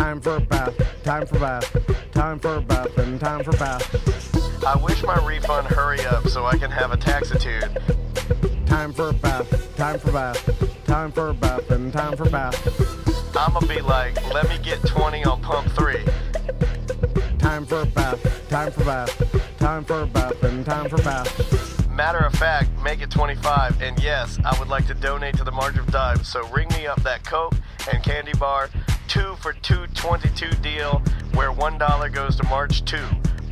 Time for a bath, time for bath, time for a bath, and time for bath. I wish my refund hurry up so I can have a taxitude. Time for a bath, time for bath, time for a bath, and time for bath. I'ma be like, let me get 20 on pump 3. Time for a bath, time for bath, time for a bath, and time for bath. Matter of fact, make it 25, and yes, I would like to donate to the March of Dimes, so ring me up that Coke and candy bar 2 for $2.22 deal where $1 goes to March 2.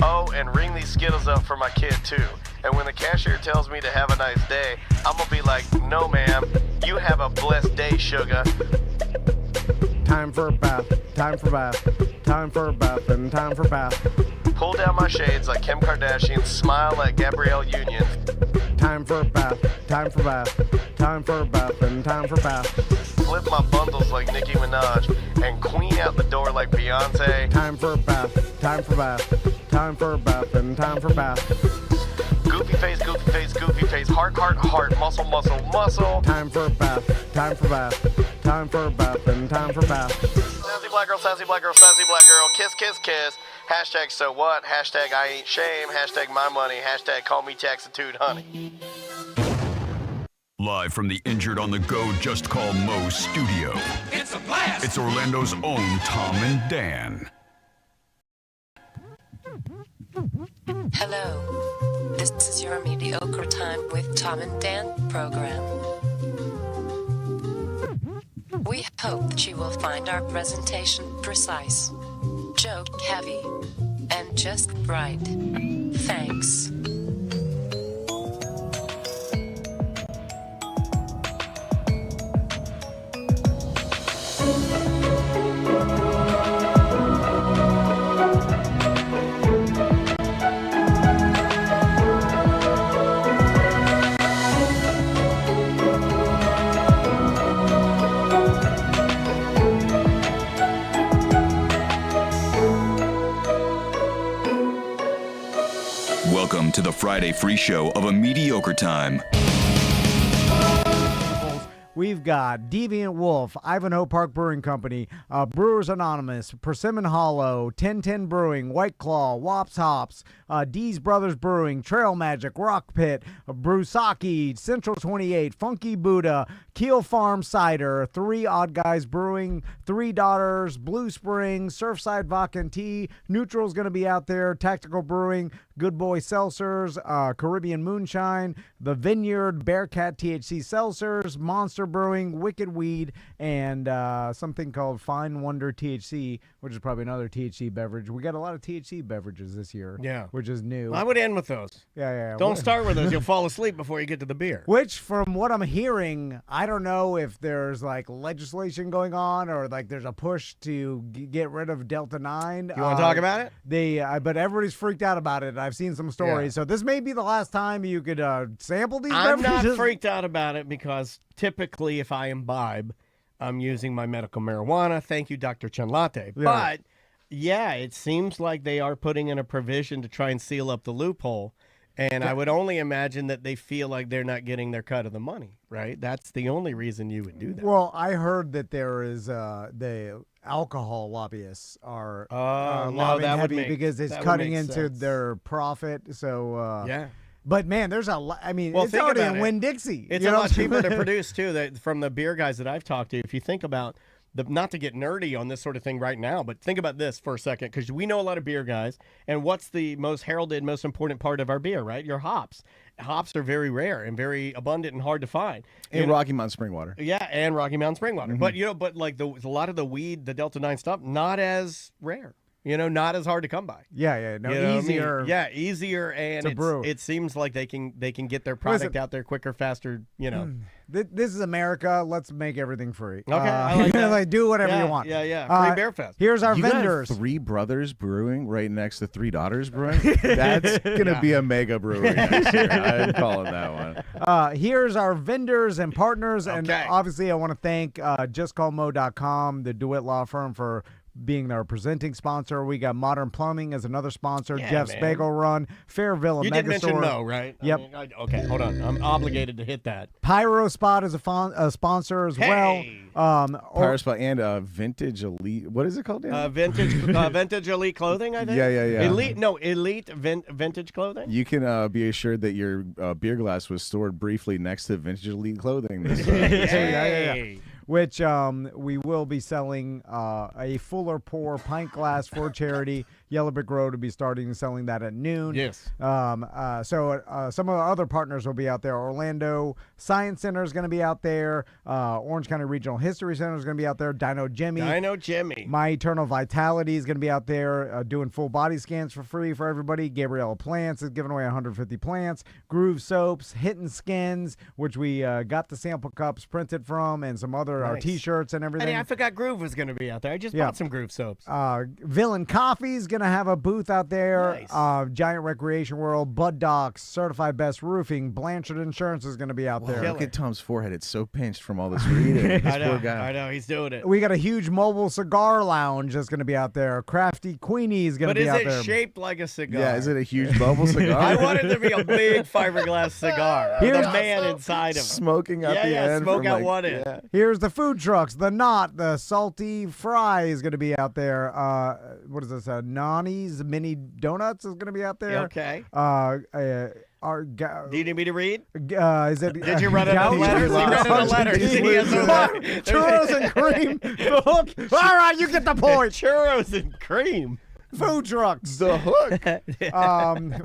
Oh, and ring these Skittles up for my kid too. And when the cashier tells me to have a nice day, I'm gonna be like, no ma'am, you have a blessed day, sugar. Time for a bath, time for bath, time for a bath, and time for bath. Pull down my shades like Kim Kardashian, smile like Gabrielle Union. Time for a bath, time for bath, time for a bath, and time for bath. Flip my bundles like Nicki Minaj and queen out the door like Beyonce. Time for a bath, time for bath, time for a bath, and time for bath. Goofy face, goofy face, goofy face, heart, heart, heart, muscle, muscle, muscle. Time for a bath, time for bath, time for a bath, and time for bath. Sassy black girl, sassy black girl, sassy black girl, kiss, kiss, kiss. Hashtag so what, hashtag I ain't shame, hashtag my money, hashtag call me taxitude, honey. Live from the Injured on the Go Just Call Mo studio. It's a blast! It's Orlando's own Tom and Dan. Hello. This is your Mediocre Time with Tom and Dan program. We hope that you will find our presentation precise, joke heavy, and just right. Thanks. Welcome to the Friday free show of A Mediocre Time. We've got Deviant Wolf, Ivanhoe Park Brewing Company, Brewers Anonymous, Persimmon Hollow, 1010 Brewing, White Claw, Wops Hops, D's Brothers Brewing, Trail Magic, Rock Pit, Brewsaki, Central 28, Funky Buddha, Keel Farm Cider, 3 Odd Guys Brewing, 3 Daughters, Blue Spring, Surfside Vodka and Tea, Neutral's going to be out there, Tactical Brewing, Good Boy Seltzers, Caribbean Moonshine, The Vineyard, Bearcat THC Seltzers, Monster Brewing, Wicked Weed, and something called Fine Wonder THC, which is probably another THC beverage. We got a lot of THC beverages this year, which is new. I would end with those. Yeah. Don't start with those. You'll fall asleep before you get to the beer. Which, from what I'm hearing, I don't know if there's like legislation going on or like there's a push to get rid of Delta 9. You want to talk about it? But everybody's freaked out about it. I've seen some stories. So this may be the last time you could sample these beverages. I'm not freaked out about it because typically if I imbibe, I'm using my medical marijuana. Thank you, Dr. Chun Latte. Yeah. But, yeah, it seems like they are putting in a provision to try and seal up the loophole. And I would only imagine that they feel like they're not getting their cut of the money, right? That's the only reason you would do that. Well, I heard that there is the alcohol lobbyists are lobbying heavy because it's cutting into their profit. So, yeah. But, man, there's a lot. I mean, Well, it's think already about in it. Winn-Dixie. It's a lot cheaper to produce, too, from the beer guys that I've talked to. If you think about, not to get nerdy on this sort of thing right now, but think about this for a second, because we know a lot of beer guys, and what's the most heralded, most important part of our beer, right? Your hops. Hops are very rare and very abundant and hard to find. And Rocky Mountain Spring Water. Yeah, and Rocky Mountain Spring Water. Mm-hmm. But like a lot of the weed, the Delta 9 stuff, not as rare. Not as hard to come by. Yeah. No, easier. Yeah, easier, and to brew. It seems like they can get their product out there quicker, faster. This is America. Let's make everything free. Okay, I like that. Like, do whatever you want. Yeah. Free Beerfest. Here's our You vendors. got 3 Brothers Brewing right next to 3 Daughters Brewing. That's gonna be a mega brewery next year. I'm calling that one. Here's our vendors and partners, and Okay. obviously I want to thank JustCallMo.com, the DeWitt Law Firm, for being our presenting sponsor. We got Modern Plumbing as another sponsor. Yeah, Jeff's man. Bagel Run, Fairville, You did mention Mo, right? Yep. Okay, hold on. I'm obligated to hit that. Pyros Spot is a sponsor as Hey! well. Power Spot and Vintage Elite. What is it called? Dan? Vintage elite clothing, I think. Yeah. Elite vintage clothing. You can be assured that your beer glass was stored briefly next to Vintage Elite clothing. This, Yeah. which we will be selling a fuller pour pint glass for charity. Yellow Brick Road will be starting selling that at noon. Yes. So some of our other partners will be out there. Orlando Science Center is going to be out there. Orange County Regional History Center is going to be out there. Dino Jimmy. My Eternal Vitality is going to be out there doing full body scans for free for everybody. Gabriella Plants is giving away 150 plants. Groove Soaps, Hittin' Skins, which we got the sample cups printed from, and some other our Nice. T-shirts and everything. I forgot Groove was going to be out there. I just bought some Groove soaps. Villain Coffee is going to have a booth out there. Nice. Giant Recreation World, Bud Docs, Certified Best Roofing, Blanchard Insurance is going to be out there. Look at Tom's forehead. It's so pinched from all this reading. This poor guy. I know. He's doing it. We got a huge mobile cigar lounge that's going to be out there. Crafty Queenie is going to be out there. But is it shaped like a cigar? Yeah, is it a huge bubble cigar? I want it to be a big fiberglass cigar. Here's- the man inside of it. Smoking out the end. smoke from, out like, one end. yeah. Here's the food trucks. The Knot, the Salty Fry is going to be out there. What is this? Nani's Mini Donuts is going to be out there. Okay. Do you need me to read? Is it? Did you run out of letters? He ran out of letters. He has no letters. Churros and cream. The hook. All right, you get the point. Churros and cream. Food trucks. The hook.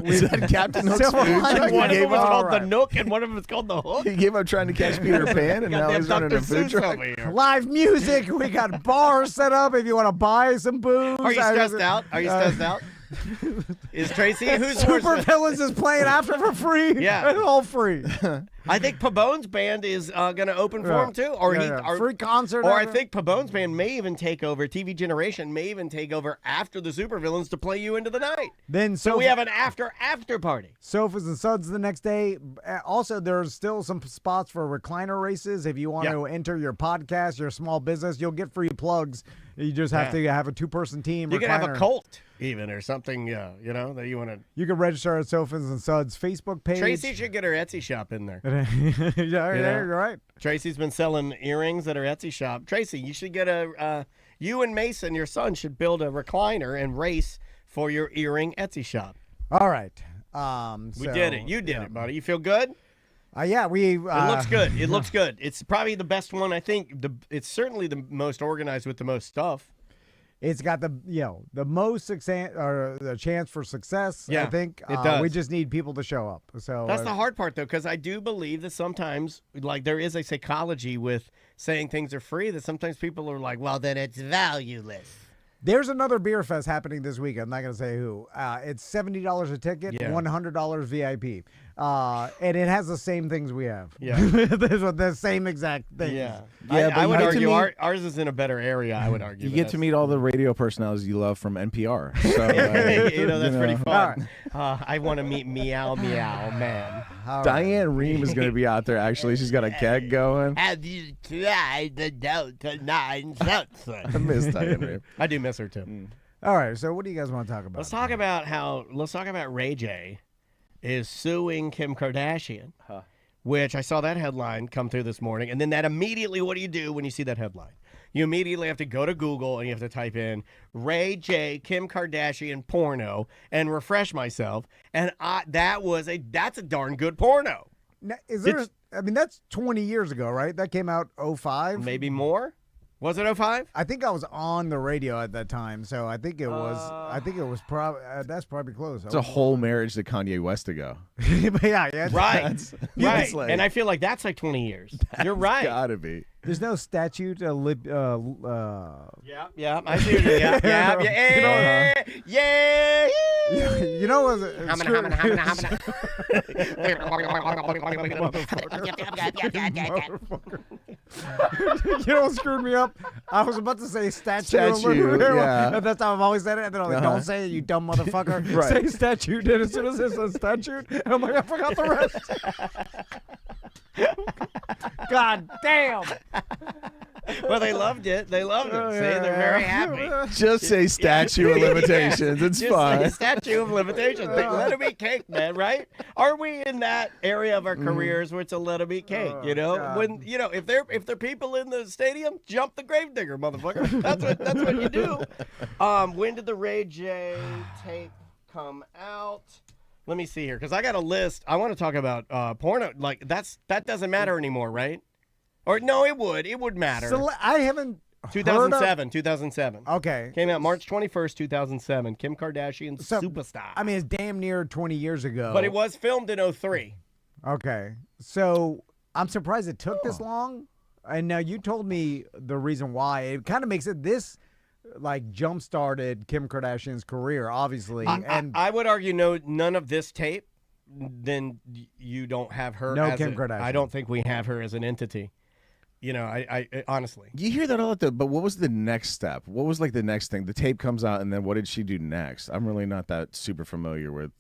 Is that Captain Hook's Silver food lining. truck? One of He them gave was up- called Alright. the Nook, and one of them is called the Hook. He gave up trying to catch Peter Pan, and now he's running a food truck. Over here. Live music. We got bars set up if you want to buy some booze. Are you stressed out? Are you stressed out? Is Tracy? Who's Super Villains is playing after for free. Yeah. It's all free. I think Pabone's band is going to open for him too, or free concert. Or I think Pabone's band may even take over. TV Generation may even take over after the Supervillains to play you into the night. Then So we have an after party. Sofas and Suds the next day. Also, there's still some spots for recliner races. If you want to enter your podcast, your small business, you'll get free plugs. You just have to have a 2-person team. You can have a recliner. cult even or something, that you want to. You can register at Sofas and Suds Facebook page. Tracy should get her Etsy shop in there. You're right. Tracy's been selling earrings at her Etsy shop. Tracy, you should get you and Mason, your son, should build a recliner and race for your earring Etsy shop. All right. We did it. You did it, buddy. You feel good? Yeah, we. It looks good. It looks good. It's probably the best one. I think it's certainly the most organized with the most stuff. It's got the most success or the chance for success. Yeah, I think it does. We just need people to show up. So That's the hard part, though, because I do believe that sometimes, like, there is a psychology with saying things are free that sometimes people are like, well, then it's valueless. There's another Beerfest happening this week. I'm not going to say who. It's $70 a ticket, Yeah. $100 VIP. And it has the same things we have. Yeah. There's the same exact things. Yeah. Yeah, but I you would get to argue meet- ours is in a better area, I would argue. You but get to meet all the radio personalities you love from NPR. So, that's pretty All fun. I want to meet Meow Meow Man. Diane Rehm is going to be out there, actually. She's got a keg going. Have you tried the Delta 9 seltzer? I miss Diane Rehm. I do miss her, too. All right. So what do you guys want to talk about? Let's talk about Ray J is suing Kim Kardashian, which I saw that headline come through this morning. And then that immediately, what do you do when you see that headline? You immediately have to go to Google and you have to type in Ray J, Kim Kardashian porno and refresh myself. And that's a darn good porno. Now, that's 20 years ago, right? That came out 05? Maybe more? Was it 05? I think I was on the radio at that time, so I think it was. I think it was probably. That's probably close. It's a whole marriage to Kanye West ago. yeah. Right. That's like- And I feel like that's like 20 years. You're right. Gotta be. There's no statute. Yeah, I see what you yeah. You know what? You know what screwed me up? I was about to say statute. Yeah. And that's how I've always said it. And then I'm like, don't say it, you dumb motherfucker. Say statute. And as soon as it says statute, I'm like, I forgot the rest. God damn. Well, they loved it. They loved it. See, they're very happy. Just say statute of limitations. It's Just fine. say statute of limitations. Let it be cake, man, right? Are we in that area of our careers where it's a let it be cake, you know? God. When, you know, if they're people in the stadium, jump the gravedigger, motherfucker. That's what you do. When did the Ray J tape come out? Let me see here, because I got a list. I want to talk about porno. Like, that doesn't matter anymore, right? Or no, it would matter. So I haven't. 2007. Okay. Came out March 21st, 2007. Kim Kardashian, So, Superstar. I mean, it's damn near 20 years ago. But it was filmed in 03. Okay. So I'm surprised it took this long. And now you told me the reason why. It kind of makes it this like jump-started Kim Kardashian's career, obviously. I would argue none of this tape, then you don't have her No as Kim Kardashian. I don't think we have her as an entity. You know, I honestly. You hear that a lot, though, but what was the next step? What was like the next thing? The tape comes out, and then what did she do next? I'm really not that super familiar with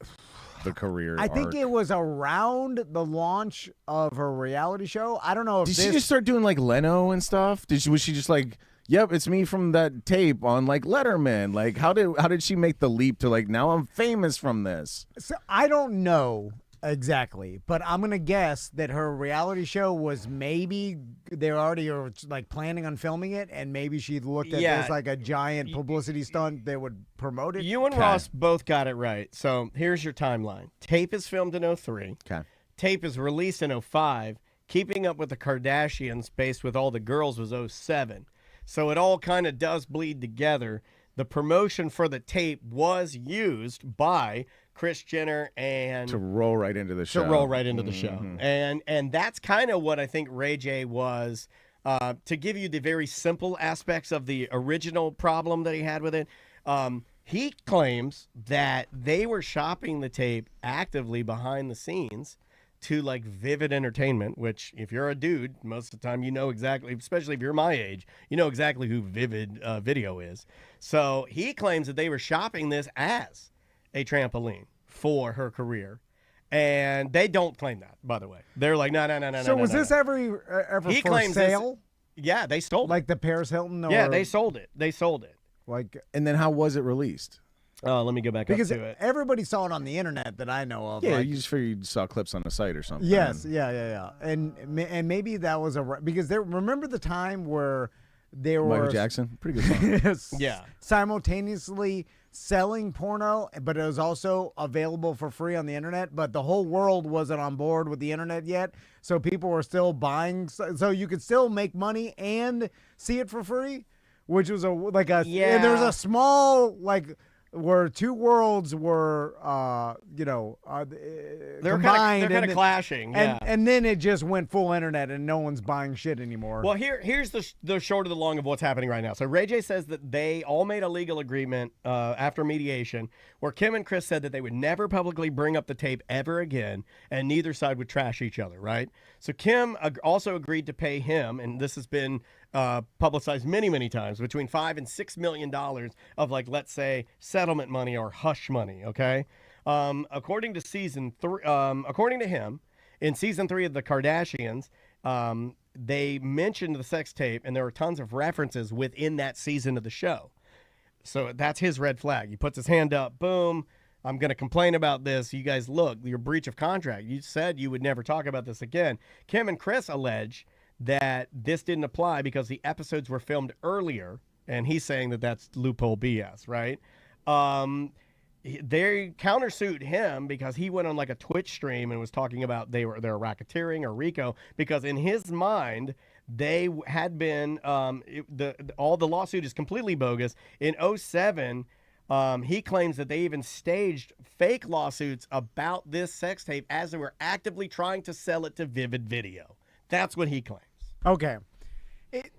the career. I think arc. it was around the launch of her reality show. I don't know if Did this. she just start doing like Leno and stuff? Was she just like, yep, it's me from that tape on like Letterman? Like, how did she make the leap to like now I'm famous from this? So I don't know exactly, but I'm gonna guess that her reality show was maybe they already are like planning on filming it, and maybe she looked at Yeah. this like a giant publicity stunt that would promote it. You and Ross both got it right. So here's your timeline. Tape is filmed in 03. Okay. Tape is released in 05. Keeping Up with the Kardashians, based with all the girls, was 07. So it all kind of does bleed together. The promotion for the tape was used by Kris Jenner and To roll right into the show. show. And that's kind of what I think Ray J was, to give you the very simple aspects of the original problem that he had with it. He claims that they were shopping the tape actively behind the scenes to like Vivid Entertainment, which if you're a dude, most of the time you know exactly, especially if you're my age, you know exactly who Vivid Video is. So he claims that they were shopping this as a trampoline for her career. And they don't claim that, by the way. They're like, no. So was this ever He for claims this- sale? Yeah, they stole it. Like the Paris Hilton? Or, Yeah, they sold it. like And then how was it released? Let me go back because up to it. everybody saw it on the internet that I know of. Yeah, like, you just figured you saw clips on the site or something. Yes, yeah, and maybe that was because there. Remember the time where they were Michael Jackson, pretty good song. Yeah. simultaneously selling porno, but it was also available for free on the internet. But the whole world wasn't on board with the internet yet, so people were still buying. So you could still make money and see it for free, which was and there was a small where two worlds were, They're combined. kind of clashing. Yeah. And then it just went full internet, and no one's buying shit anymore. Well, here's the short of the long of what's happening right now. So Ray J says that they all made a legal agreement after mediation where Kim and Kris said that they would never publicly bring up the tape ever again, and neither side would trash each other, right? So Kim also agreed to pay him, and this has been publicized many times, between $5 and $6 million of let's say settlement money or hush money. Okay, according to him, in season 3 of the Kardashians, they mentioned the sex tape, and there were tons of references within that season of the show. So that's his red flag. He puts his hand up. Boom. I'm going to complain about this. You guys, look, your breach of contract. You said you would never talk about this again. Kim and Kris allege that this didn't apply because the episodes were filmed earlier, and he's saying that that's loophole BS, right? They countersued him because he went on a Twitch stream and was talking about they're racketeering or RICO, because in his mind they had been all the lawsuit is completely bogus. In 2007, he claims that they even staged fake lawsuits about this sex tape as they were actively trying to sell it to Vivid Video. That's what he claims. Okay.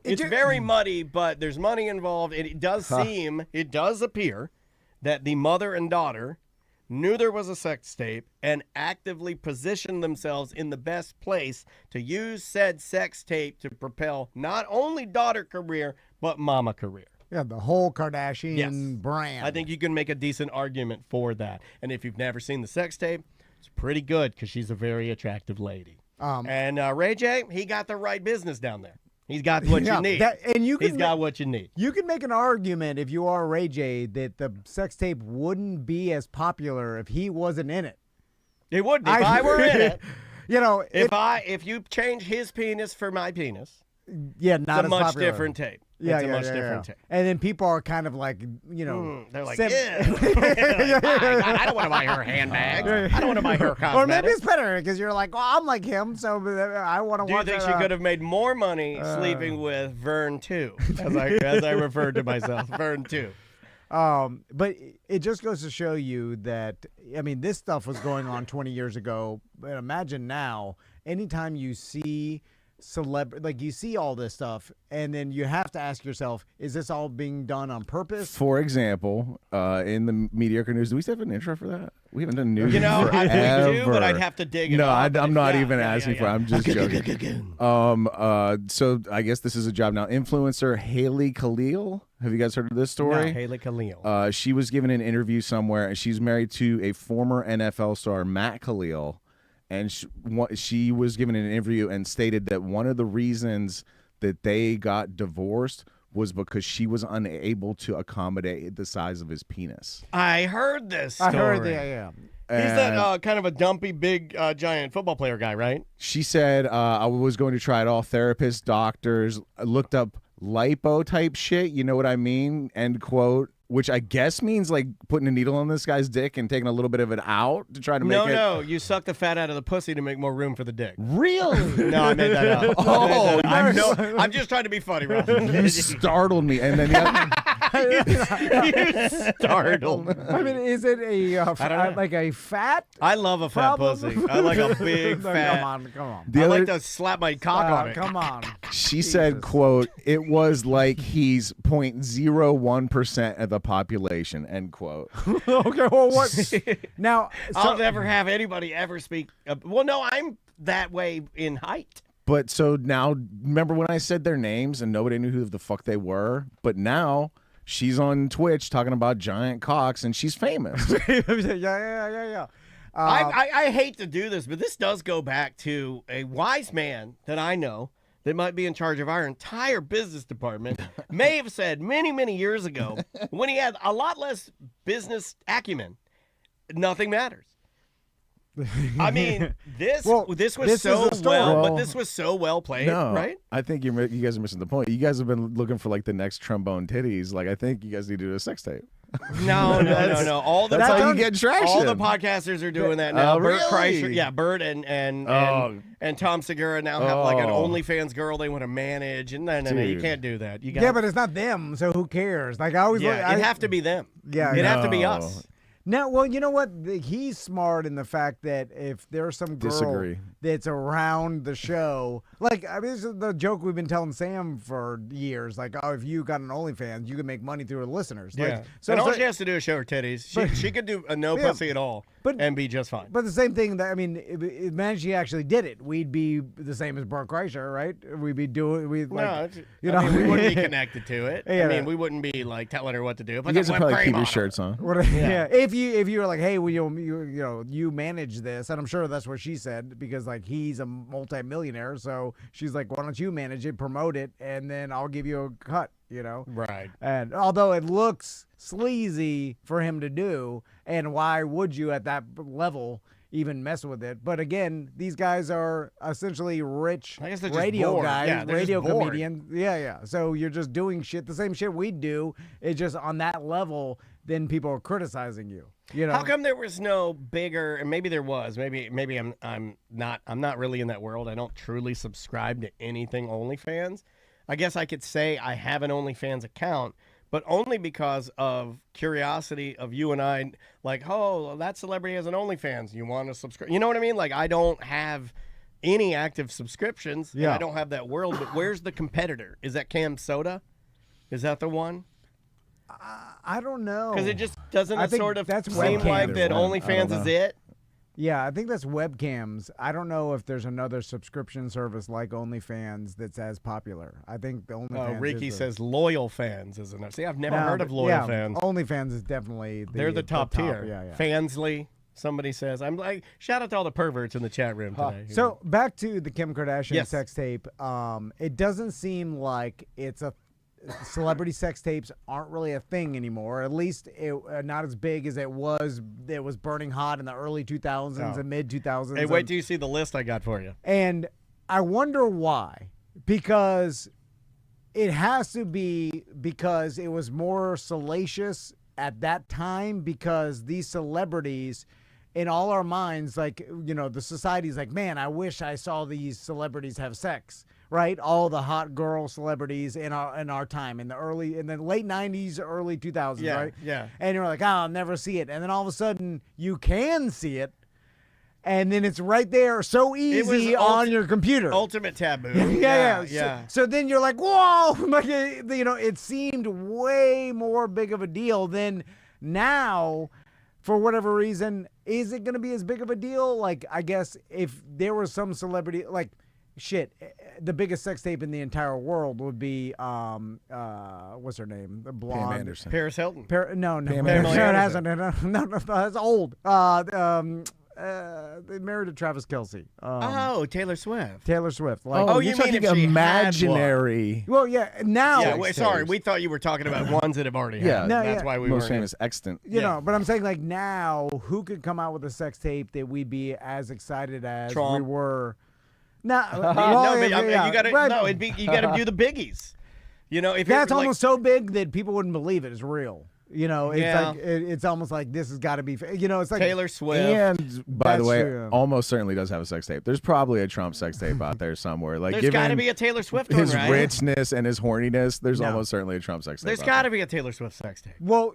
It's very muddy, but there's money involved. It does appear that the mother and daughter knew there was a sex tape and actively positioned themselves in the best place to use said sex tape to propel not only daughter career, but mama career. Yeah, the whole Kardashian brand. I think you can make a decent argument for that. And if you've never seen the sex tape, it's pretty good because she's a very attractive lady. And Ray J, he got the right business down there. He's got what you need. And you can He's got what you need. You can make an argument if you are Ray J that the sex tape wouldn't be as popular if he wasn't in it. It would if I were in it. You know, If you change his penis for my penis, not it's as a much popular. different tape. Yeah, it's a much different tape. And then people are kind of like, They're like, sim- I don't want to buy her handbag. I don't want to buy her cosmetics. Or maybe it's better because you're like, well, I'm like him, so I want to Do you watch think it, she could have made more money sleeping with Vern 2, as I referred to myself, Vern 2? But it just goes to show you that, I mean, this stuff was going on 20 years ago. But imagine now, anytime you see you see all this stuff, and then you have to ask yourself, is this all being done on purpose? For example, in the mediocre news, do we still have an intro for that? We haven't done news. You know, I forever. do, but I'd have to dig it No, up. I'm not even asking for it. I'm just joking. So I guess this is a job now. Influencer Haley Khalil. Have you guys heard of this story? No, Haley Khalil. She was given an interview somewhere, and she's married to a former NFL star, Matt Khalil. And she was given an interview and stated that one of the reasons that they got divorced was because she was unable to accommodate the size of his penis. I heard this story. I heard that, yeah. He's that kind of a dumpy, big, giant football player guy, right? She said, I was going to try it all. Therapists, doctors, looked up lipo type shit. You know what I mean? End quote. Which I guess means like putting a needle on this guy's dick and taking a little bit of it out to try to make it. No, you suck the fat out of the pussy to make more room for the dick. Really? No, I made that up. Oh, I'm just trying to be funny, Rob. You startled me. And then You startled. I mean, is it like a fat? I love a fat problem? pussy. I like a big fat. Come on. the I other, like to slap my cock on it. Come on. she said, quote, it was like he's 0.01% of the population, end quote. Okay, well, what? Now, I'll never have anybody ever speak. Well, no, I'm that way in height. But so now, remember when I said their names and nobody knew who the fuck they were? But now she's on Twitch talking about giant cocks and she's famous. yeah. I hate to do this, but this does go back to a wise man that I know that might be in charge of our entire business department may have said many, many years ago when he had a lot less business acumen, nothing matters. I mean, this was so well, but this was so well played, right? I think you guys are missing the point. You guys have been looking for like the next trombone titties. Like I think you guys need to do a sex tape. No. That's how you get traction. All the podcasters are doing that now. Bert Kreischer, Bert and Tom Segura now have like an OnlyFans girl they want to manage, and no, you can't do that. You but it's not them, so who cares? Like I always, it'd have to be them. Yeah, it'd have to be us. Now, well, you know what? He's smart in the fact that if there's some girl that's around the show, like, I mean, this is the joke we've been telling Sam for years. Like, oh, if you got an OnlyFans, you can make money through the listeners. Yeah. Like, so and all she has to do is show her titties. She could do a no pussy at all and be just fine. But the same thing, that I mean, imagine she actually did it. We'd be the same as Bert Kreischer, right? We'd be doing, we wouldn't be connected to it. Yeah, I mean, we wouldn't be like telling her what to do. But you guys would probably keep your shirts on. Yeah. If you were like, hey, well, you manage this, and I'm sure that's what she said because like he's a multi-millionaire, so she's like, why don't you manage it, promote it, and then I'll give you a cut, Right. And although it looks sleazy for him to do, and why would you at that level even mess with it? But again, these guys are essentially rich radio guys, radio comedians. Yeah. So you're just doing shit, the same shit we do. It's just on that level. Then people are criticizing you. How come there was no bigger? And maybe there was. Maybe I'm not really in that world. I don't truly subscribe to anything OnlyFans. I guess I could say I have an OnlyFans account, but only because of curiosity of you and I. Like, oh, that celebrity has an OnlyFans. You want to subscribe? You know what I mean? Like, I don't have any active subscriptions. Yeah. I don't have that world. But where's the competitor? Is that Cam Soda? Is that the one? I don't know. Because it just doesn't seem like that webcam. OnlyFans is it. Yeah, I think that's webcams. I don't know if there's another subscription service like OnlyFans that's as popular. I think the OnlyFans. Ricky says Loyal Fans isn't it? See, I've never heard of Loyal Fans. OnlyFans is definitely they're the top tier. Yeah. Fansly. Somebody says, I'm like, shout out to all the perverts in the chat room today. So back to the Kim Kardashian Yes. sex tape. It doesn't seem like it's a celebrity sex tapes aren't really a thing anymore. At least not as big as it was. It was burning hot in the early 2000s and mid 2000s. Hey, wait till you see the list I got for you. And I wonder why. Because it has to be because it was more salacious at that time, because these celebrities, in all our minds, like, the society's like, man, I wish I saw these celebrities have sex, right? All the hot girl celebrities in our time, in the late 90s, early 2000s, right? Yeah. And you're like, I'll never see it. And then all of a sudden you can see it. And then it's right there, so easy on your computer. Ultimate taboo. Yeah. So then you're like, whoa! Like, it seemed way more big of a deal than now. For whatever reason, is it going to be as big of a deal? Like, I guess if there was some celebrity, like, shit, the biggest sex tape in the entire world would be, what's her name? The blonde. Pam Anderson. Paris Hilton. No, Pam it Anderson. hasn't. No, that's old. They married to Travis Kelce. Taylor Swift. Taylor Swift. Like, Oh, you're you mean talking if she had imaginary. well, yeah. Now, Yeah, sorry, we thought you were talking about ones that have already happened. No, That's yeah. why we Most weren't. famous extant. you know, but I'm saying, like, now, who could come out with a sex tape that we'd be as excited as Trump. we were? No, You gotta right. you gotta do the biggies. If That's you're, almost so big that people wouldn't believe it is real. It's Yeah. like it's almost like this has got to be. It's like Taylor Swift. And by the That's way, true. almost certainly does have a sex tape. There's probably a Trump sex tape out there somewhere. Like, There's got to given be a Taylor Swift one, his right? richness and his horniness, there's No. almost certainly a Trump sex tape. There's out got to there. be a Taylor Swift sex tape. Well,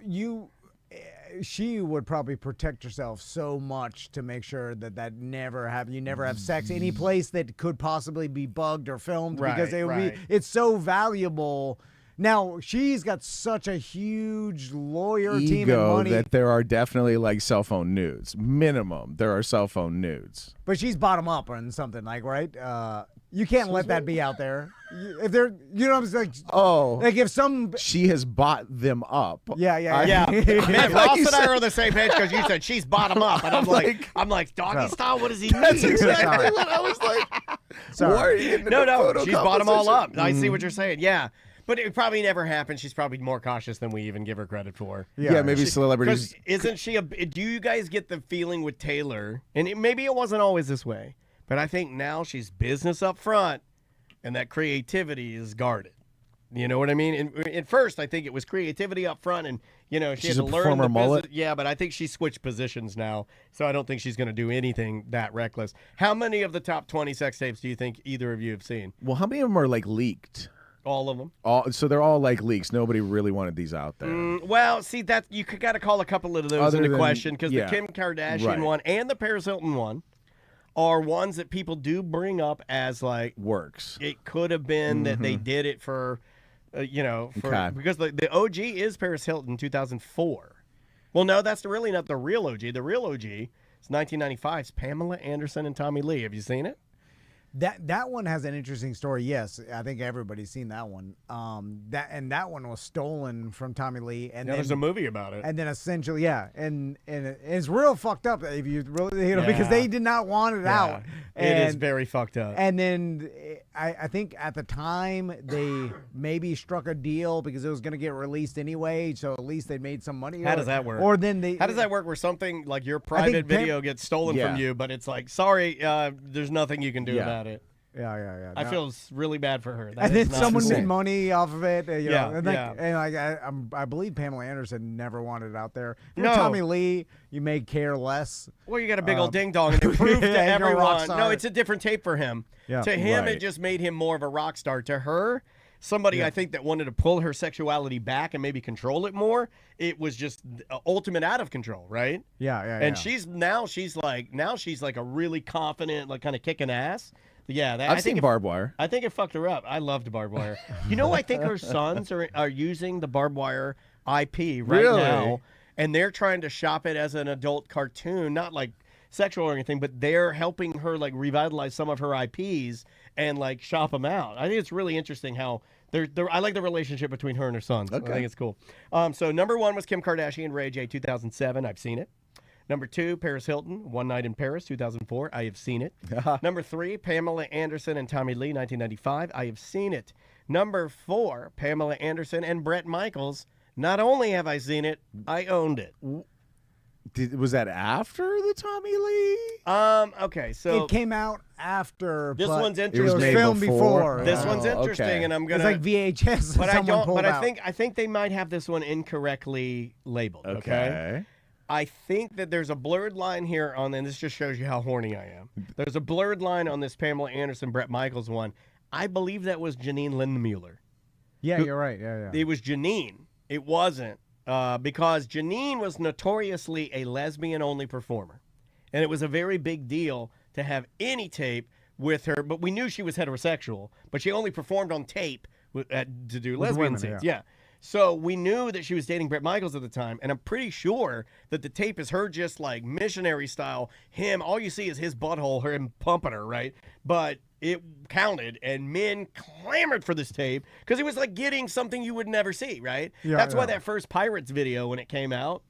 she would probably protect herself so much to make sure that you never have sex any place that could possibly be bugged or filmed, because Right, it would right. it's so valuable. Now, she's got such a huge lawyer team and ego money, that there are definitely like cell phone nudes. Minimum, there are cell phone nudes. but she's bottom up on something, like, right? You can't let that be out there. If they're, I'm like, Oh, like if some, she has bought them up. yeah. Yeah, man, Like Ross you and I said- are on the same page because you said she's bottom up, and I'm like doggy style. What does he mean? That's exactly what I was like. Sorry. Why are you getting No, into photo she's bottom all up. composition? I see what you're saying. Yeah, but it probably never happened. She's probably more cautious than we even give her credit for. Yeah, maybe celebrities. Because isn't she do you guys get the feeling with Taylor, and maybe it wasn't always this way, but I think now she's business up front, and that creativity is guarded. You know what I mean? And at first, I think it was creativity up front, and she She's had a to learn former the mullet? business. Yeah, but I think she switched positions now, so I don't think she's going to do anything that reckless. How many of the top 20 sex tapes do you think either of you have seen? Well, how many of them are like leaked? All of them. So they're all like leaks. Nobody really wanted these out there. Well, see, that you got to call a couple of those Other into than- question, because yeah. the Kim Kardashian Right. one and the Paris Hilton one are ones that people do bring up as like Works. it could have been that they did it for, Okay. because the OG is Paris Hilton 2004. Well, no, that's really not the real OG. The real OG is 1995's Pamela Anderson and Tommy Lee. Have you seen it? That one has an interesting story. Yes, I think everybody's seen that one. That one was stolen from Tommy Lee, and Yeah, there's a movie about it. and then essentially, and it's real fucked up if you really, because Yeah. they did not want it out. It is And- very fucked up. And then I think at the time they maybe struck a deal because it was going to get released anyway, so at least they made some money. How does that work? Or then they. How does that work where something like your private Pam- video gets stolen Yeah. from you, but it's like, sorry, there's nothing you can do Yeah. about it? Yeah. I No. feel really bad for her. That And is then not someone cool. made money off of it. Yeah, And like, yeah. and like I believe Pamela Anderson never wanted it out there. If you're No. Tommy Lee, you may care less. Well, you got a big old ding dong, and it proved yeah, to you're a rock everyone. star. No, it's a different tape for him. Yeah. To him, Right. it just made him more of a rock star. To her, somebody I think that wanted to pull her sexuality back and maybe control it more. It was just ultimate out of control, right? Yeah. And she's like a really confident, like kind of kicking ass. Yeah, I've seen barbed wire. I think it fucked her up. I loved barbed wire. I think her sons are using the barbed wire IP right Really? now, and they're trying to shop it as an adult cartoon, not like sexual or anything, but they're helping her like revitalize some of her IPs and like shop them out. I think it's really interesting how they're I like the relationship between her and her sons. Okay. I think it's cool. So number one was Kim Kardashian, Ray J, 2007. I've seen it. Number 2, Paris Hilton, One Night in Paris, 2004. I have seen it. Number 3, Pamela Anderson and Tommy Lee, 1995. I have seen it. Number 4, Pamela Anderson and Bret Michaels. Not only have I seen it, I owned it. Was that after the Tommy Lee? Okay, so It came out after. this but one's It interesting. was made filmed before? before. This yeah. one's interesting, okay. and I'm It's gonna. like VHS. but I someone don't. pulled But out. I think they might have this one incorrectly labeled. Okay. I think that there's a blurred line here on, and this just shows you how horny I am. There's a blurred line on this Pamela Anderson, Bret Michaels one. I believe that was Janine Lindmuller. Yeah, you're right. Yeah. It was Janine. It wasn't, because Janine was notoriously a lesbian-only performer. And it was a very big deal to have any tape with her, but we knew she was heterosexual, but she only performed on tape to do With lesbian women, scenes. yeah. Yeah. So we knew that she was dating Bret Michaels at the time, and I'm pretty sure that the tape is her just like missionary style. Him, all you see is his butthole, him pumping her, right? But it counted, and men clamored for this tape because it was like getting something you would never see, right? Yeah, That's why yeah. that first Pirates video, when it came out,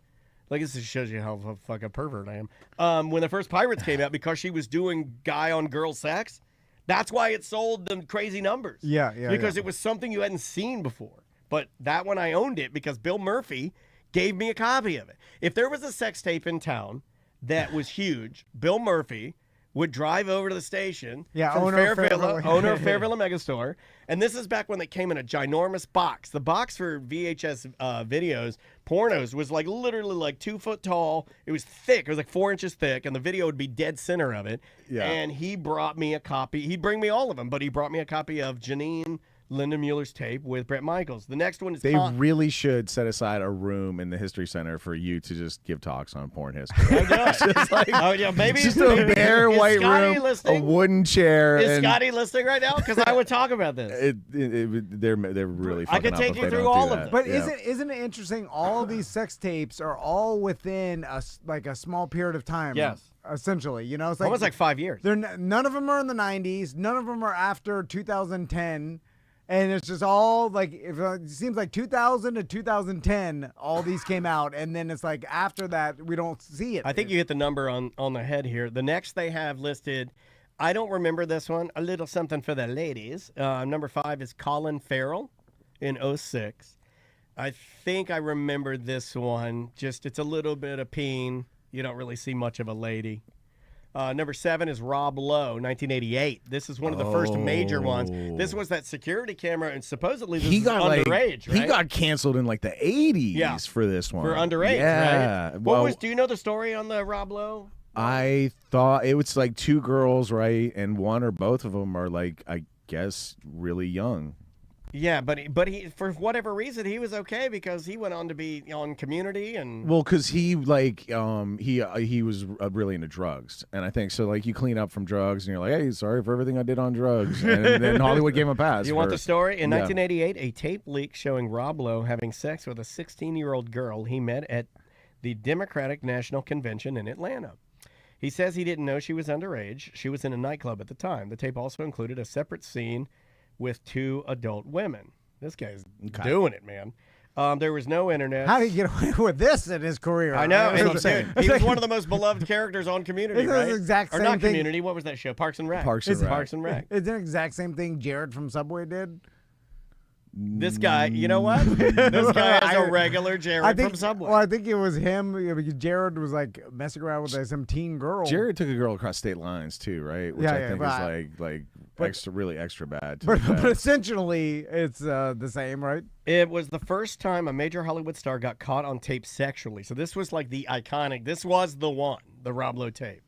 like this just shows you how fucking pervert I am. When the first Pirates came out, because she was doing guy on girl sex, that's why it sold them crazy numbers. Yeah. Because it was something you hadn't seen before. But that one I owned it because Bill Murphy gave me a copy of it. If there was a sex tape in town that was huge, Bill Murphy would drive over to the station from owner of Fairvilla, Fairvilla. owner of Fairvilla Megastore. And this is back when they came in a ginormous box. The box for VHS videos, pornos, was like literally like 2 foot tall. It was thick. It was like 4 inches thick, and the video would be dead center of it. Yeah. And he brought me a copy. He'd bring me all of them, but he brought me a copy of Janine Lindmuller's tape with Bret Michaels. The next one is They really should set aside a room in the History Center for you to just give talks on porn history. oh yeah, maybe Just a bare is white Scotty room, listening? a wooden chair. Is and Scotty listening right now? Because I would talk about this. they're really I fucking could up take if you they through don't do all of that. them. But Yeah. isn't it interesting? All of these sex tapes are all within like a small period of time. Yes. Essentially, you know, it's like Almost like 5 years. none of them are in the 90s. None of them are after 2010. And it's just all like, it seems like 2000 to 2010, all these came out. And then it's like after that, we don't see it. I think you hit the number on the head here. The next they have listed, I don't remember this one, a little something for the ladies. Number 5 is Colin Farrell in 06. I think I remember this one. Just it's a little bit of peen. You don't really see much of a lady. Number 7 is Rob Lowe, 1988. This is one of the first major ones. This was that security camera, and supposedly this is underage, right? He got canceled in like the 80s for this one. For underage, yeah. right? Well, Do you know the story on the Rob Lowe? I thought it was like 2 girls, right? And one or both of them are like, I guess, really young. Yeah, but he for whatever reason he was okay because he went on to be on Community and Well, because he like he was really into drugs, and I think so. Like you clean up from drugs, and you're like, hey, sorry for everything I did on drugs, and then Hollywood gave him a pass. You want the story? In Yeah. 1988, a tape leak showing Rob Lowe having sex with a 16-year-old girl he met at the Democratic National Convention in Atlanta. He says he didn't know she was underage. She was in a nightclub at the time. The tape also included a separate scene with 2 adult women. This guy's doing it, man. There was no internet. How did he get away with this in his career? I know. That's what I'm And saying. he was one of the most beloved characters on Community, It's the right? exact or same not thing. Community. What was that show? Parks and Rec. Parks and Rec. Parks and Rec. It's the exact same thing Jared from Subway did. This guy, you know what? This guy has a regular Jared from Subway. Well, I think it was him. Because Jared was like messing around with some teen girl. Jared took a girl across state lines too, right? Which Yeah, I yeah, think but is like really extra bad. to but, be bad. but essentially, it's the same, right? It was the first time a major Hollywood star got caught on tape sexually. So this was like the iconic, this was the one, the Rob Lowe tape.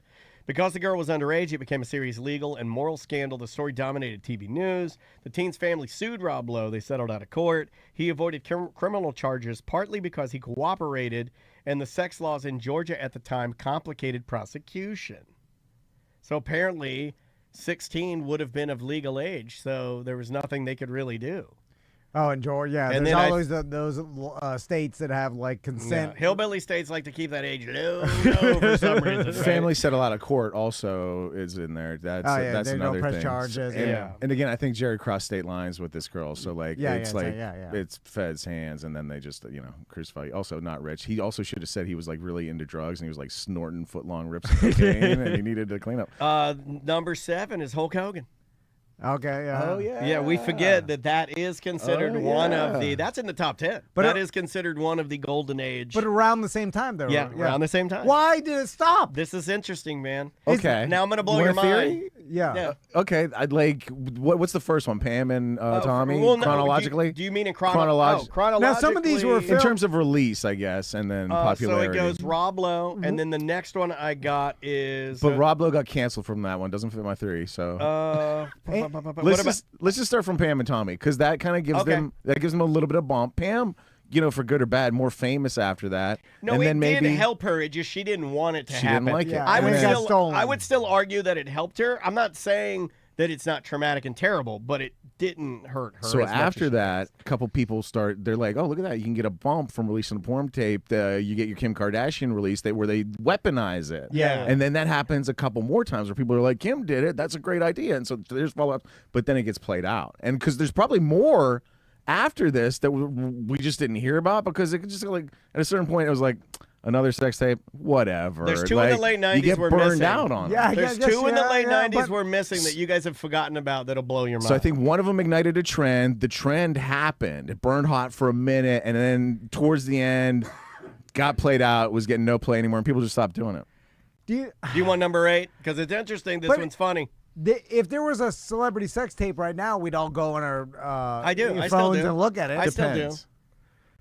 Because the girl was underage, it became a serious legal and moral scandal. The story dominated TV news. The teen's family sued Rob Lowe. They settled out of court. He avoided criminal charges partly because he cooperated, and the sex laws in Georgia at the time complicated prosecution. So apparently 16 would have been of legal age, so there was nothing they could really do. Oh, and Georgia, yeah. And There's then always those states that have like consent. Yeah. Hillbilly states like to keep that age low for some reason. Right? Family settle out of court also is in there. That's that's they another don't press thing. charges. And again, I think Jerry crossed state lines with this girl, so like it's feds' hands, and then they just crucify you. Also, not rich. He also should have said he was like really into drugs, and he was like snorting foot-long rips of cocaine, and he needed to clean up. Number 7 is Hulk Hogan. Okay. Oh yeah. Yeah, we forget that is considered one of the. That's in the top 10. But that is considered one of the golden age. But around the same time, though. Yeah, around the same time. Why did it stop? This is interesting, man. Okay. Now I'm gonna blow You your want a mind. theory? Yeah. Okay, I'd like. What's the first one? Pam and Tommy. Well, no, chronologically. Do you mean in chronologically? Now, some of these were in terms of release, I guess, and then popularity. So it goes Rob Lowe, and then the next one I got is. But Rob Lowe got canceled from that one. Doesn't fit my theory. So let's just start from Pam and Tommy, because that kind of gives them a little bit of bump. Pam, for good or bad, more famous after that. No, and it then maybe did help her. It just she didn't want it to happen. Didn't like it. Yeah, I would still argue that it helped her. I'm not saying that it's not traumatic and terrible, but it didn't hurt her. So as much after as that, a couple people they're like, oh, look at that. You can get a bump from releasing a porn tape. You get your Kim Kardashian release where they weaponize it. Yeah. And then that happens a couple more times where people are like, Kim did it. That's a great idea. And so there's follow-up. But then it gets played out. And because there's probably more after this that we just didn't hear about, because it could just like at a certain point it was like another sex tape, whatever. There's two in the late 90s you get we're burned missing. out on. Yeah, There's two in the late 90s we're missing that you guys have forgotten about that'll blow your mind. So I think one of them ignited a trend. The trend happened. It burned hot for a minute, and then towards the end, got played out, was getting no play anymore, and people just stopped doing it. Do you want number 8? Because it's interesting. This one's funny. If there was a celebrity sex tape right now, we'd all go on our phones and look at it. I still do.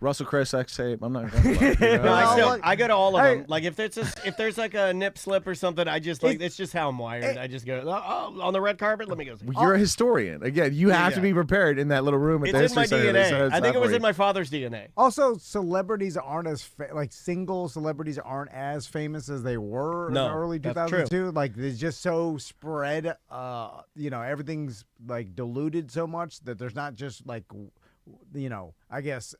Russell Crowe sex tape. I'm not going to No, I go to all of them. Like if there's like a nip slip or something, I just like it's just how I'm wired. I just go on the red carpet. Let me go see. Well, you're a historian. Again, you have to be prepared in that little room. At It's the in my DNA. I think it was in my father's DNA. Also, celebrities aren't as single celebrities aren't as famous as they were in the early 2002. Like it's just so spread. Everything's like diluted so much that there's not just like. I guess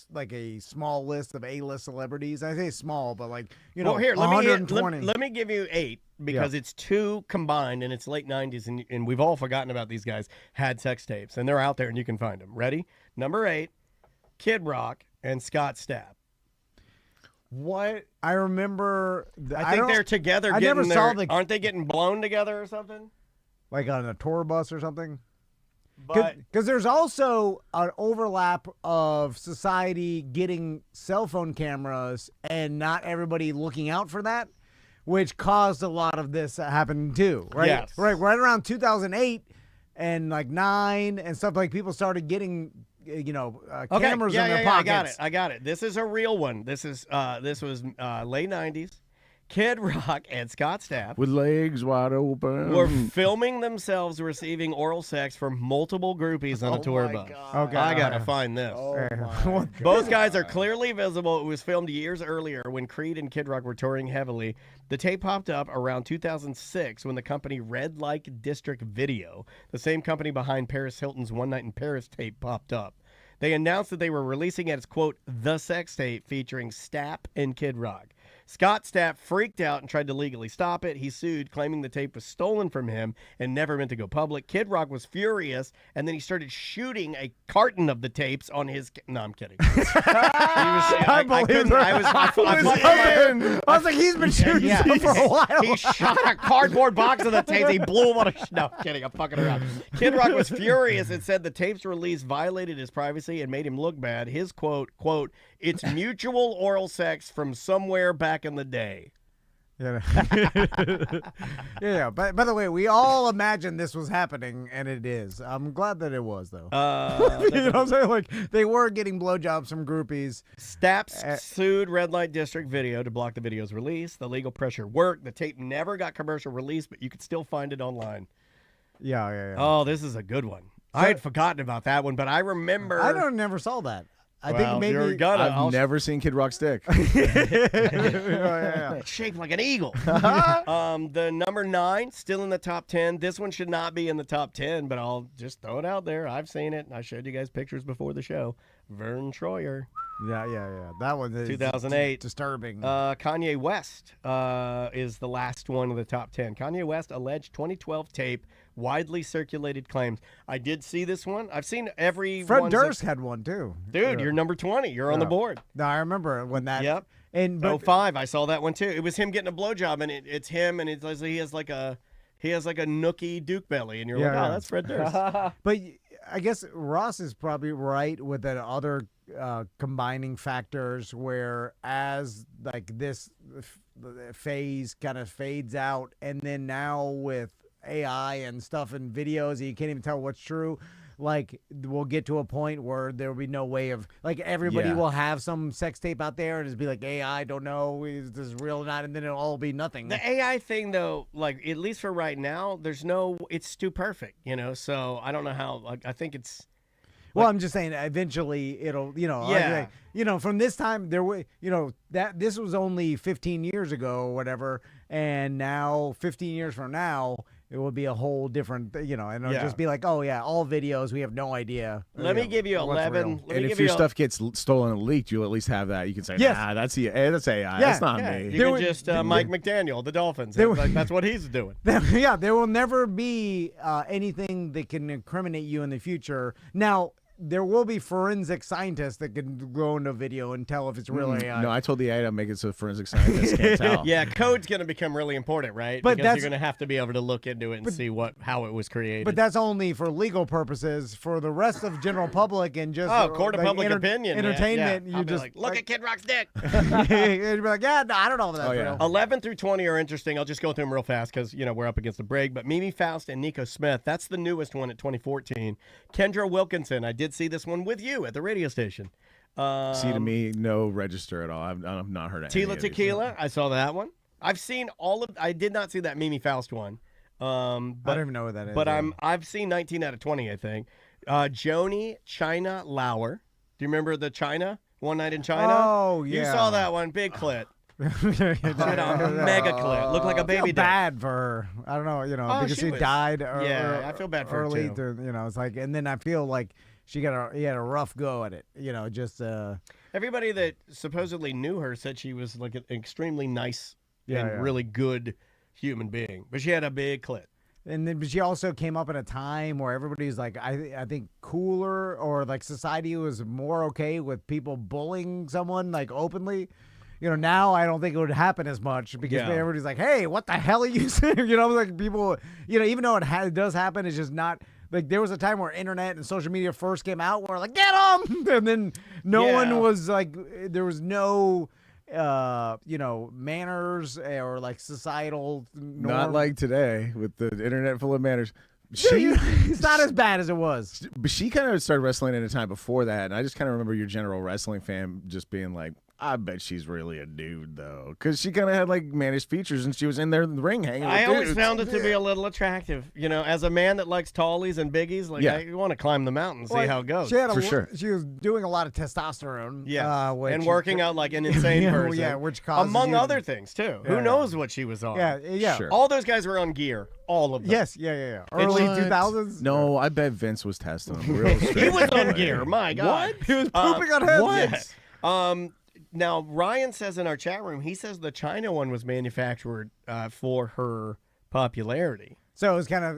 like a small list of A-list celebrities. I say small, but like well, here, 120. let me give you 8 because it's 2 combined and it's late 90s and we've all forgotten about these guys had sex tapes and they're out there and you can find them. Ready? Number 8, Kid Rock and Scott Stapp. What? I remember. I think they're together. I never saw aren't they getting blown together or something? Like on a tour bus or something? Because there's also an overlap of society getting cell phone cameras and not everybody looking out for that, which caused a lot of this happening too, right? Yes. Right around 2008 and like 9 and stuff, like people started getting cameras in their pockets. I got it. This is a real one. This was late 90s. Kid Rock and Scott Stapp with legs wide open were filming themselves receiving oral sex from multiple groupies on a tour bus. Okay, I gotta find this. Both guys are clearly visible. It was filmed years earlier when Creed and Kid Rock were touring heavily. The tape popped up around 2006 when the company Red Light District Video, the same company behind Paris Hilton's One Night in Paris tape, popped up. They announced that they were releasing it as, quote, the sex tape featuring Stapp and Kid Rock. Scott Stapp freaked out and tried to legally stop it. He sued, claiming the tape was stolen from him and never meant to go public. Kid Rock was furious, and then he started shooting a carton of the tapes on his... No, I'm kidding. I was like, he's been shooting for a while. He shot a cardboard box of the tapes. He blew them on a... No, I'm kidding. I'm fucking around. Kid Rock was furious and said the tapes release violated his privacy and made him look bad. His quote, it's mutual oral sex from somewhere back in the day. Yeah. But by the way, we all imagined this was happening, and it is. I'm glad that it was, though. You know what I'm saying? Like, they were getting blowjobs from groupies. Stapp sued Red Light District Video to block the video's release. The legal pressure worked. The tape never got commercial release, but you could still find it online. Yeah. Oh, this is a good one. I had forgotten about that one, but I remember... I never saw that. I think maybe you're gonna. I've never seen Kid Rock stick. It's shaped like an eagle. The number 9, still in the top 10. This one should not be in the top 10, but I'll just throw it out there. I've seen it. I showed you guys pictures before the show. Vern Troyer. Yeah. That one is 2008. disturbing. Kanye West is the last one of the top 10. Kanye West alleged 2012 tape, widely circulated claims. I did see this one. I've seen every Fred Durst had one too. Dude, you're number 20. You're on the board. No, I remember when that. Yep. And but 05, I saw that one too. It was him getting a blowjob, and it's him, and he has like a nookie Duke belly, and you're like, oh, that's Fred Durst. But I guess Ross is probably right with that other combining factors where as like this phase kind of fades out, and then now with AI and stuff and videos, you can't even tell what's true. Like we'll get to a point where there will be no way of like everybody will have some sex tape out there and just be like, AI, don't know is this real or not, and then it'll all be nothing. The AI thing though, like at least for right now, it's too perfect, so I don't know how. Like, I think it's. Well, I'm just saying, eventually it'll, from this time that this was only 15 years ago or whatever, and now 15 years from now it will be a whole different, and it'll just be like, oh yeah, all videos, we have no idea. Let me give you 11. And if your stuff gets stolen and leaked, you'll at least have that. You can say, nah, that's AI. That's not me. You can just Mike McDaniel, the Dolphins. That's what he's doing. There will never be anything that can incriminate you in the future. Now, there will be forensic scientists that can go into a video and tell if it's real AI. No, I told the AI to make it so forensic scientists can't tell. Yeah, code's going to become really important, right? But because you're going to have to be able to look into it and see how it was created. But that's only for legal purposes. For the rest of general public and just court of public opinion, entertainment, you just like, look at Kid Rock's dick. You'd be like, no, I don't know if that's real. 11 through 20 are interesting. I'll just go through them real fast because we're up against the break. But Mimi Faust and Nico Smith, that's the newest one at 2014. Kendra Wilkinson, I did see this one with you at the radio station. See, to me, no register at all. I've not heard of any Tila of these. Tequila, I saw that one. I've seen I did not see that Mimi Faust one. But, I don't even know what that is. But I've seen 19 out of 20, I think. Joni China Lauer. Do you remember the China? One Night in China? Oh, yeah. You saw that one. Big clit. Mega clit. Looked like a baby. I feel bad for her. I don't know, because she died. I feel bad for early. her too. It's like, and then I feel like he had a rough go at it. Just everybody that supposedly knew her said she was like an extremely nice and really good human being, but she had a big clit. And then, but she also came up in a time where everybody's like, I think cooler, or like society was more okay with people bullying someone like openly. Now I don't think it would happen as much because everybody's like, hey, what the hell are you saying? Like people, even though it does happen, it's just not. Like there was a time where internet and social media first came out where like, get them, and then no one was like, there was no, manners or like societal norm. Not like today with the internet full of manners. It's not as bad as it was. But she kind of started wrestling at a time before that, and I just kind of remember your general wrestling fan just being like, I bet she's really a dude, though. Because she kind of had, like, mannish features, and she was in there in the ring hanging with I always dudes. found it to be a little attractive. As a man that likes tallies and biggies, like, I want to climb the mountain and see how it goes. For sure. She was doing a lot of testosterone. And working out like an insane person. Which causes among other things, too. Who knows what she was on? Yeah. Sure. All those guys were on gear. All of them. Yes, yeah. Early 2000s? No, I bet Vince was testing them real straight. He was on gear. My God. What? He was pooping on heads. What? Now, Ryan says in our chat room, he says the China one was manufactured for her popularity. So it was kind of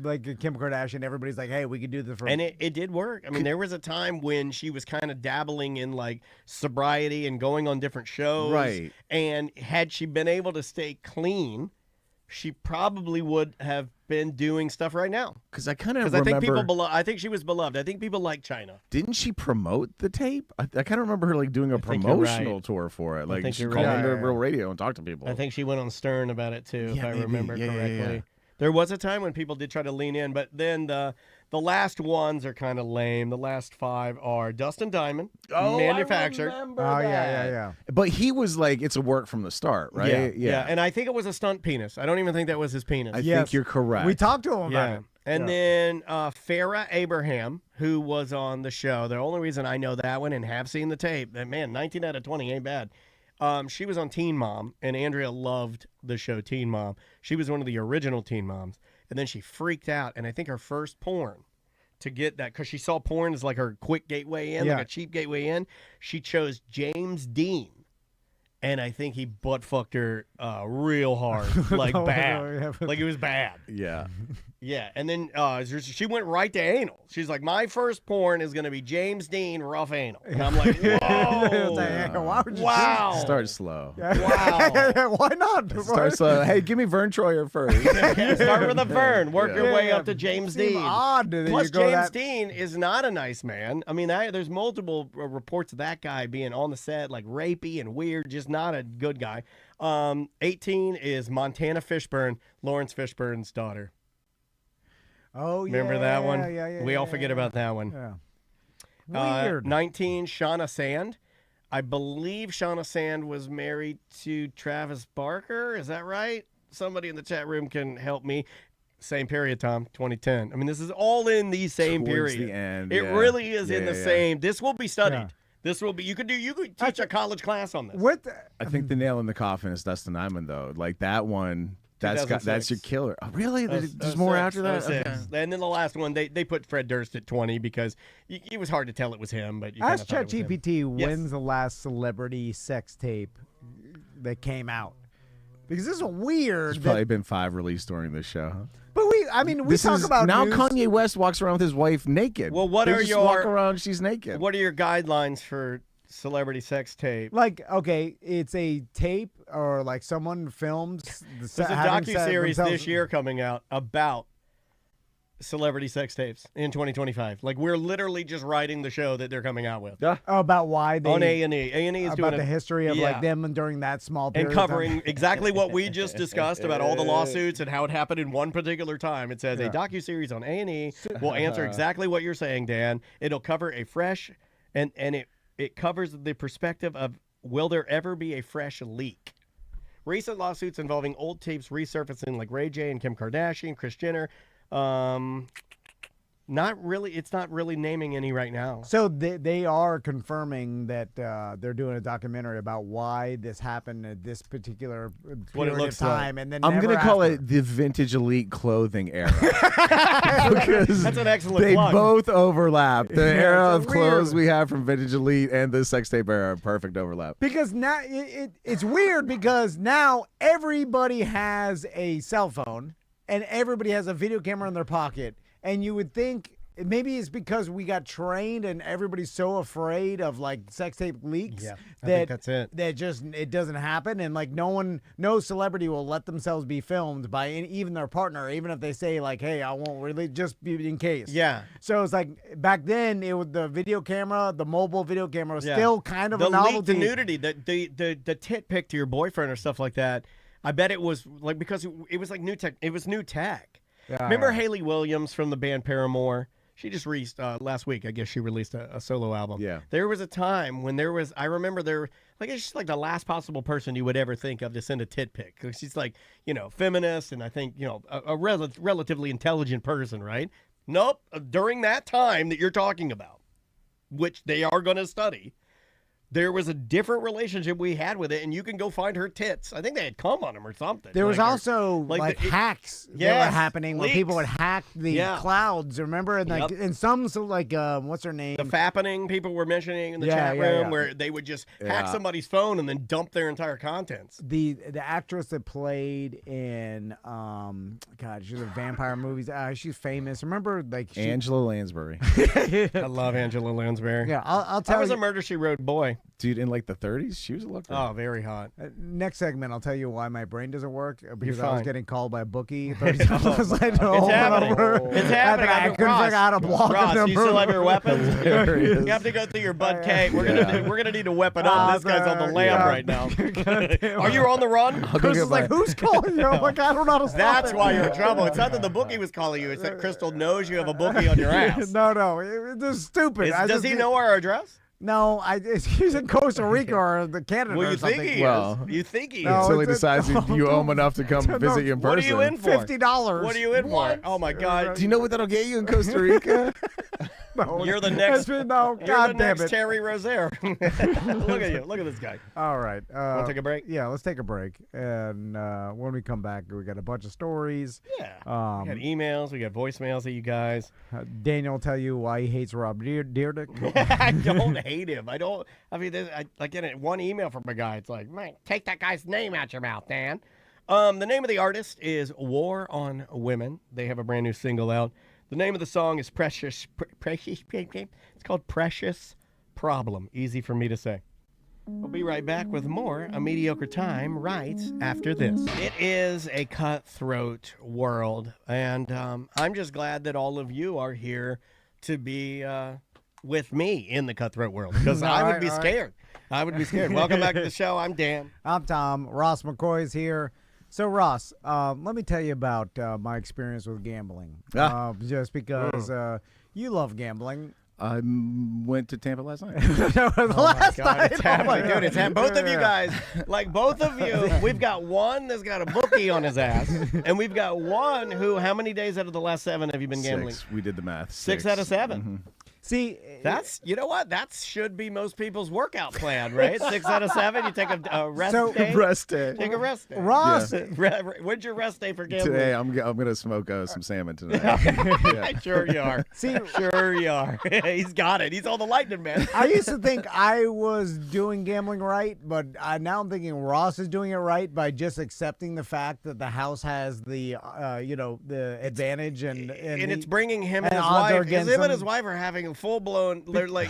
like Kim Kardashian. Everybody's like, hey, we could do this for... And it did work. I mean, there was a time when she was kind of dabbling in, like, sobriety and going on different shows. Right. And had she been able to stay clean, she probably would have been doing stuff right now. Because I kind of remember... I think she was beloved. I think people like China. Didn't she promote the tape? I kind of remember her like doing a promotional tour for it. Like she called into real radio and talked to people. I think she went on Stern about it too, if I remember correctly. Yeah. There was a time when people did try to lean in, but then the last ones are kind of lame. The last 5 are Dustin Diamond, manufactured. Yeah. But he was like, it's a work from the start, right? Yeah. And I think it was a stunt penis. I don't even think that was his penis. I think you're correct. We talked to him about it. And then Farrah Abraham, who was on the show. The only reason I know that one and have seen the tape, that man, 19 out of 20 ain't bad. She was on Teen Mom, and Andrea loved the show Teen Mom. She was one of the original Teen Moms, and then she freaked out, and I think her first porn to get that, because she saw porn as like her quick gateway in, like a cheap gateway in, she chose James Dean. And I think he butt fucked her real hard, like bad. Like it was bad. Yeah. Yeah. And then she went right to anal. She's like, my first porn is going to be James Dean rough anal. And I'm like, whoa. Why would you Wow. Start slow. Wow. Why not? Start slow. Hey, give me Vern Troyer first. Start with a Vern. Work your way up to James Seem Dean. odd that Plus, you go James that... Dean is not a nice man. I mean, there's multiple reports of that guy being on the set, like rapey and weird, just not a good guy. 18 is Montana Fishburne, Lawrence Fishburne's daughter. Oh, yeah. Remember that one? Yeah. We all forget about that one. Yeah. Weird. 19, Shauna Sand. I believe Shauna Sand was married to Travis Barker. Is that right? Somebody in the chat room can help me. Same period, Tom, 2010. I mean, this is all in the same Towards period. the end, It really is in the yeah. same. This will be studied. Yeah. This will be. You could teach a college class on this. What? The, I think the nail in the coffin is Dustin Nyman, though. Like that one, that's 2006. your killer. Oh, really? There's 06, more after that? 06. Okay. And then the last one, they put Fred Durst at 20 because it was hard to tell it was him. But you ask kinda thought it was him. ChatGPT Yes. when's the last celebrity sex tape that came out? Because this is weird. There's probably been 5 released during this show. Huh? But we talk about now news. Kanye West walks around with his wife naked. Well, what They are just your- walk around? She's naked. What are your guidelines for celebrity sex tape? Like, okay, it's a tape or like someone films. There's a docuseries this year coming out about celebrity sex tapes in 2025. Like, we're literally just writing the show that they're coming out with. About why they On A&E. A&E is about doing the history of yeah. like them during that small period and of time. covering exactly what we just discussed about all the lawsuits and how it happened in one particular time. It says a docuseries on A&E will answer exactly what you're saying, Dan. It'll cover a fresh and it covers the perspective of, will there ever be a fresh leak? Recent lawsuits involving old tapes resurfacing, like Ray J and Kim Kardashian, Kris Jenner. Not really. It's not really naming any right now. So they are confirming that they're doing a documentary about why this happened at this particular what it period looks of time, and then I'm never gonna call after. it the vintage elite clothing era. Because That's an excellent they plug. both overlap. The era it's of clothes weird. we have from vintage elite and the sex tape era, perfect overlap. Because now it's weird because now everybody has a cell phone and everybody has a video camera in their pocket, and you would think maybe it's because we got trained and everybody's so afraid of like sex tape leaks Yeah, I that think that's it. that just it doesn't happen, and like no celebrity will let themselves be filmed by even their partner, even if they say like, hey, I won't really, just be in case. Yeah. So it's like back then it was the video camera, the mobile video camera was Yeah. still kind of the a novelty. leak, the nudity, the tit pic to your boyfriend or stuff like that. I bet it was like because it was like new tech. It was new tech. Yeah, Remember yeah. Haley Williams from the band Paramore? She just released last week. I guess she released a solo album. Yeah. There was a time when there was. I remember there. Like, it's just like the last possible person you would ever think of to send a tit pic. 'Cause she's like, feminist, and I think a relatively intelligent person, right? Nope. During that time that you're talking about, which they are going to study, there was a different relationship we had with it, and you can go find her tits. I think they had cum on them or something. There was Like, also like the- hacks that Yes, were happening where people would leaks. hack the Yeah. clouds. Remember, and like Yep. and some so like what's her name? the fappening people were mentioning in the Yeah, chat yeah, room, yeah. where they would just hack Yeah. somebody's phone and then dump their entire contents. The actress that played in God, she's in vampire movies. She's famous. Remember, like Angela Lansbury. I love Angela Lansbury. Yeah, I'll I tell was you. a Murder, She Wrote boy. Dude, in like the 30s, she was a looker. Oh, very hot. Next segment, I'll tell you why my brain doesn't work because I was fine. getting called by a bookie 30 times. I know, It's happening. over. It's happening. I couldn't figure out how to block the Ross, number. you still have your weapons? There he is. You have to go through your Bud K. We're gonna need to weapon up. This guy's on the lam yeah. right now. Are you on the run? I'll go Chris get is like, my- who's calling you? I'm like, I don't know how to stop That's it. why you're in trouble. It's not that the bookie was calling you. It's that Crystal knows you have a bookie on your ass. No, it's just stupid. Does he know our address? No, he's in Costa Rica or the Canada Well, or you something. think he Well, is. You think he No, is. Until he it's a- decides you owe him enough to come visit you in What are person. you in for? $50. What are you in for? Oh, my God. Do you know what that'll get you in Costa Rica? No, You're the next. no, You're the God damn next it. Terry Rozier. Look at you. Look at this guy. All right. Want to take a break? Yeah, let's take a break. And when we come back, we got a bunch of stories. Yeah. We got emails. We got voicemails of you guys. Daniel will tell you why he hates Rob Deerdick. I don't hate him. I don't. I mean, I get one email from a guy. It's like, man, take that guy's name out your mouth, Dan. The name of the artist is War on Women. They have a brand new single out. The name of the song is Precious. It's called Precious Problem. Easy for me to say. We'll be right back with more A Mediocre Time right after this. It is a cutthroat world, and I'm just glad that all of you are here to be with me in the cutthroat world, because I would be scared. I would be scared. Welcome back to the show. I'm Dan. I'm Tom. Ross McCoy's here. So, Ross, let me tell you about my experience with gambling. Just because you love gambling. I went to Tampa last night. Last night. It's happening, dude. It's happening. Both of you guys, like both of you, we've got one that's got a bookie on his ass, and we've got one who, how many days out of the last 7 have you been gambling? 6. We did the math. 6 out of 7. Mm-hmm. See, That's, you know what? That should be most people's workout plan, right? 6 out of 7. You take a rest day. Rest day. Take a rest day. Ross, When's your rest day for gambling? Today I'm gonna smoke some salmon tonight. Yeah. Sure you are. See, Sure you are. He's got it. He's on the lightning, man. I used to think I was doing gambling right, but now I'm thinking Ross is doing it right by just accepting the fact that the house has the, the advantage and it's bringing him and and his odds are wife. against Him and them. his wife are having full blown. They're like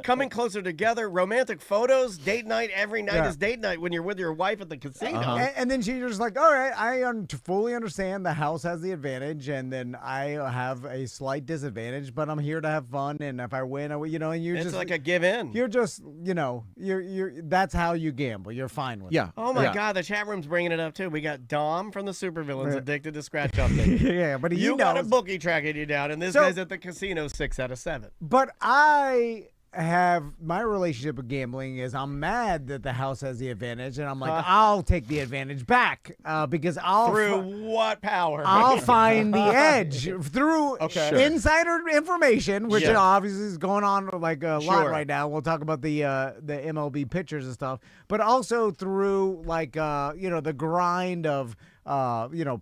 coming closer together. Romantic photos, date night every night is date night when you're with your wife at the casino. And then she's just like, all right, I fully understand the house has the advantage, and then I have a slight disadvantage, but I'm here to have fun, and if I win, and you're It's just like a give in. You're just, you're that's how you gamble. You're fine with Yeah. Oh my Yeah. God, the chat room's bringing it up too. We got Dom from the Supervillains addicted to scratch update. it. Yeah, but You got a bookie tracking you down, and this guy's at the casino 6 out of 7. But I have my relationship with gambling is I'm mad that the house has the advantage, and I'm like, I'll take the advantage back because Through what power? I'll find the edge through Okay. insider information, which Yeah. obviously is going on like a lot Sure. right now. We'll talk about the MLB pitchers and stuff, but also through like the grind of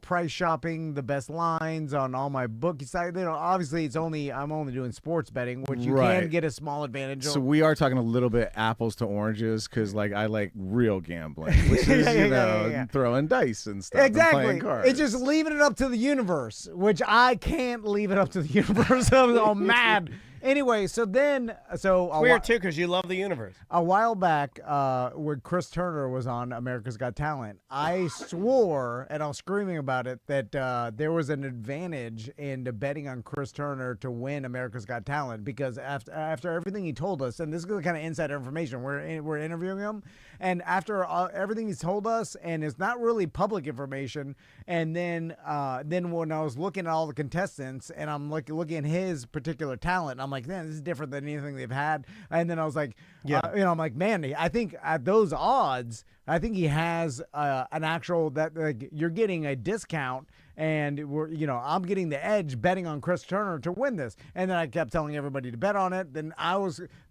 price shopping the best lines on all my bookie sites. Obviously I'm only doing sports betting, which you can Right. get a small advantage. So we are talking a little bit apples to oranges because, like, I like real gambling, which is Yeah. throwing dice and stuff. And Exactly. playing cards. It's just leaving it up to the universe, which I can't leave it up to the universe. I'm all mad. Anyway, Weird too, because you love the universe. a while back, when Chris Turner was on America's Got Talent, I swore, and I was screaming about it, that there was an advantage in betting on Chris Turner to win America's Got Talent, because after everything he told us, and this is the kind of insider information, we're interviewing him, and after everything he's told us, and it's not really public information, and then when I was looking at all the contestants, and I'm looking at his particular talent, I'm like, man, this is different than anything they've had. And then I was like, I'm like, man, I think at those odds, I think he has an actual you're getting a discount, and I'm getting the edge betting on Chris Turner to win this. And then I kept telling everybody to bet on it. Then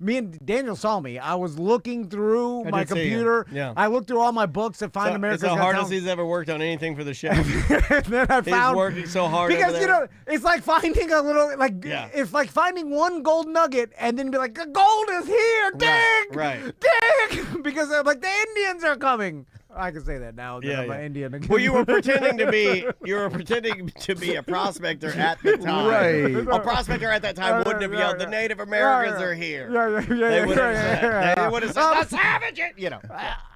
me and Daniel saw me. I was looking through my did see you. computer. Yeah. I looked through all my books to find America's It's the Got hardest Talent. he's ever worked on anything for the show. And then I found He's working so hard because over there. it's like finding a little it's like finding one gold nugget and then be like, the gold is here, dig, right. dig, because like the Indians are coming. I can say that now. That I'm an Indian again. Well, you were pretending to be a prospector at the time. Right. A prospector at that time wouldn't have yelled, "The Native Americans are here." They would have said, "The savages!"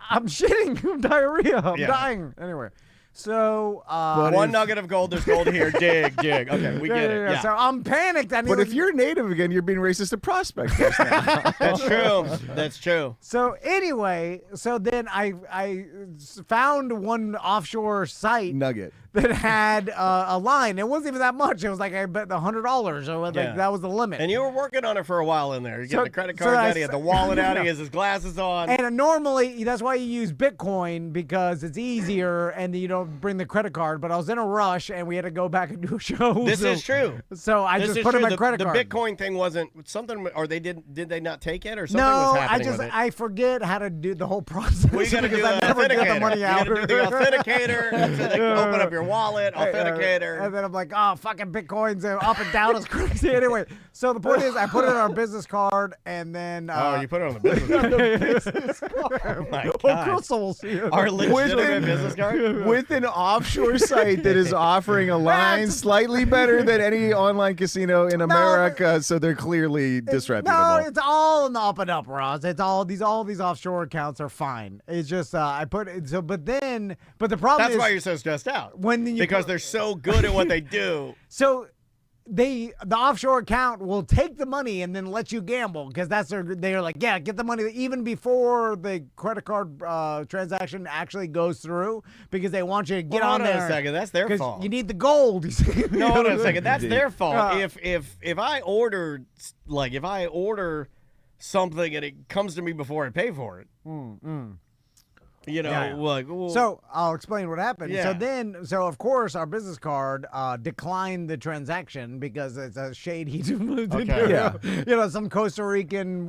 I'm shitting. I'm diarrhea. I'm Yeah. dying. Anyway. So, One nugget of gold, there's gold here. Dig. Okay, we get it. Yeah. So I'm panicked. But if you're native again, you're being racist to prospectors now. That's true. That's true. So anyway, then I found one offshore site Nugget. that had a line. It wasn't even that much. It was like I bet $100 or like that was the limit. And you were working on it for a while in there. You get So- the credit so card I out, he had s- the wallet out, he has his glasses on. And normally, that's why you use Bitcoin because it's easier and you don't bring the credit card. But I was in a rush and we had to go back and do a show. This is true. So I This just is put in true. my credit the card. Bitcoin thing wasn't something, or did they not take it, or something No, was I happening just with it? I forget how to do the whole process. We got to do because the I never get authenticator. the money out. You got to do the authenticator. Open up your wallet, authenticator. And then I'm like, oh, fucking Bitcoin's up and down is crazy. Anyway, so the point is, I put it on our business card, and then Oh, you put it on the business card. Oh my Of God. course, we'll see it. Our legitimate business card? With an offshore site that is offering a line slightly better than any online casino in America, so they're clearly disreputable. No, it's all in the up and up, Ross. It's all these offshore accounts are fine. It's just I put it so, but the problem That's is why you're so stressed out. when you Because they're so good at what they do. so. The offshore account will take the money and then let you gamble because they're like, yeah, get the money even before the credit card transaction actually goes through because they want you to get on Hold on there. a second. That's their 'cause fault. You need the gold. You see? No, hold on a second. That's their fault. Uh, If I order something and it comes to me before I pay for it, you know, Yeah. like well, So I'll explain what happened. Yeah. So of course our business card declined the transaction because it's a shade he moved into. Okay. Yeah. You know, some Costa Rican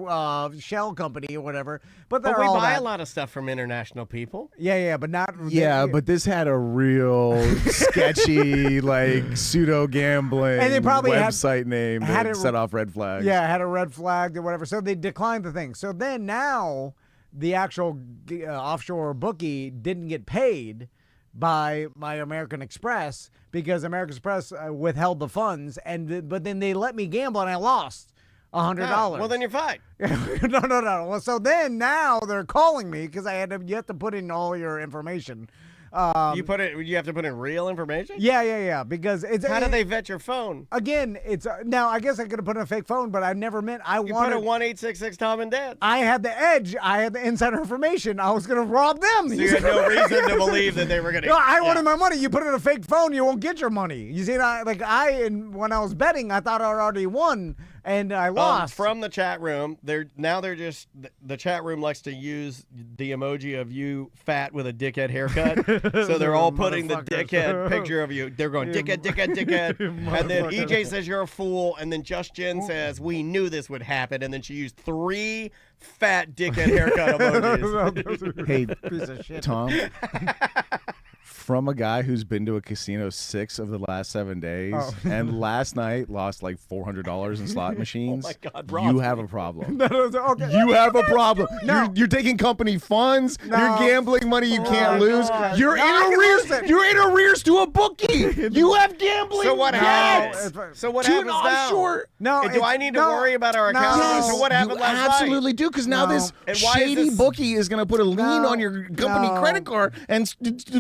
shell company or whatever. But they're but we all buy that. a lot of stuff from international people. Yeah, but not. Yeah, but this had a real sketchy, like pseudo gambling And they probably website name had that it- set off red flags. Yeah, had a red flag or whatever. So they declined the thing. So then now the actual offshore bookie didn't get paid by my American Express because American Express withheld the funds, but then they let me gamble and I lost $100. Well, then you're fine. no. Well, so then now they're calling me because you have to put in all your information. You have to put in real information? Yeah. Because it's How do they vet your phone? Again, it's now. I guess I could have put in a fake phone, but I never meant I You wanted. put a 1-866 Tom and Dad. I had the edge. I had the insider information. I was gonna rob them. So you had no reason to believe that they were going to. No, I wanted my money. You put it in a fake phone, you won't get your money. You see, when I was betting, I thought I already won, and I lost. From the chat room, they're just the chat room likes to use the emoji of you fat with a dickhead haircut, so they're all putting the Motherfuckers. dickhead picture of you. They're going dickhead, and then EJ says you're a fool, and then Just Jen says we knew this would happen, and then she used 3 fat dickhead haircut emojis. Hey, Piece of shit. Tom, from a guy who's been to a casino 6 of the last 7 days, and last night lost like $400 in slot machines. Oh my God, Ross. You have a problem. Okay. You have a problem. No. You're taking company funds. No. You're gambling money you can't my lose. God. You're No, I in can arrears. lose it. You're in arrears to a bookie. You have gambling. So what debt. happens? So what To an happens now? offshore. No, And do I need to no, worry about our account? no. So what happened you last night? absolutely do, because now No. this And why is shady this- bookie is going to put a lien No. on your company No. credit card, and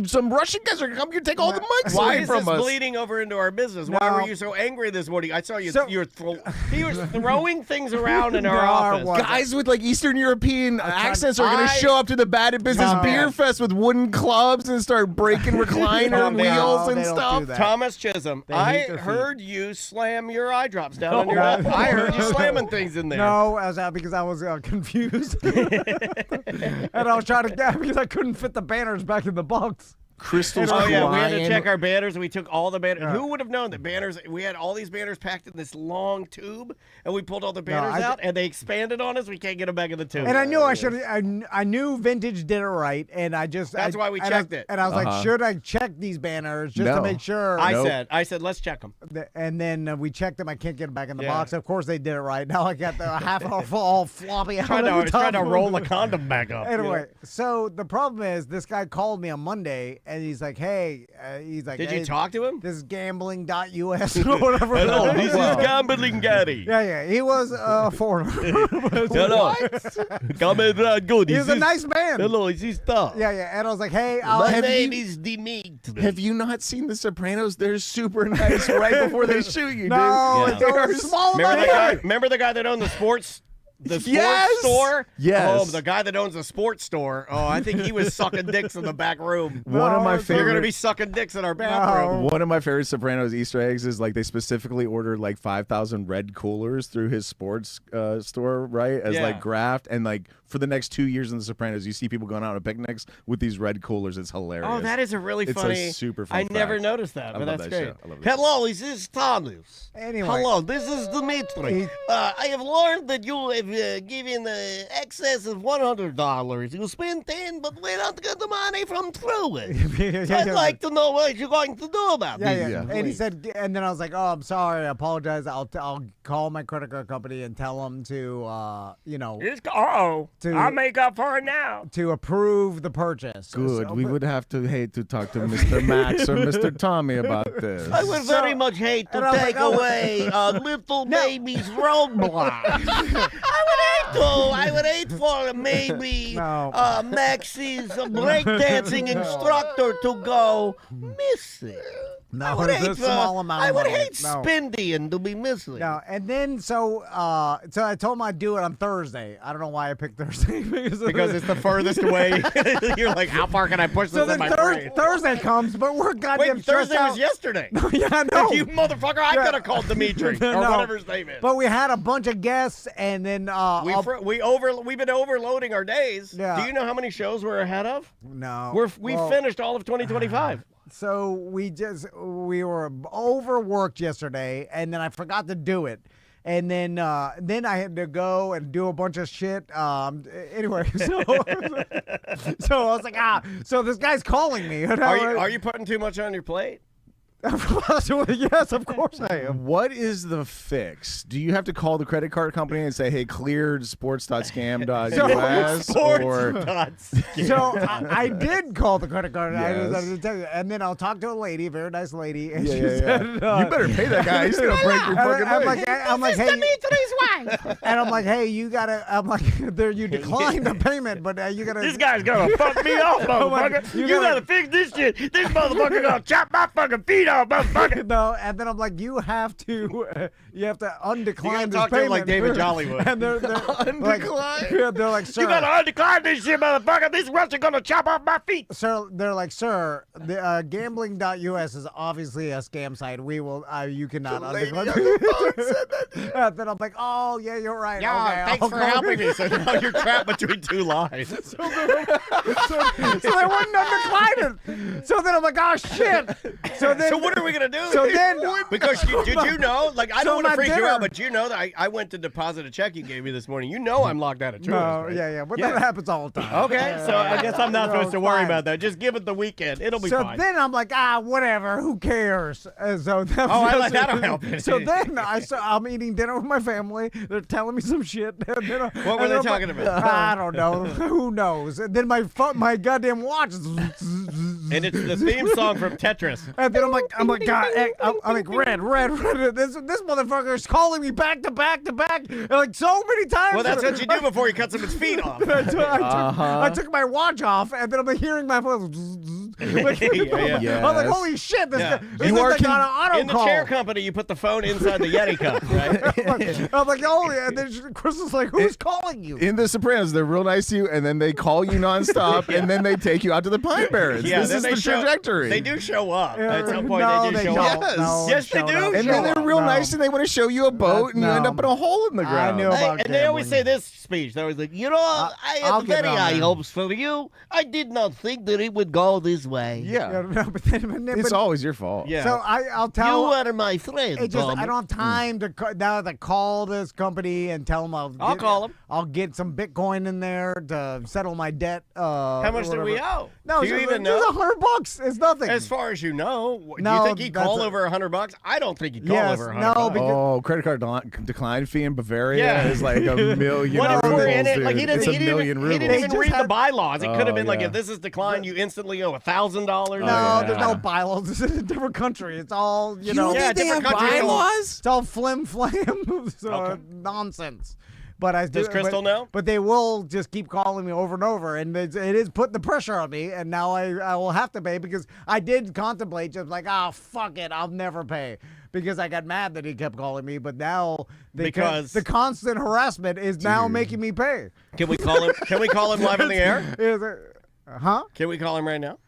some Russian guys are going to come here and take all the money Why is from this us. bleeding over into our business? Why No. were you so angry this morning? I saw you. So- He was throwing things around in our There are office. one- Guys with like Eastern European accents are going to I- show up to the Bad at Business No. Beerfest with wooden clubs and start breaking recliner Calm down. wheels No, and they don't stuff. do that. Thomas Chisholm, They I hate their feet. heard you slam your eye drops down on your lap. I heard you slamming things in there. No, because I was confused, and I was trying to get because I couldn't fit the banners back in the box. Crystal's Oh yeah, we had to crying. check our banners. We took all the banners. Yeah. Who would have known that banners? We had all these banners packed in this long tube, and we pulled all the banners I- out, and they expanded on us. We can't get them back in the tube. And I knew I should. I knew Vintage did it right, and I just. That's why we and checked it. And I was like, should I check these banners just to No. make sure? Nope. I said, let's check them. And then we checked them. I can't get them back in the Yeah. box. Of course they did it right. Now I got the half all floppy out Trying of the to top. roll the condom back up. Anyway, so the problem is this guy called me on Monday, and he's like, "Hey," he's like, Did "Hey, you talk to him? This is gambling.us or whatever." Hello, this Wow. is Gambling Gary. Yeah, he was a foreigner. Hello. Come and good. He was a nice man. Hello, is this stuff? Yeah, and I was like, "Hey, I'll Have you- is Dimitri. Have you not seen The Sopranos? They're super nice right before they shoot you, No, dude. they are small Remember enough. the guy that owned the sports The sports Yes! store? Yes. Oh, the guy that owns a sports store. Oh, I think he was sucking dicks in the back room. One of my You're favorite. going to be sucking dicks in our bathroom. One of my favorite Sopranos Easter eggs is like they specifically ordered like 5,000 red coolers through his sports store, right? As like graft, and like for the next 2 years in The Sopranos, you see people going out on picnics with these red coolers. It's hilarious. Oh, that is a really funny. It's a super fun I never fact. noticed that, I but love that's that great. show. I love that Hello, this is Thomas. Anyway. Hello, this is Dimitri. I have learned that you have given excess of $100. You spend 10, but we don't get the money from thru. I'd like to know what you're going to do about this. Yeah. And he said, and then I was like, oh, I'm sorry, I apologize. I'll call my credit card company and tell them to, I'll make up for it now. to approve the purchase. Good. So- We would have to hate to talk to Mr. Max or Mr. Tommy about this. I would very much hate to and I'm take like, oh. away a little baby's roadblock. I would hate for maybe No. Max's breakdancing instructor to go missing. No, I would it's a hate, small amount of I would money. hate No. Spendian to be missing. No, and then so I told him I'd do it on Thursday. I don't know why I picked Thursday Because it's the furthest away. You're like, how far can I push so this in then my brain? Thursday comes, but we're goddamn Wait, stressed Thursday out. was yesterday. Yeah, I know. You motherfucker, I Yeah. could have called Dimitri or No. whatever his name is. But we had a bunch of guests, and then We've been overloading our days. Yeah. Do you know how many shows we're ahead of? no, We well, finished all of 2025. So we were overworked yesterday, and then I forgot to do it. And then I had to go and do a bunch of shit. Anyway, so so I was like, so this guy's calling me. Are you putting too much on your plate? Yes, of course I am. What is the fix? Do you have to call the credit card company and say, "Hey, cleared sports.scam.us"? So I did call the credit card. Yes. I didn't tell you. And then I'll talk to a lady, a very nice lady, and Yeah, she yeah, said, you better pay that guy. He's gonna break your fucking I'm leg. like, hey, Dimitri's wife. And I'm like, hey, you gotta. I'm like, there, you declined the payment, but you gotta. This guy's gonna fuck me off, motherfucker. you You gotta- gotta fix this shit. This motherfucker gonna chop my fucking feet off, motherfucker. No, and then I'm like, you have to undecline this talk to him payment. like David Jollywood. And they're like, Undecline? they're like, sir. You gotta undecline this shit, motherfucker. This Russian gonna chop off my feet. Sir, they're like, sir, the gambling.us is obviously a scam site. We will, you cannot undecline. Then I'm like, oh yeah, you're right. Yeah, okay, thanks I'll for call helping me. So now you're trapped between two lies. So they wouldn't undecline it. So then I'm like, oh shit. So then, So what are we gonna do? So then, Because did you know? Like, I So don't want my to freak you dinner- out, but you know that I went to deposit a check you gave me this morning. You know I'm locked out of Truist. no, right? yeah, but Yeah. that happens all the time. Okay, so I guess I'm not No, supposed to worry fine. about that. Just give it the weekend. It'll be So fine. then I'm like, whatever, who cares? So that'll help it. So then I'm eating dinner with my family. They're telling me some shit. And then, What were they talking about? I don't know. Who knows? And then my goddamn watch is. And it's the theme song from Tetris. And then I'm like, God, I'm like, red. This motherfucker is calling me back to back, like so many times. Well, that's what you do before he cuts his feet off. I took my watch off, and then I'm hearing my phone. Like, Yeah. I'm like, holy shit! This Yeah. is You are like on an auto In the call. chair company, you put the phone inside the Yeti cup, right? I'm like, holy! And then Chris is like, who's calling you? In The Sopranos, they're real nice to you, and then they call you nonstop, and then they take you out to the Pine Barrens. Yeah, this then is they the show- trajectory. They do show up. Yeah, At some point, no, they do show don't. up. Yes. No, Yes, they show do. up. And then they're real No. nice, and they want to show you a boat, and you end no. up in a hole in the ground. I knew about And they always say gambling. this speech. They're always like, you know, I I'll had get very on high there. hopes for you. I did not think that it would go this way. Yeah. No, but It's always your fault. Yeah. So I'll You tell. are my friend, It just Tom. I don't have time to now to call this company and tell them I'll call 'em. I'll get some Bitcoin in there to settle my debt. How much do we owe? No, do you it's even just know? $100. It's nothing. As far as you know, do No, you think he that's called a- over $100? I don't think he called Yes, over $100. no, because- Oh, credit card decline fee in Bavaria Yeah. is like $1 million. What if rubles, we're in it? dude. Like he didn't, it's he $1 didn't, million he rubles. didn't even just read the had- bylaws. It could have been like, yeah. if this is declined, you instantly owe $1,000. no, yeah. there's no bylaws. This is a different country. It's all you know. Yeah, different countries. It's all flim flam. So Okay. nonsense. But Does Crystal know? But they will just keep calling me over and over, and it is putting the pressure on me. And now I will have to pay because I did contemplate just like, fuck it, I'll never pay because I got mad that he kept calling me. But now because the constant harassment is now making me pay. Can we call him? Can we call him live on the air? Huh? Can we call him right now?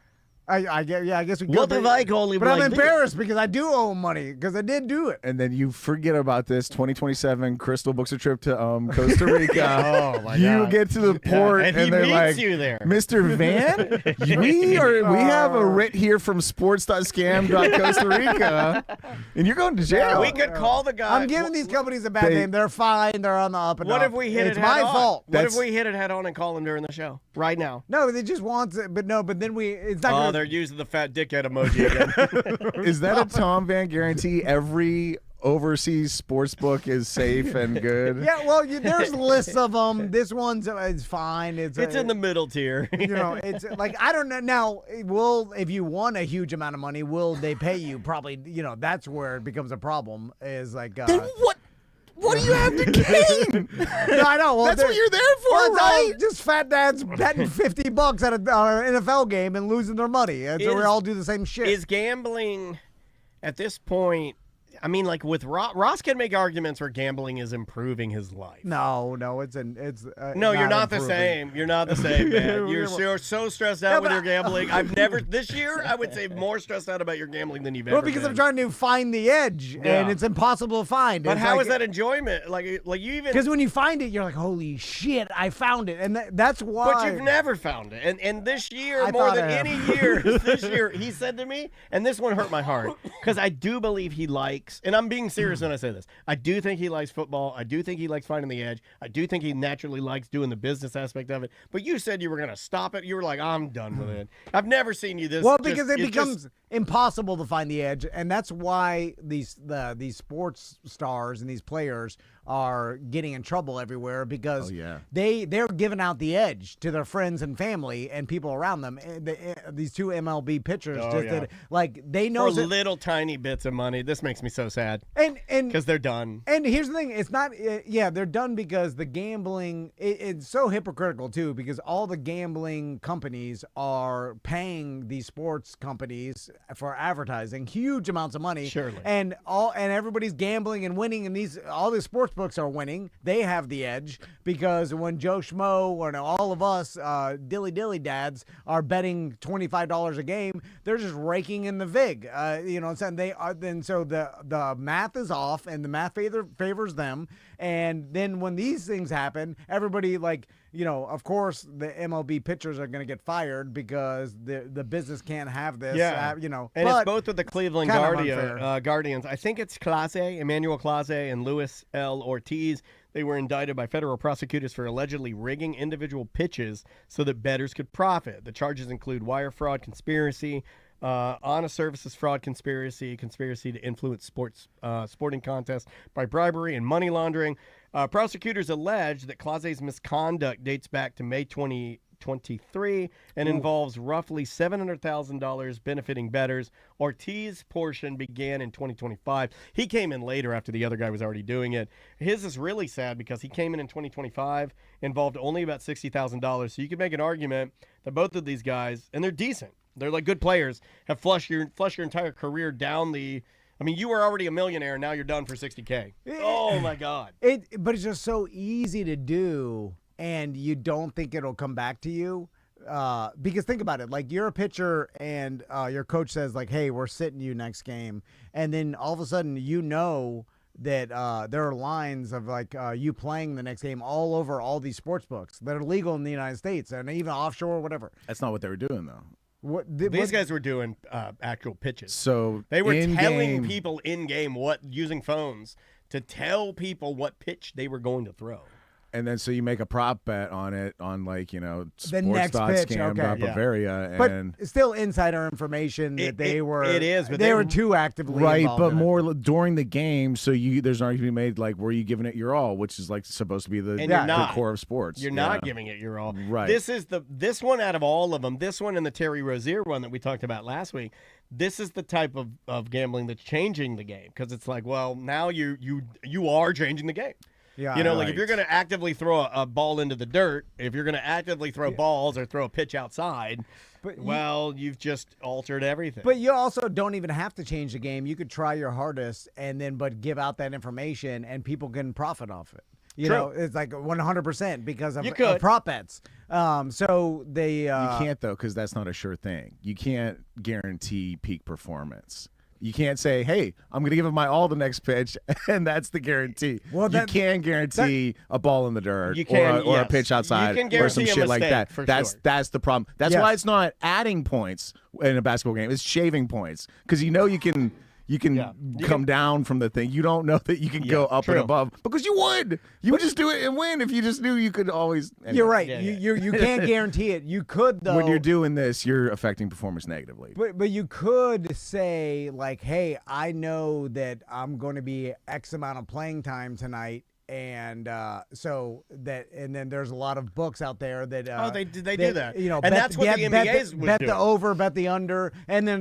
I guess we could. What if I call him? But like I'm embarrassed because I do owe him money because I did do it. And then you forget about this. 2027, Crystal books a trip to Costa Rica. Oh my you God. get to the port and he they're meets like, you there. Mr. Van, we have a writ here from sports.scam.Costa Rica, and you're going to jail. We could call the guy. I'm giving these companies a bad name. They're fine. They're on the up and up. What if we hit it's it my head on? fault. What if we hit it head on and call him during the show right now? No, they just want it. But then it's not. Oh, they're using the fat dickhead emoji again. Is that a Tom Van guarantee? Every overseas sports book is safe and good. Yeah, well, there's lists of them. This one's is fine. It's in the middle tier. It's like I don't know. Now, if you won a huge amount of money, will they pay you? Probably. That's where it becomes a problem. Is like Then what? What do you have to gain? No, I know. Well, that's what you're there for, well, right? Just fat dads betting $50 at an NFL game and losing their money. And so we all do the same shit. Is gambling at this point? I mean, like with Ross can make arguments where gambling is improving his life. No, it's no, you're not the improving. same. You're not the same, man. You're so stressed out with your gambling. I've never this year. I would say more stressed out about your gambling than you've ever. Well, because been. I'm trying to find the edge, and it's impossible to find. But it's how like, is that enjoyment? Like you even because when you find it, you're like, holy shit, I found it, and that's why. But you've never found it, and this year I more thought than I have. any year, this year he said to me, and this one hurt my heart because I do believe he likes, and I'm being serious when I say this. I do think he likes football. I do think he likes finding the edge. I do think he naturally likes doing the business aspect of it. But you said you were going to stop it. You were like, I'm done with it. I've never seen you this. Well, because it becomes impossible to find the edge, and that's why these sports stars and these players are getting in trouble everywhere because they're giving out the edge to their friends and family and people around them. These two MLB pitchers they know for little tiny bits of money. This makes me so sad. And because they're done. And here's the thing: it's not. They're done because the gambling. It's so hypocritical too, because all the gambling companies are paying these sports companies for advertising huge amounts of money. Surely. And everybody's gambling and winning, and all these sports books are winning. They have the edge because when Joe Schmo or all of us dilly dads are betting $25 a game, they're just raking in the vig. And they are. Then so the math is off, and the math favors them. And then when these things happen, everybody of course the MLB pitchers are going to get fired because the business can't have this. Yeah. And it's both with the Cleveland Guardians. I think it's Emmanuel Clase and Luis L. Ortiz. They were indicted by federal prosecutors for allegedly rigging individual pitches so that bettors could profit. The charges include wire fraud, conspiracy, honest services fraud, conspiracy to influence sporting contests by bribery, and money laundering. Prosecutors allege that Clase's misconduct dates back to May 2023 and involves roughly $700,000 benefiting bettors. Ortiz's portion began in 2025. He came in later after the other guy was already doing it. His is really sad because he came in 2025, involved only about $60,000. So you could make an argument that both of these guys, and they're decent, they're like good players, have flushed your entire career down the. I mean, you were already a millionaire, now you're done for $60K. Oh my God! But it's just so easy to do, and you don't think it'll come back to you. Because think about it, like you're a pitcher, and your coach says like, "Hey, we're sitting you next game," and then all of a sudden that there are lines of you playing the next game all over all these sports books that are legal in the United States and even offshore, whatever. That's not what they were doing though. These guys were doing actual pitches. So they were telling people in game using phones to tell people what pitch they were going to throw. And then so you make a prop bet on it on the next pitch, Bavaria, but and still insider information that they were. It is, but they were too actively involved but in more it. during the game. So there's an argument made were you giving it your all, which is supposed to be the core of sports. You're not giving it your all. Right. This one out of all of them. This one and the Terry Rozier one that we talked about last week. This is the type of gambling that's changing the game because it's now you are changing the game. Yeah, You know, like if right. you're going to actively throw a ball into the dirt, if you're going to actively throw balls or throw a pitch outside, But you've just altered everything. But you also don't even have to change the game. You could try your hardest and then give out that information and people can profit off it. You True. know, it's like 100% because You of could. prop bets. So they You can't though, because that's not a sure thing. You can't guarantee peak performance. You can't say, "Hey, I'm going to give it my all the next pitch," and that's the guarantee. Well, you can guarantee a ball in the dirt You can, or a yes. pitch outside You can or some guarantee a shit like mistake, that. for That's sure. that's the problem. That's Yes. why it's not adding points in a basketball game. It's shaving points because you know you can come down from the thing. You don't know that you can go up true. and above because you would. You would just do it and win if you just knew you could always. Anyway. You're right. Yeah, You can't guarantee it. You could though. When you're doing this, you're affecting performance negatively. But you could say like, hey, I know that I'm going to be X amount of playing time tonight, and and then there's a lot of books out there that they do that. You know, And that's what the NBA was bet doing. the over, bet the under, and then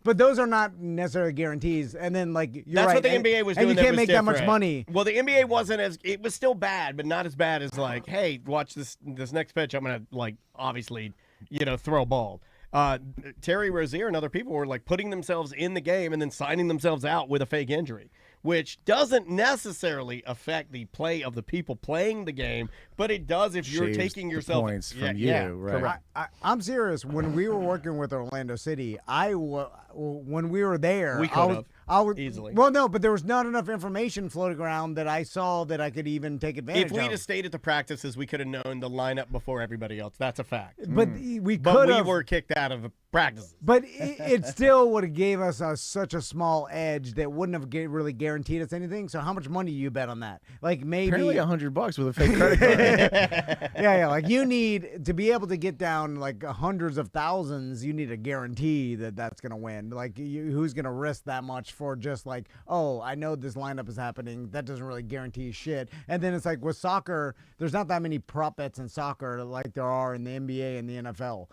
but those are not necessarily guarantees. And then like you're That's right, what the and, NBA was and doing. you can't was make that much different. money. Well, the NBA wasn't it was still bad, but not as bad as like, hey, watch this next pitch. I'm gonna like obviously, throw a ball. Terry Rozier and other people were like putting themselves in the game and then signing themselves out with a fake injury, which doesn't necessarily affect the play of the people playing the game, but it does if you're Shaves taking the yourself points from you, yeah, right. correct. I'm serious. When we were working with Orlando City, when we were there, We could I was easily. Well, no, but there was not enough information floating around that I saw that I could even take advantage If we'd of. have stayed at the practices, we could have known the lineup before everybody else. That's a fact. But we But could we have. were kicked out of the practices. But it still would have gave us such a small edge that wouldn't have really guaranteed us anything. So how much money do you bet on that? Like maybe Apparently $100 with a fake credit card. yeah. Like you need to be able to get down like hundreds of thousands. You need a guarantee that that's going to win. Like who's going to risk that much for just like, oh, I know this lineup is happening. That doesn't really guarantee shit. And then it's like with soccer, there's not that many prop bets in soccer like there are in the NBA and the NFL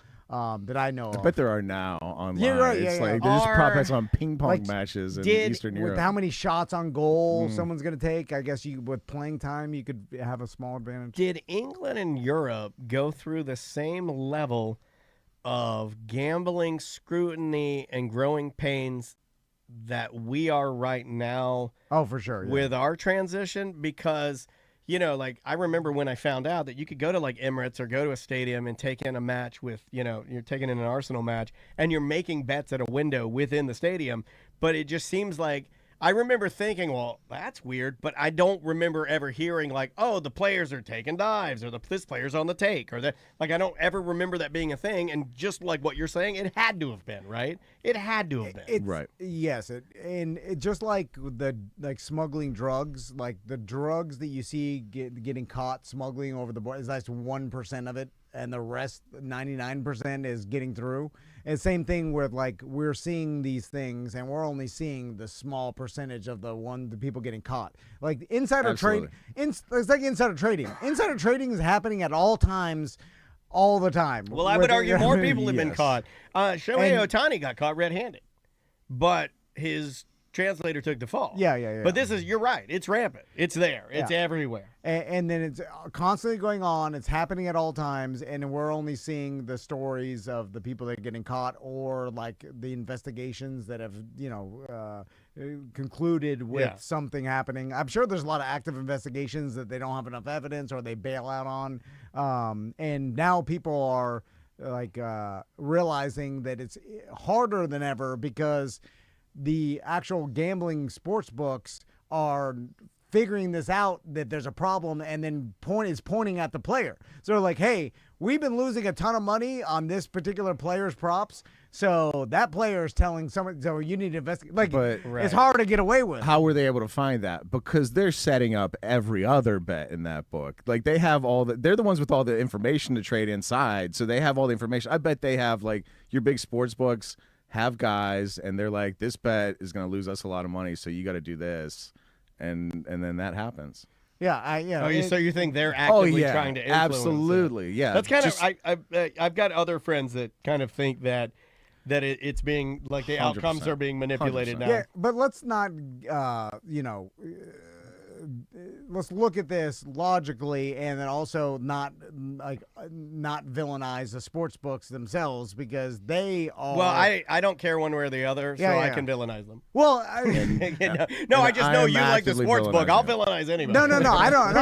that I know I of. bet there are now online. Yeah, right, yeah, it's yeah. like there's prop Are- bets on ping pong like, matches in did- Eastern With Europe. how many shots on goal someone's going to take, I guess with playing time, you could have a small advantage. Did England and Europe go through the same level of gambling, scrutiny, and growing pains that we are right now Oh, for sure. Yeah. with our transition? Because, like I remember when I found out that you could go to like Emirates or go to a stadium and take in a match with, you're taking in an Arsenal match and you're making bets at a window within the stadium. But it just seems like I remember thinking, well, that's weird, but I don't remember ever hearing like, oh, the players are taking dives or this player's on the take or that. Like I don't ever remember that being a thing. And just like what you're saying, it had to have been, right? It had to have been. It's, Right. Yes, just like smuggling drugs, like the drugs that you see getting caught smuggling over the border is that's 1% of it, and the rest 99% is getting through. And same thing with like we're seeing these things, and we're only seeing the small percentage of the people getting caught. Like insider trade, it's like insider trading. Insider trading is happening at all times. All the time. Well, I would argue more people have been Yes. caught. Shohei And- Ohtani got caught red-handed, but his translator took the fall. Yeah. But you're right. It's rampant. It's there. It's Yeah. everywhere. And then it's constantly going on. It's happening at all times, and we're only seeing the stories of the people that are getting caught, or like the investigations that have, concluded with Yeah. something happening. I'm sure there's a lot of active investigations that they don't have enough evidence or they bail out on. And now people are like realizing that it's harder than ever because the actual gambling sports books are figuring this out, that there's a problem, and then pointing at the player. So they're like, hey, we've been losing a ton of money on this particular player's props, so that player is telling someone, so you need to investigate. Like, But- it's hard to get away with. How were they able to find that? Because they're setting up every other bet in that book. Like they have they're the ones with all the information to trade inside, so they have all the information. I bet they have like your big sports books have guys, and they're like, this bet is going to lose us a lot of money, so you got to do this, and then that happens. Yeah, So you think they're actively trying to influence absolutely, it? yeah. That's kind Just- of I've got other friends that kind of think that it's being like the outcomes 100%. are being manipulated 100%. now. Yeah, but let's not, let's look at this logically, and then also not villainize the sports books themselves, because they are. Well, I don't care one way or the other, so I can villainize them. Well, No, I just know you like the actively sports book. I'll villainizing villainize anybody. no, I don't.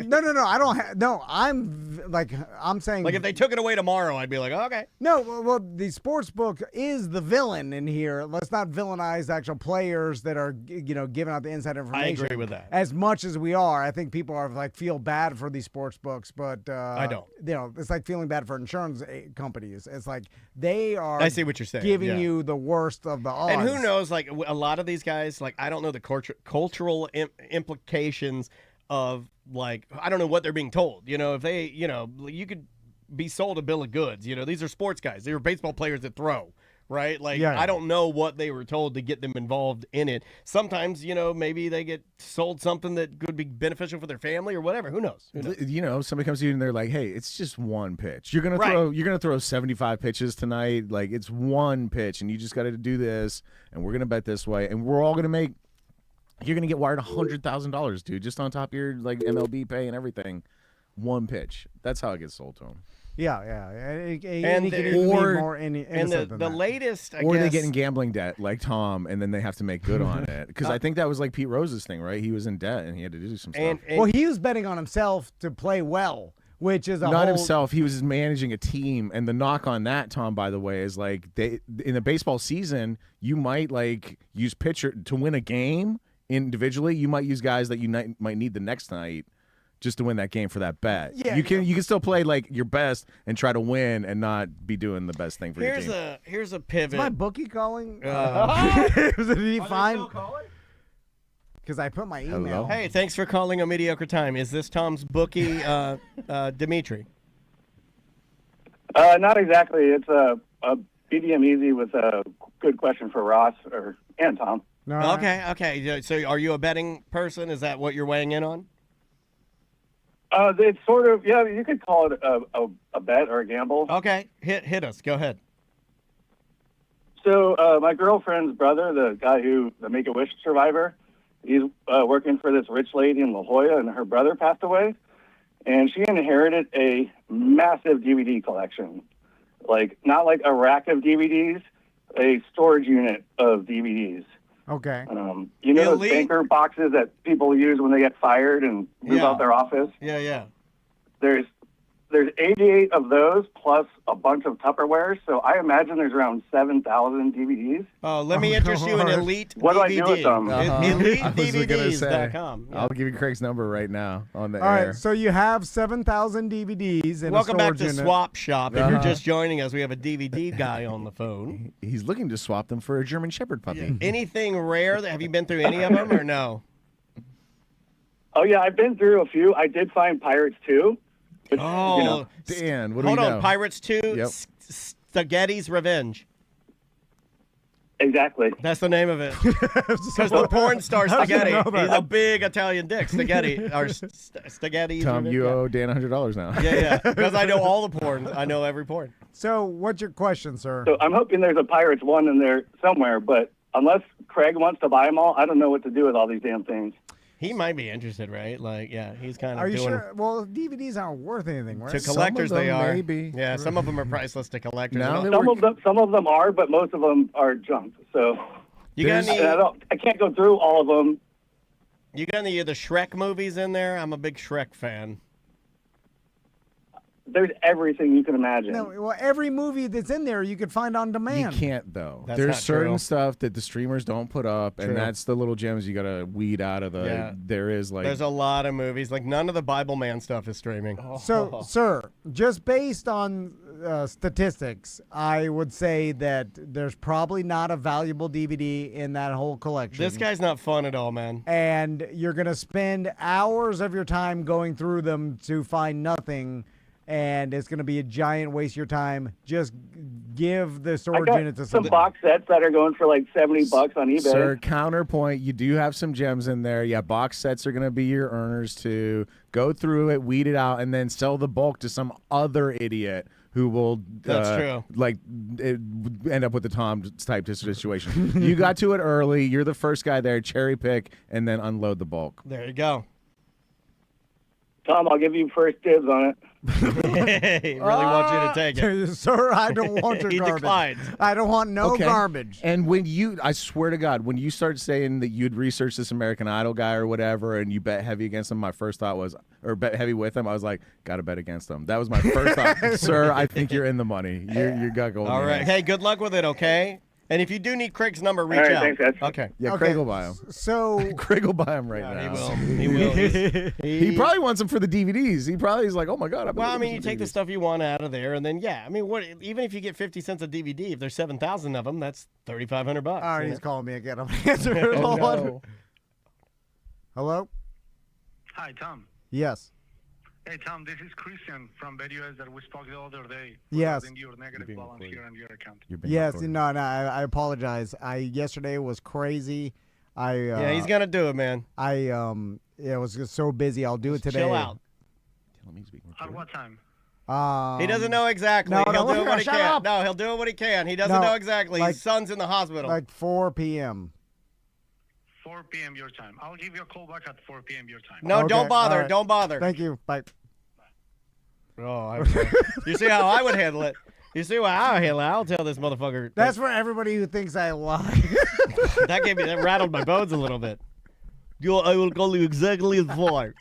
No, I don't. No, I'm saying. Like if they took it away tomorrow, I'd be like, okay. No, well, the sports book is the villain in here. Let's not villainize the actual players that are, giving out the inside information. I agree with that. As much as we are, I think people are feel bad for these sports books, but I don't. It's like feeling bad for insurance companies. It's like they are. I see what you're saying. Giving you the worst of the odds. And who knows? Like a lot of these guys, like I don't know the cultural implications of I don't know what they're being told. If they, you could be sold a bill of goods. These are sports guys. They were baseball players that throw. Right? I don't know what they were told to get them involved in it. Sometimes, maybe they get sold something that could be beneficial for their family or whatever. Who knows? Somebody comes to you and they're like, "Hey, it's just one pitch. You're gonna throw 75 pitches tonight. Like it's one pitch, and you just got to do this, and we're gonna bet this way, and we're all gonna make. You're gonna get wired $100,000, dude, just on top of your MLB pay and everything. One pitch. That's how it gets sold to them." Yeah. And the latest, or they get in gambling debt like Tom, and then they have to make good on it. Because I think that was like Pete Rose's thing, right? He was in debt and he had to do some stuff. Well, he was betting on himself to play well, which is not himself. He was managing a team, and the knock on that, Tom, by the way, is in the baseball season, you might use pitcher to win a game individually. You might use guys that you might need the next night. Just to win that game for that bet. Yeah, you can still play your best and try to win and not be doing the best thing for your team. Here's a pivot. Is my bookie calling? Did he find? Because I put my email. Hello? Hey, thanks for calling A Mediocre Time. Is this Tom's bookie, Dimitri? Not exactly. It's a BDM Easy with a good question for Ross and Tom. No, Okay. So are you a betting person? Is that what you're weighing in on? It's sort of, you could call it a bet or a gamble. Okay, hit us. Go ahead. So my girlfriend's brother, the Make-A-Wish survivor, he's working for this rich lady in La Jolla, and her brother passed away, and she inherited a massive DVD collection. Not like a rack of DVDs, a storage unit of DVDs. Okay. Those banker boxes that people use when they get fired and move out their office? Yeah. There's 88 of those plus a bunch of Tupperwares, so I imagine there's around 7,000 DVDs. Oh, let me interest you in Elite What DVD. do I do with them? EliteDVDs.com. I'll give you Craig's number right now on the air. All right, so you have 7,000 DVDs in Welcome a back storage to unit. Swap Shop. If you're just joining us, we have a DVD guy on the phone. He's looking to swap them for a German Shepherd puppy. Anything rare? Have you been through any of them or no? Oh, yeah, I've been through a few. I did find Pirates 2. Which, Dan, what do Hold we on, know? Pirates 2, Yep. Spaghetti's Revenge. Exactly. That's the name of it. Because the porn star Spaghetti, he's a big Italian dick. Spaghetti. Tom, you owe Dan $100 now. Yeah. Because I know all the porn. I know every porn. So what's your question, sir? So I'm hoping there's a Pirates 1 in there somewhere, but unless Craig wants to buy them all, I don't know what to do with all these damn things. He might be interested, right? He's kind of Are you doing... sure? Well, DVDs aren't worth anything, right? To collectors, Some of they them are. maybe. Yeah, some of them are priceless to collectors. Now And they all. Some of them are, but most of them are junk. So You got any? I can't go through all of them. You got any of the Shrek movies in there? I'm a big Shrek fan. There's everything you can imagine. No, well, every movie that's in there you could find on You demand. can't, though. That's There's not certain true. stuff that the streamers don't put up, True. and that's the little gems you got to weed out of the... Yeah. There is, There's a lot of movies. None of the Bible Man stuff is streaming. So, sir, just based on statistics, I would say that there's probably not a valuable DVD in that whole collection. This guy's not fun at all, man. And you're going to spend hours of your time going through them to find nothing, and it's going to be a giant waste of your time. Just give the I storage got unit to some somebody. box sets that are going for like $70 on eBay. Sir, counterpoint, you do have some gems in there. Yeah, box sets are going to be your earners too. Go through it, weed it out, and then sell the bulk to some other idiot who will That's true. like end up with the Tom type situation. You got to it early. You're the first guy there. Cherry pick and then unload the bulk. There you go. Tom, I'll give you first dibs on it. He really wants you to take it. Sir, I don't want your He garbage. declines. I don't want no Okay. garbage. And when I swear to God, when you started saying that you'd research this American Idol guy or whatever, and you bet heavy against him, my first thought was, or bet heavy with him, I was like, gotta bet against him. That was my first thought. Sir, I think you're in the money. You got gold. All right. Hey, good luck with it, okay? And if you do need Craig's number, reach All right, out. thanks, guys. Okay. Yeah, Okay, Craig will buy him. So Craig will buy him right He now. will. He will. He probably wants them for the DVDs. He probably is like, oh my God. Well, I mean, you take the stuff you want out of there, and then I mean, what? Even if you get 50 cents a DVD, if there's 7,000 of them, that's $3,500. all right, you he's know? calling me again. I'm gonna answer it. Oh, Hold on. no. Hello? Hi, Tom. Yes. Hey, Tom, this is Christian from Beerfest that we spoke the other day. Yes. Regarding your negative being balance recorded. here on your account. You're being Yes. recorded. No. I apologize. Yesterday was crazy. Yeah, he's gonna do it, man. It was just so busy. I'll do it today. Chill out. Tell me he's being At recorded. what time? He doesn't know exactly. no, he'll no, do it when he shut can. up. No, he'll do it when he can. He doesn't No, know exactly. like- His son's in the hospital. like 4 p.m. 4 p.m. your time. I'll give you a call back at 4 p.m. your time. no, Okay, don't bother. all right. Don't bother. Thank you. Bye. Oh, you see how I would handle it? You see how I would handle it? I'll tell this motherfucker. That's for everybody who thinks I lie. that rattled my bones a little bit. I will call you exactly at 4.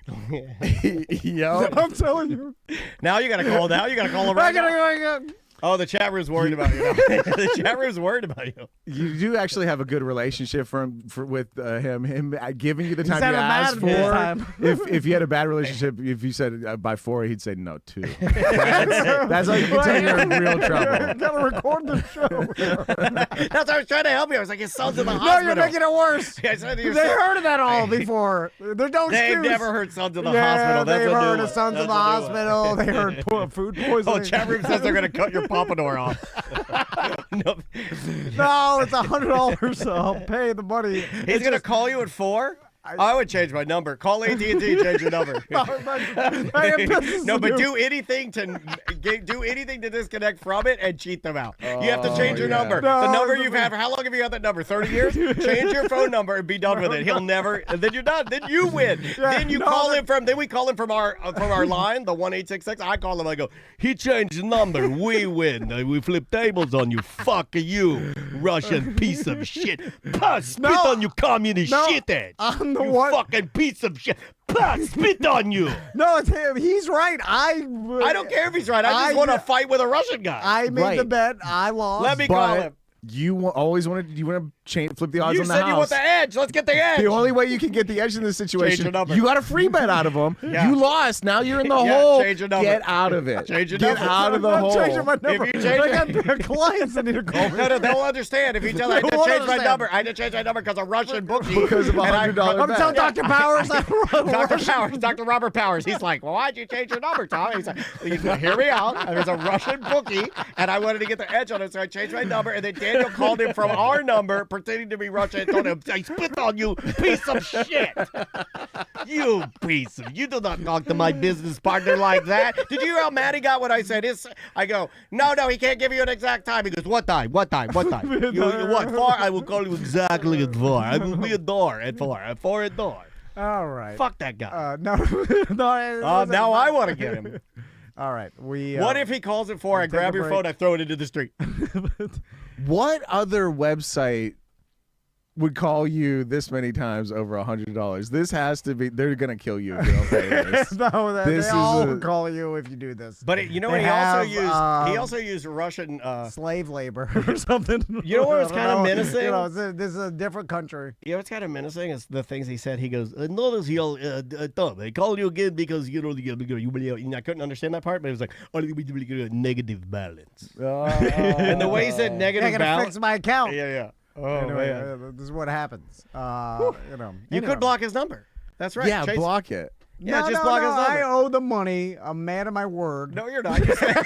Yo. I'm telling you. Now you gotta call. Now you gotta call him right now. Oh, the chat room's worried about you. The chat room's worried about you. You do actually have a good relationship with him. Him giving you the time you having asked mad this for. time. If you had a bad relationship, if you said by 4, he'd say no 2. That's how you can tell you're in real trouble. Gotta record the show. That's why I was trying to help you. I was like, his son's in the No, hospital. you're making it worse. I said to They your son- heard of that all before. They're no They've excuse. never heard sons in the Yeah, hospital. That's they've a new heard one. of sons in That's the a new one. hospital. They heard food poisoning. Oh, chat room says they're gonna cut your pompadour off. No. No, it's $100. I'll pay the money. He's gonna call you at 4. I would change my number. Call AT&T, change your number. I have business No, to but do. do anything to disconnect from it and cheat them out. You have to change your yeah. number. No, The number it's you've had for how long have you had that number? 30 years? Change your phone number and be done with it. He'll never. And then you're done. Then you win. Then you call him from. Then we call him from our line, the 1-866. I call him. I go. He changed the number. We win. We flip tables on you. Fuck you, Russian piece of shit. Puh, spit on you, communist shithead. I'm the You one. fucking piece of shit. Puh, spit on you. No, it's him. He's right. I don't care if he's right. I just want to fight with a Russian guy. I made the Right. bet. I lost. Let me call him. You always want to flip the odds You on the said house. you want the edge. Let's get the edge. The only way you can get the edge in this situation, your number. you got a free bet out of him. Yeah. You lost. Now you're in the Yeah, hole. change your number. Get out of it. Change your Get number. out of the I'm hole. changing my number. you change I got clients that need to call me. No, they'll understand if you tell them I had to won't change my understand. number. I had to change my number because a Russian bookie. Because of a and I- $100 I'm bet. telling Dr. Powers. Dr. Powers, Dr. Robert Powers. He's like, well, why'd you change your number, Tom? He's like, hear me out. There's a Russian bookie, and I wanted to get the edge on it, so I changed my number. And then Daniel called him from our number, pretending to be Russian, and told him, I spit on you, piece of shit. You piece of. You do not talk to my business partner like that. Did you hear how mad he got when I said his? I go, no, he can't give you an exact time. He goes, what time? What time? What time? you what? 4? I will call you exactly at 4. I will be at door at 4. At 4 at door. All right. Fuck that guy. No. No. Now I want to get him. All right. What if he calls at 4? I take grab a your break. phone, I throw it into the street. What other website would call you this many times over $100? This has to be. They're gonna kill you if you don't pay this. No, This they is all a- will call you if you do this. But you know They what? have, He also used Russian. slave labor or something. You know what was I don't kinda know. menacing? You know, this is a different country. You know what's kind of menacing is the things he said. He goes, notice you'll, Tom, they called you again because you know I couldn't understand that part, but it was like negative balance. And the way he said I negative gotta balance. fix my account. Yeah. Oh Anyway, man. this is what happens. You know, You anyway. could block his number. That's right. Yeah, Chase- block it. Yeah, no, just no, block no, his number. I owe the money. I'm a man of my word. No, you're not. You said-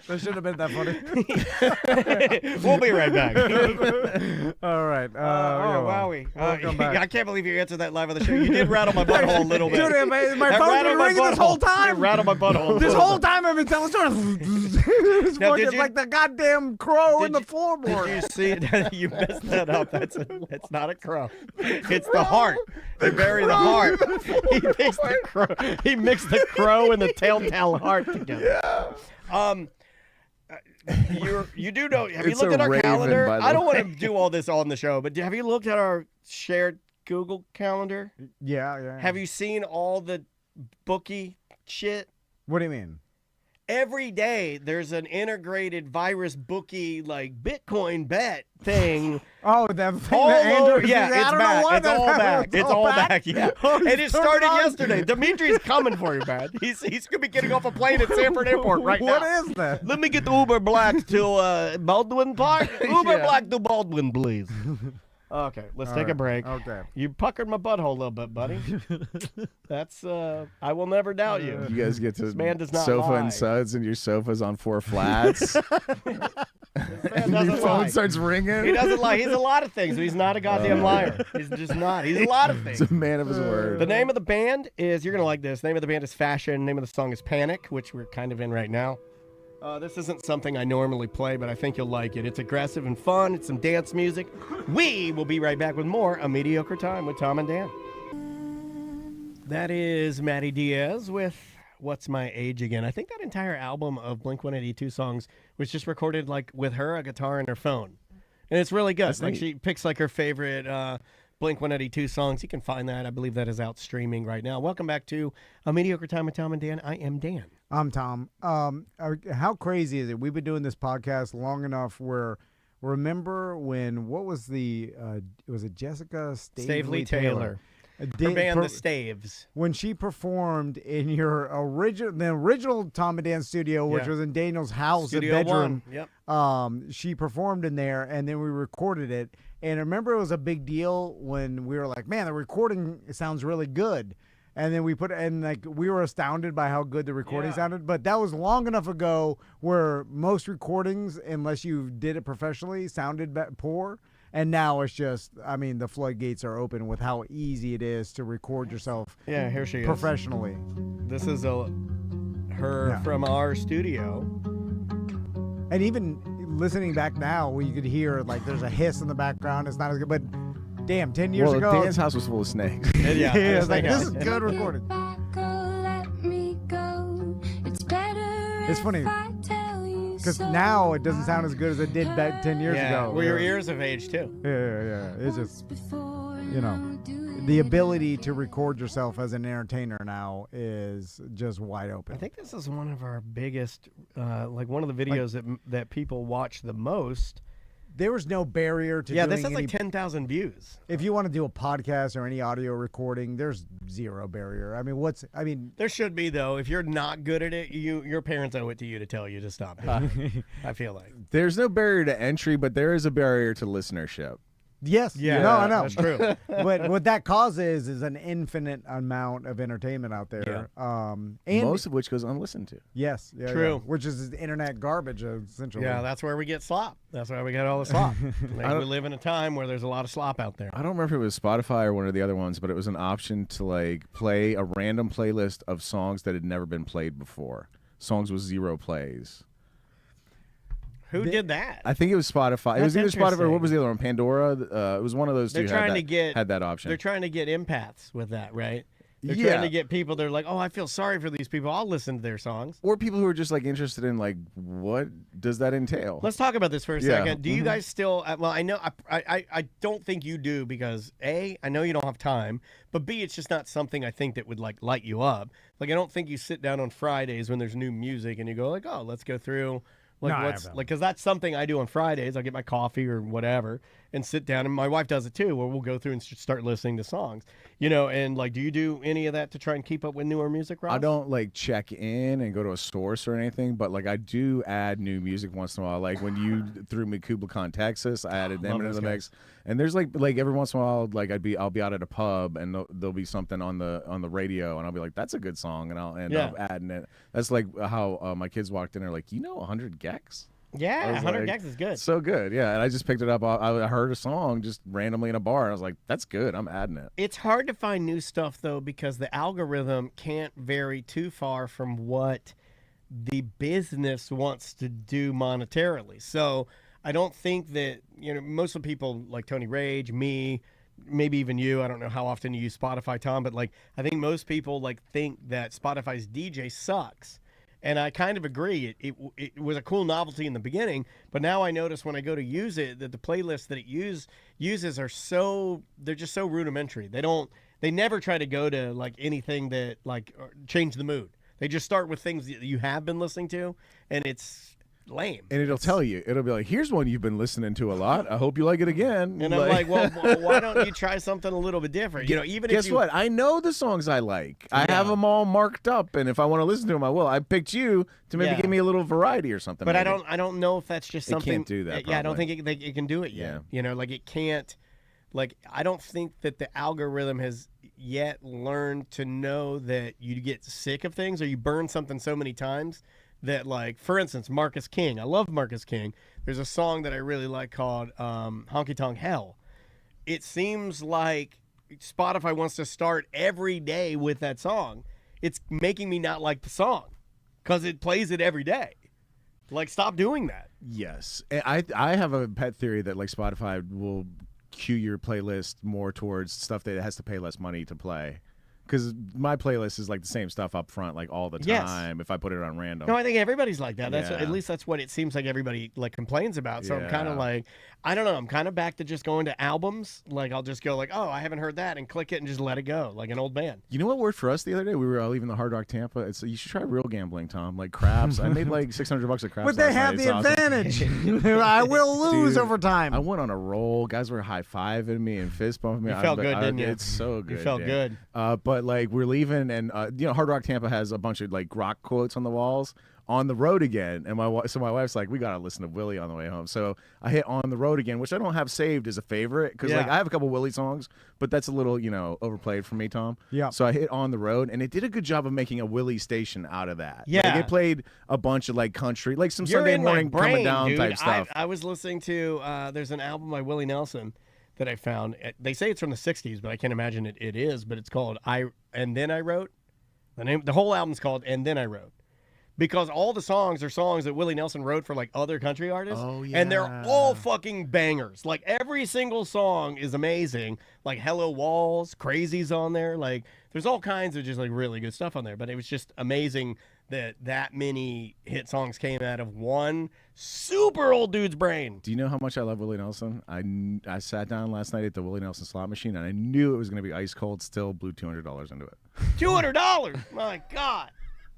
That shouldn't have been that funny. We'll be right back. All right. Wowie. Welcome back. I can't beve you answered that live on the show. You did rattle my butthole a little bit. Dude, my That phone's rattled been my ringing this whole butthole. time. It rattled my butthole. This whole time I've been telling it's Now, did fucking you- like the goddamn crow in the floorboard. Did you see that? You messed that up. It's not a crow. It's the heart. They bury the heart. He mixed the crow and the telltale heart together. You do know? Have you It's looked a at our raven, calendar? by the I don't want way. to do all this on the show, but have you looked at our shared Google calendar? Yeah. Have you seen all the bookie shit? What do you mean? Every day there's an integrated virus bookie like Bitcoin bet thing. Oh, that thing All that Andrew, over, yeah, I it's don't back. know why It's that all happened. back. It's all back. Yeah, Oh, and he's it turned started on. yesterday. Dimitri's coming for you, man. He's gonna be getting off a plane at Sanford Airport right now. What is that? Let me get the Uber Black to Baldwin Park. Uber Black to Baldwin, please. Okay, let's take a break. Okay. You puckered my butthole a little bit, buddy. That's I will never doubt you. You guys get to man does not sofa lie. and suds, and your sofa's on 4 flats. Man and your doesn't phone lie. starts ringing. He doesn't lie. He's a lot of things, but he's not a goddamn liar. He's just not. He's a lot of things. He's a man of his word. The name of the band is, you're going to like this. The name of the band is Fashion. The name of the song is Panic, which we're kind of in right now. This isn't something I normally play, but I think you'll like it. It's aggressive and fun. It's some dance music. We will be right back with more A Mediocre Time with Tom and Dan. That is Matty Diaz with What's My Age Again. I think that entire album of Blink-182 songs was just recorded like with her, a guitar, and her phone. And it's really good. That's Like neat. she picks like her favorite Blink-182 songs. You can find that. I believe that is out streaming right now. Welcome back to A Mediocre Time with Tom and Dan. I am Dan. I'm Tom. How crazy is it? We've been doing this podcast long enough where, remember when, what was was it Jessica Stavely Taylor. Her band, The Staves. When she performed in the original Tom and Dan studio, which Yeah. was in Daniel's house, Studio a bedroom. One. Yep. She performed in there, and then we recorded it. And I remember it was a big deal when we were like, man, the recording sounds really good. And then we we were astounded by how good the recording sounded. But that was long enough ago where most recordings, unless you did it professionally, sounded poor. And now it's just, I mean, the floodgates are open with how easy it is to record yourself Yeah, here she is. professionally. This is her Yeah. from our studio. And even listening back now, where you could hear, like, there's a hiss in the background. It's not as good. But damn, 10 years Well, ago. Dan's house was full of snakes. Yeah, it's like, yeah. this is good recording. It's funny because now it doesn't sound as good as it did back 10 years Yeah, ago. well, your ears have aged too. Yeah. It's just, the ability to record yourself as an entertainer now is just wide open. I think this is one of our biggest, like one of the videos that people watch the most. There was no barrier to Yeah, doing this has any, like 10,000 views. if you want to do a podcast or any audio recording, there's zero barrier. I mean, There should be though. If you're not good at it, your parents owe it to you to tell you to stop. I feel like. There's no barrier to entry, but there is a barrier to listenership. yes. Yeah, No, I know. that's true. But what that causes is an infinite amount of entertainment out there. And Most of which goes unlistened to. yes, yeah, True. yeah. Which is internet garbage essentially. Yeah, that's where we get slop. That's why we get all the slop. Like, we live in a time where there's a lot of slop out there. I don't remember if it was Spotify or one of the other ones, but it was an option to like play a random playlist of songs that had never been played before. Songs with 0 plays. Who did that? I think it was Spotify. It was either That's Spotify or interesting. what was the other one? Pandora. It was one of those They're two. trying had to that, get had that option. They're trying to get empaths with that, right? They're Yeah. trying to get people. They're like, oh, I feel sorry for these people. I'll listen to their songs. Or people who are just like interested in like what does that entail? Let's talk about this for a Yeah. second. Do you guys still? Well, I know I don't think you do because A, I know you don't have time, but B, it's just not something I think that would like light you up. Like I don't think you sit down on Fridays when there's new music and you go like, oh, let's go through. Like No, I what's haven't. like because that's something I do on Fridays. I'll get my coffee or whatever, and sit down, and my wife does it too, where we'll go through and start listening to songs, you know. And like, do you do any of that to try and keep up with newer music, Ross? I don't like check in and go to a source or anything, but like I do add new music once in a while. Like when you threw me Kubla Khan, Texas, I added them into the mix. And there's like every once in a while, like I'll be out at a pub and there'll be something on the radio, and I'll be like, that's a good song, and I'll end up adding it. That's like how my kids walked in, they're like, 100 gecs. Yeah, 100 gecs is good. So good, yeah. And I just picked it up. I heard a song just randomly in a bar, and I was like, that's good. I'm adding it. It's hard to find new stuff, though, because the algorithm can't vary too far from what the business wants to do monetarily. So I don't think that, most of the people like Tony Rage, me, maybe even you, I don't know how often you use Spotify, Tom, but like I think most people like think that Spotify's DJ sucks. And I kind of agree. It was a cool novelty in the beginning, but now I notice when I go to use it that the playlists that it uses are they're just so rudimentary. They never try to go to like anything that like change the mood. They just start with things that you have been listening to, and it's lame. And it'll tell you. It'll be like, here's one you've been listening to a lot. I hope you like it again. And I'm like, well, why don't you try something a little bit different? Guess what? I know the songs I like. I have them all marked up, and if I want to listen to them, I will. I picked you to maybe give me a little variety or something. But maybe. I don't know if that's just something. It can't do that. Yeah, I don't think it can do it yet. Yeah. Like it can't. Like I don't think that the algorithm has yet learned to know that you get sick of things or you burn something so many times that, like, for instance, Marcus King. I love Marcus King. There's a song that I really like called Honky Tonk Hell. It seems like Spotify wants to start every day with that song. It's making me not like the song because it plays it every day. Like, stop doing that. Yes. I have a pet theory that, like, Spotify will cue your playlist more towards stuff that it has to pay less money to play. Because my playlist is like the same stuff up front, like all the time. If I put it on random. No, I think everybody's like that. At least that's what it seems like everybody like complains about. So I'm kind of like, I don't know. I'm kind of back to just going to albums. Like I'll just go like, oh, I haven't heard that, and click it and just let it go, like an old band. You know what worked for us the other day? We were leaving the Hard Rock Tampa. You should try real gambling, Tom. Like craps. I made like $600 at craps. But they have the advantage. I will lose over time. I went on a roll. Guys were high fiving me and fist bumping me. You felt good, didn't you? It's so good. You felt good. But like we're leaving. And Hard Rock Tampa has a bunch of like rock quotes on the walls. On the road again, and my wife's like, we gotta listen to Willie on the way home. So I hit On the Road Again, which I don't have saved as a favorite because like I have a couple Willie songs, but that's a little overplayed for me, Tom. Yeah. So I hit On the Road, and it did a good job of making a Willie station out of that. Yeah. Like, it played a bunch of like country, like some Sunday morning coming down dude. type stuff. I was listening to there's an album by Willie Nelson that I found. They say it's from the '60s, but I can't imagine it is. But it's called And Then I Wrote. The whole album's called And Then I Wrote. Because all the songs are songs that Willie Nelson wrote for like other country artists. Oh, yeah. And they're all fucking bangers. Like every single song is amazing. Like Hello Walls, Crazy's on there. Like there's all kinds of just like really good stuff on there. But it was just amazing that many hit songs came out of one super old dude's brain. Do you know how much I love Willie Nelson? I sat down last night at the Willie Nelson slot machine, and I knew it was going to be ice cold. Still blew $200 into it. $200? My God.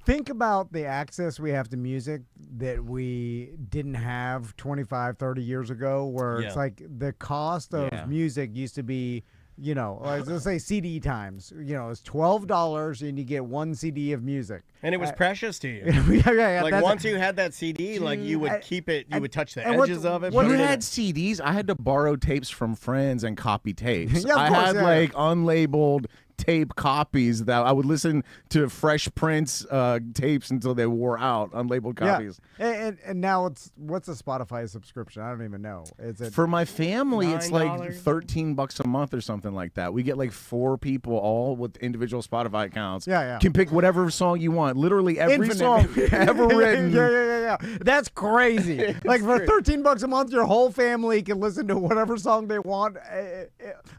Think about the access we have to music that we didn't have 25, 30 years ago, where it's like the cost of music used to be, let's say CD times. It's $12 and you get one CD of music. And it was precious to you. yeah. Like once you had that CD, like you would keep it, you would touch the edges of it. When you had CDs, I had to borrow tapes from friends and copy tapes. Yeah, I had like unlabeled tape copies that I would listen to Fresh Prince tapes until they wore out, unlabeled copies. Yeah. And now what's a Spotify subscription? I don't even know. Is it for my family? It's like $9? $13 a month or something like that. We get like 4 people all with individual Spotify accounts. Yeah. Can pick whatever song you want. Literally every song ever written. Yeah. That's crazy. Like for $13 a month, your whole family can listen to whatever song they want,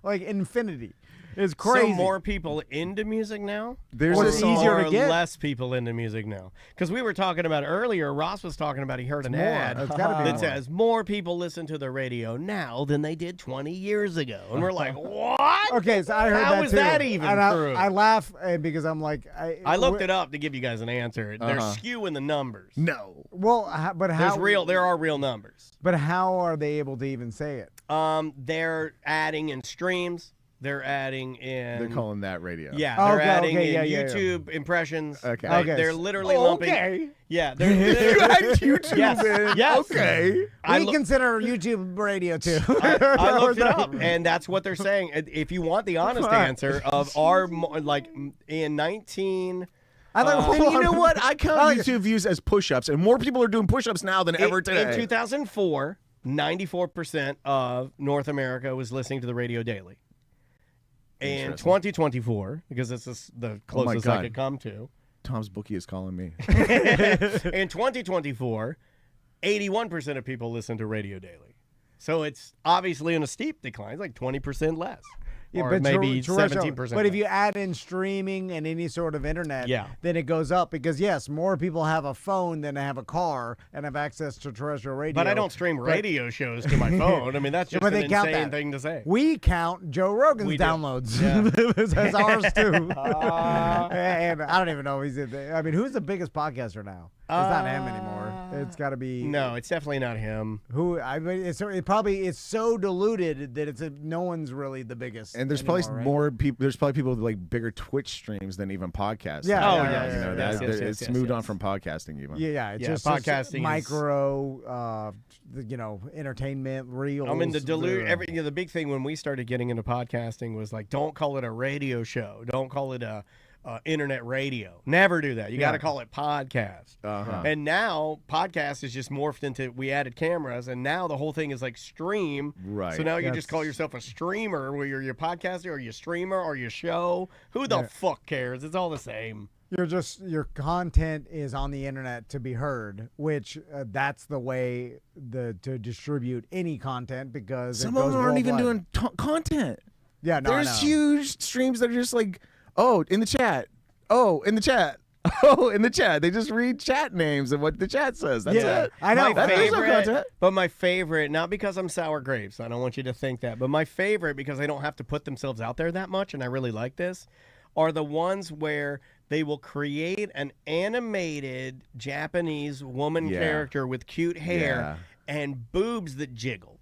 like infinity. It's crazy. So more people into music now? There's Or a it's song. easier to Or get. less people into music now? Because we were talking about earlier, Ross was talking about he heard an more. ad It's gotta be that more. says more people listen to the radio now than they did 20 years ago. And we're like, what? Okay, so I heard How that is too. that even and true? I laugh because I'm like, I looked it up to give you guys an answer. They're skewing the numbers. No. Well, but how? There are real numbers. But how are they able to even say it? They're adding in streams. They're adding in. They're calling that radio. Yeah, they're Okay, adding okay, in yeah, yeah, yeah. YouTube impressions. Okay. Like, Okay. they're literally lumping. Okay. Yeah, You had YouTube Yes, in. yes. Okay. I We loo- consider YouTube radio too. I looked it up, and that's what they're saying. If you want the honest answer of in 19. I thought, And you know what? I count YouTube views as push-ups, and more people are doing push-ups now than ever today. In 2004, 94% of North America was listening to the radio daily. In 2024, because this is the closest I God. could come to, Tom's bookie is calling me. in 2024, 81% of people listen to radio daily. So it's obviously in a steep decline. It's like 20% less. Or but maybe terrestrial. 17%. But if you add in streaming and any sort of internet, Yeah. then it goes up because yes, more people have a phone than have a car and have access to terrestrial radio. But I don't stream radio shows to my phone. I mean, that's just But an they count insane that. thing to say. We count Joe Rogan's We do. downloads Yeah. as ours too. And I don't even know if he's in there. I mean, who's the biggest podcaster now? It's not him anymore. It's got to be No, it's definitely not him. who. I mean, it's so diluted that no one's really the biggest. And there's anymore, probably right? more people. There's probably people with like bigger Twitch streams than even podcasts. Yeah, Oh, yeah, yeah, yeah, You know, yeah, that- yes, it's yes, moved yes. on from podcasting even. Yeah, it's Yeah, just podcasting is- micro, entertainment, reels. I mean, the big thing when we started getting into podcasting was like, don't call it a radio show. Don't call it a internet radio. Never do that. You got to call it podcast. Uh-huh. And now podcast is just morphed into, we added cameras, and now the whole thing is like stream. Right. So now you That's- just call yourself a streamer, where you're your podcaster or your streamer or your show. Who the fuck cares? It's all the same. your content is on the internet to be heard, which that's the way to distribute any content because Some it of goes them aren't even worldwide. doing content. Yeah, no, I There's know. huge streams that are just like, oh, in the chat. Oh, in the chat. Oh, in the chat. They just read chat names and what the chat says. That's Yeah, it. I know. My There's no content. favorite, but my favorite, not because I'm sour grapes, I don't want you to think that, but my favorite, because they don't have to put themselves out there that much, and I really like this, are the ones where they will create an animated Japanese woman Yeah. character with cute hair Yeah. and boobs that jiggle.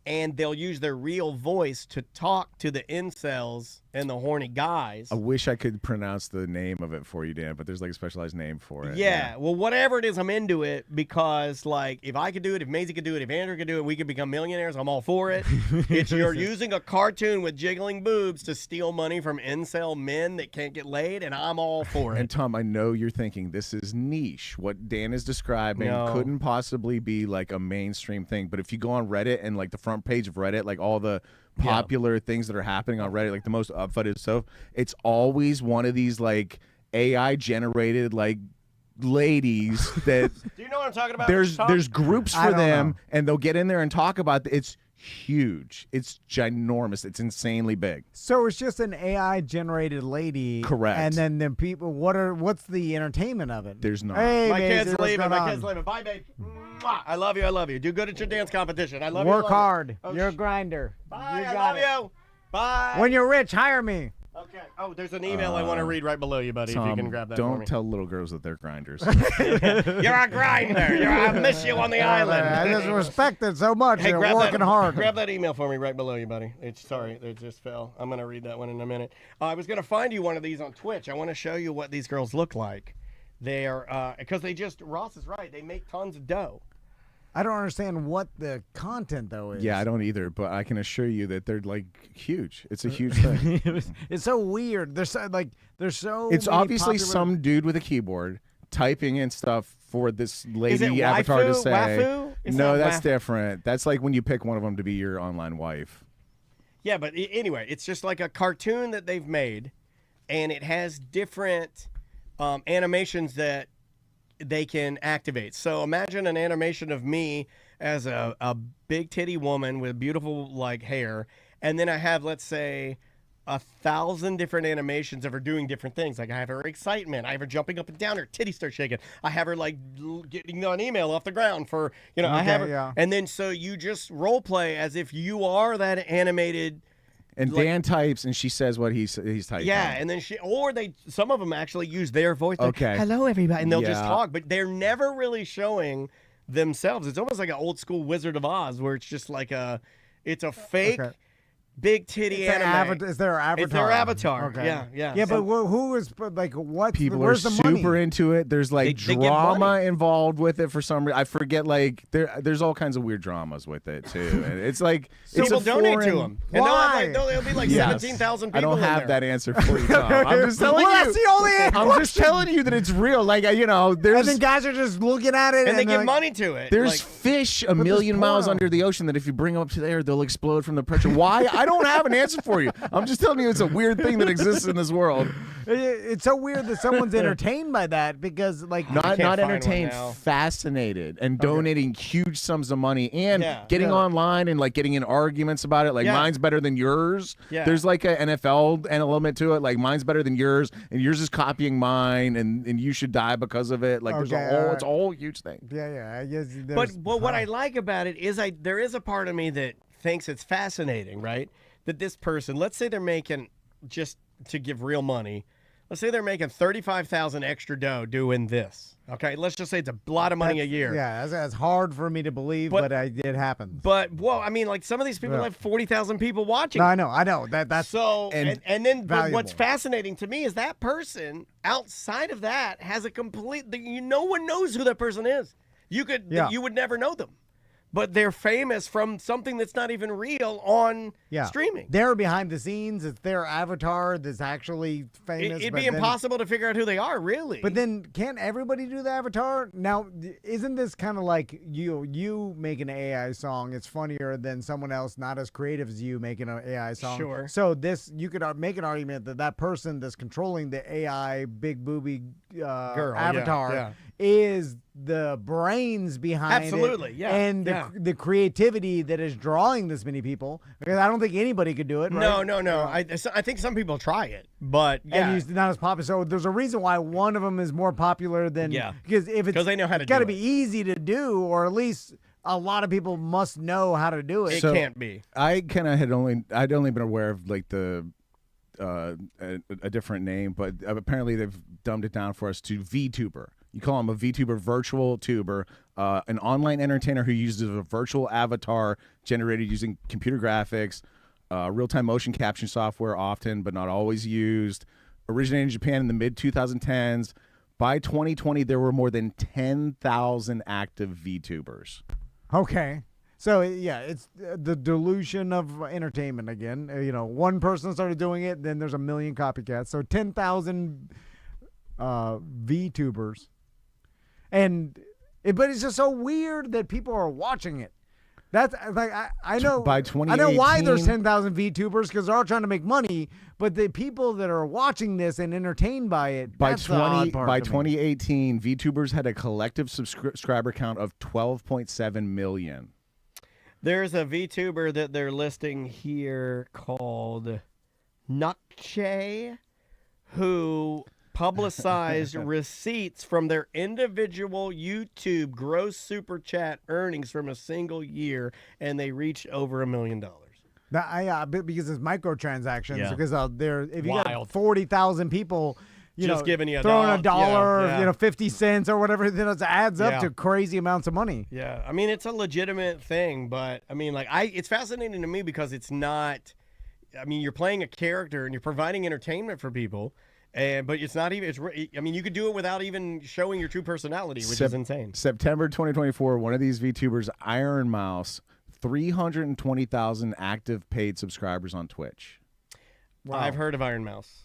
And they'll use their real voice to talk to the incels and the horny guys. I wish I could pronounce the name of it for you, Dan, but there's like a specialized name for it. Yeah, well, whatever it is, I'm into it because, like, if I could do it, if Maisie could do it, if Andrew could do it, we could become millionaires. I'm all for it. It's you're using a cartoon with jiggling boobs to steal money from incel men that can't get laid, and I'm all for And it. Tom, I know you're thinking this is niche. What Dan is describing No. couldn't possibly be like a mainstream thing. But if you go on Reddit and like the front page of Reddit, like all the popular things that are happening on Reddit, like the most upvoted stuff, it's always one of these like AI generated like ladies that Do you know what I'm talking about? there's groups I for don't them know. and they'll get in there and talk about it's huge. It's ginormous. It's insanely big. So it's just an AI generated lady, Correct. And then the people, what's the entertainment of it? There's not. Hey, My Maisie, kid's what's leaving. going My on? kid's leaving. Bye, babe. Mwah. I love you. I love you. Do good at your dance competition. I love you. Work love you. hard. Oh, You're a grinder. Bye. You I got love it. you. Bye. When you're rich, hire me. Okay. Oh, there's an email I want to read right below you, buddy. Tom, if you can grab that don't for me. tell little girls that they're grinders. You're a grinder. I miss you on the island. I just respect it so much. Hey, You're grab working that, hard. Grab that email for me right below you, buddy. Sorry, it just fell. I'm gonna read that one in a minute. I was gonna find you one of these on Twitch. I want to show you what these girls look like. They are because Ross is right. They make tons of dough. I don't understand what the content though is. Yeah, I don't either, but I can assure you that they're like huge. It's a huge thing. It's so weird. There's so It's many obviously popular- some dude with a keyboard typing in stuff for this Is lady it avatar to waifu? say. Waifu? It's No, not that's waifu. different. That's like when you pick one of them to be your online wife. Yeah, but anyway, it's just like a cartoon that they've made, and it has different animations that they can activate. So imagine an animation of me as a big titty woman with beautiful like hair, and then I have, let's say, 1,000 different animations of her doing different things. Like I have her excitement, I have her jumping up and down, her titties start shaking. I have her like getting an email off the ground for, I have her, and then so you just role play as if you are that animated. And Dan types, and she says what he's typing. Yeah, and then some of them actually use their voice. Like, okay. Hello, everybody, and they'll just talk, but they're never really showing themselves. It's almost like an old school Wizard of Oz, where it's just like it's a fake. Okay. Big titty anime. Is their avatar? It's their avatar. Okay. Yeah. Yeah, but who is like what? People where's are the money? super into it. There's like They give drama money. involved with it for some reason. I forget. Like there's all kinds of weird dramas with it too. And it's like People a donate foreign... to them. And Why? there'll be like Yes. 17,000 people. I don't in have there. that answer for you, Tom. I'm just telling Well, you. that's the only I'm just telling you that it's real. Like And there's then guys are just looking at it, And they they're give like, money to it. there's Like, fish a million miles porno. under the ocean that if you bring them up to the air, they'll explode from the pressure. Why? I don't have an answer for you. I'm just telling you it's a weird thing that exists in this world. It's so weird that someone's entertained by that because like Not find one entertained, now. fascinated, and donating huge sums of money, and Yeah. getting online and like getting in arguments about it. Like Yeah. mine's better than yours. Yeah. There's like an NFL element to it. Like mine's better than yours, and yours is copying mine, and you should die because of it. Like there's Okay, a whole, alright. it's a whole huge thing. yeah, I guess. but what I like about it is there is a part of me that thinks it's fascinating, right? That this person, let's say they're making, just to give real money, let's say they're making 35,000 extra dough doing this. Okay, let's just say it's a lot of money a year. Yeah, that's hard for me to believe, but it happens. But I mean, like some of these people Yeah. have 40,000 people watching. No, I know that's So and then but what's valuable. fascinating to me is that person outside of that has a complete. No one knows who that person is. You would never know them, but they're famous from something that's not even real on streaming. They're behind the scenes. It's their avatar that's actually famous. It'd but be then- impossible to figure out who they are, really. But then, can't everybody do the avatar? Now, isn't this kind of like you make an AI song? It's funnier than someone else not as creative as you making an AI song. Sure. So you could make an argument that person that's controlling the AI big booby Girl, yeah, avatar yeah. is the brains behind Absolutely, it, yeah, and the creativity that is drawing this many people. Because I don't think anybody could do it. Right? No. I think some people try it, but yeah. And he's not as popular. So there's a reason why one of them is more popular than because if it's 'Cause they know how to got to do be it. easy to do, or at least a lot of people must know how to do it. It So- can't be. I kind of I'd only been aware of like the a different name, but apparently they've dumbed it down for us to VTuber. You call him a VTuber, virtual tuber, an online entertainer who uses a virtual avatar generated using computer graphics, real-time motion caption software, often but not always used. Originated in Japan in the mid-2010s. By 2020, there were more than 10,000 active VTubers. Okay. So yeah, it's the delusion of entertainment again. One person started doing it, then there's a million copycats. So 10,000 VTubers, but it's just so weird that people are watching it. That's like I know. By I know why 2018 there's 10,000 VTubers because they're all trying to make money. But the people that are watching this and entertained by it, that's the odd part by to me. 2018, VTubers had a collective subscriber count of 12.7 million. There's a VTuber that they're listing here called Nukche, who publicized receipts from their individual YouTube gross super chat earnings from a single year, and they reached over $1 million. Because it's microtransactions. Yeah. Because if you got Wild. 40,000 people, Just giving you a throwing dollar. $1, Yeah. 50 cents or whatever, then it adds up Yeah. to crazy amounts of money. Yeah, I mean, it's a legitimate thing, but I mean, it's fascinating to me because it's not. I mean, you're playing a character and you're providing entertainment for people, but it's not even. I mean, you could do it without even showing your true personality, which is insane. September 2024, one of these VTubers, Iron Mouse, 320,000 active paid subscribers on Twitch. Wow. I've heard of Iron Mouse.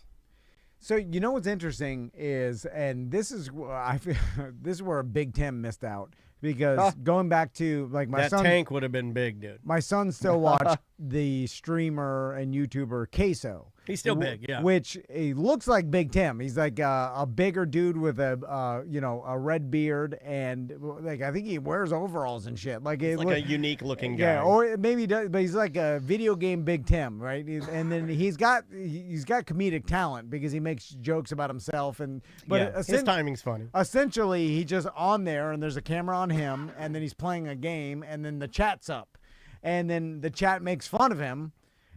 So you know what's interesting is, and this is I feel this is where Big Tim missed out because going back to like my that son, tank would have been big, dude. my son still watched the streamer and YouTuber Queso. He's still big, yeah. Which he looks like Big Tim. He's like a bigger dude with a red beard, and like I think he wears overalls and shit. Like He's like a unique looking guy. Yeah, or maybe he does, but he's like a video game Big Tim, right? And then he's got comedic talent because he makes jokes about himself, his timing's funny. Essentially, he's just on there, and there's a camera on him, and then he's playing a game, and then the chat's up, and then the chat makes fun of him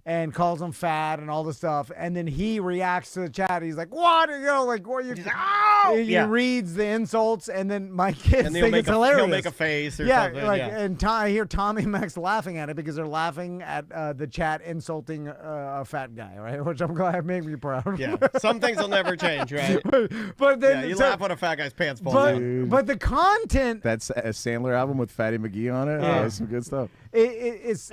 and calls him fat and all this stuff, and then he reacts to the chat. He's like, "What? Like what? You?" He reads the insults, and then my kids think it's hilarious. He'll make a face or something. And I hear Tommy and Max laughing at it because they're laughing at the chat insulting a fat guy, right? Which I'm glad made me proud. Yeah, some things will never change, right? But then you laugh when a fat guy's pants fall down. But the content. That's a Sandler album with Fatty McGee on it. Yeah. That's some good stuff. It's.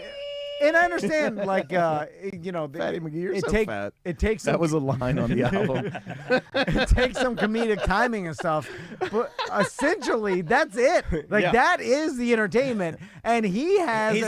And I understand, like, Fatty McGee, you're so fat. It takes that was a line on the album. It takes some comedic timing and stuff, but essentially that's it. Like that is the entertainment, and he's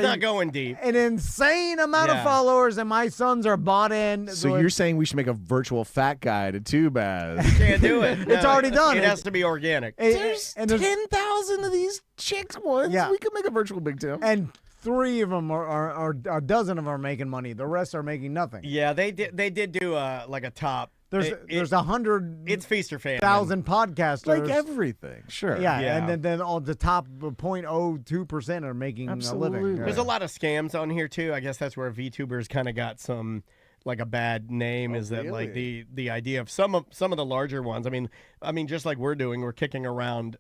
not going deep. An insane amount of followers, and my sons are bought in. So you're saying we should make a virtual fat guy to Tubaz? Can't do it. It's already done. It has to be organic. There's 10,000 of these chicks ones. Yeah. We could make a virtual Big Tim. And 3 of them are a dozen of them are making money. The rest are making nothing. Yeah, they did do like a top. There's 100. It's feast or famine. 1,000 podcasters. Like everything, sure. Yeah, and then all the top 0.02% are making a living. There's a lot of scams on here too. I guess that's where VTubers kind of got some. Like a bad name is that like the idea of some of the larger ones. I mean, just like we're doing, we're kicking around,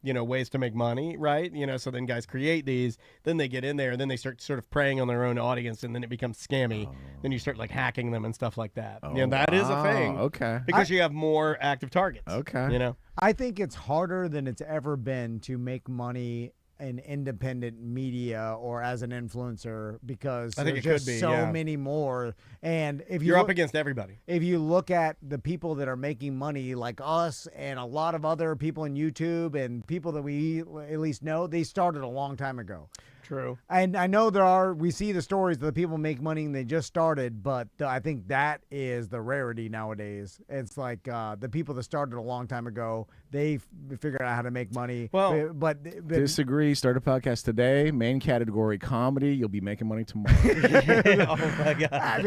ways to make money, right? So then guys create these, then they get in there, and then they start sort of preying on their own audience, and then it becomes scammy. Then you start like hacking them and stuff like that. That is a thing. Okay. Because you have more active targets. Okay. I think it's harder than it's ever been to make money in independent media or as an influencer because I think there's it could be, so many more. And if you're up against everybody. If you look at the people that are making money like us and a lot of other people in YouTube and people that we at least know, they started a long time ago. True. And I know we see the stories that the people make money and they just started, but I think that is the rarity nowadays. It's like the people that started a long time ago, they figured out how to make money. Well, but disagree. Start a podcast today. Main category comedy. You'll be making money tomorrow. Oh my god!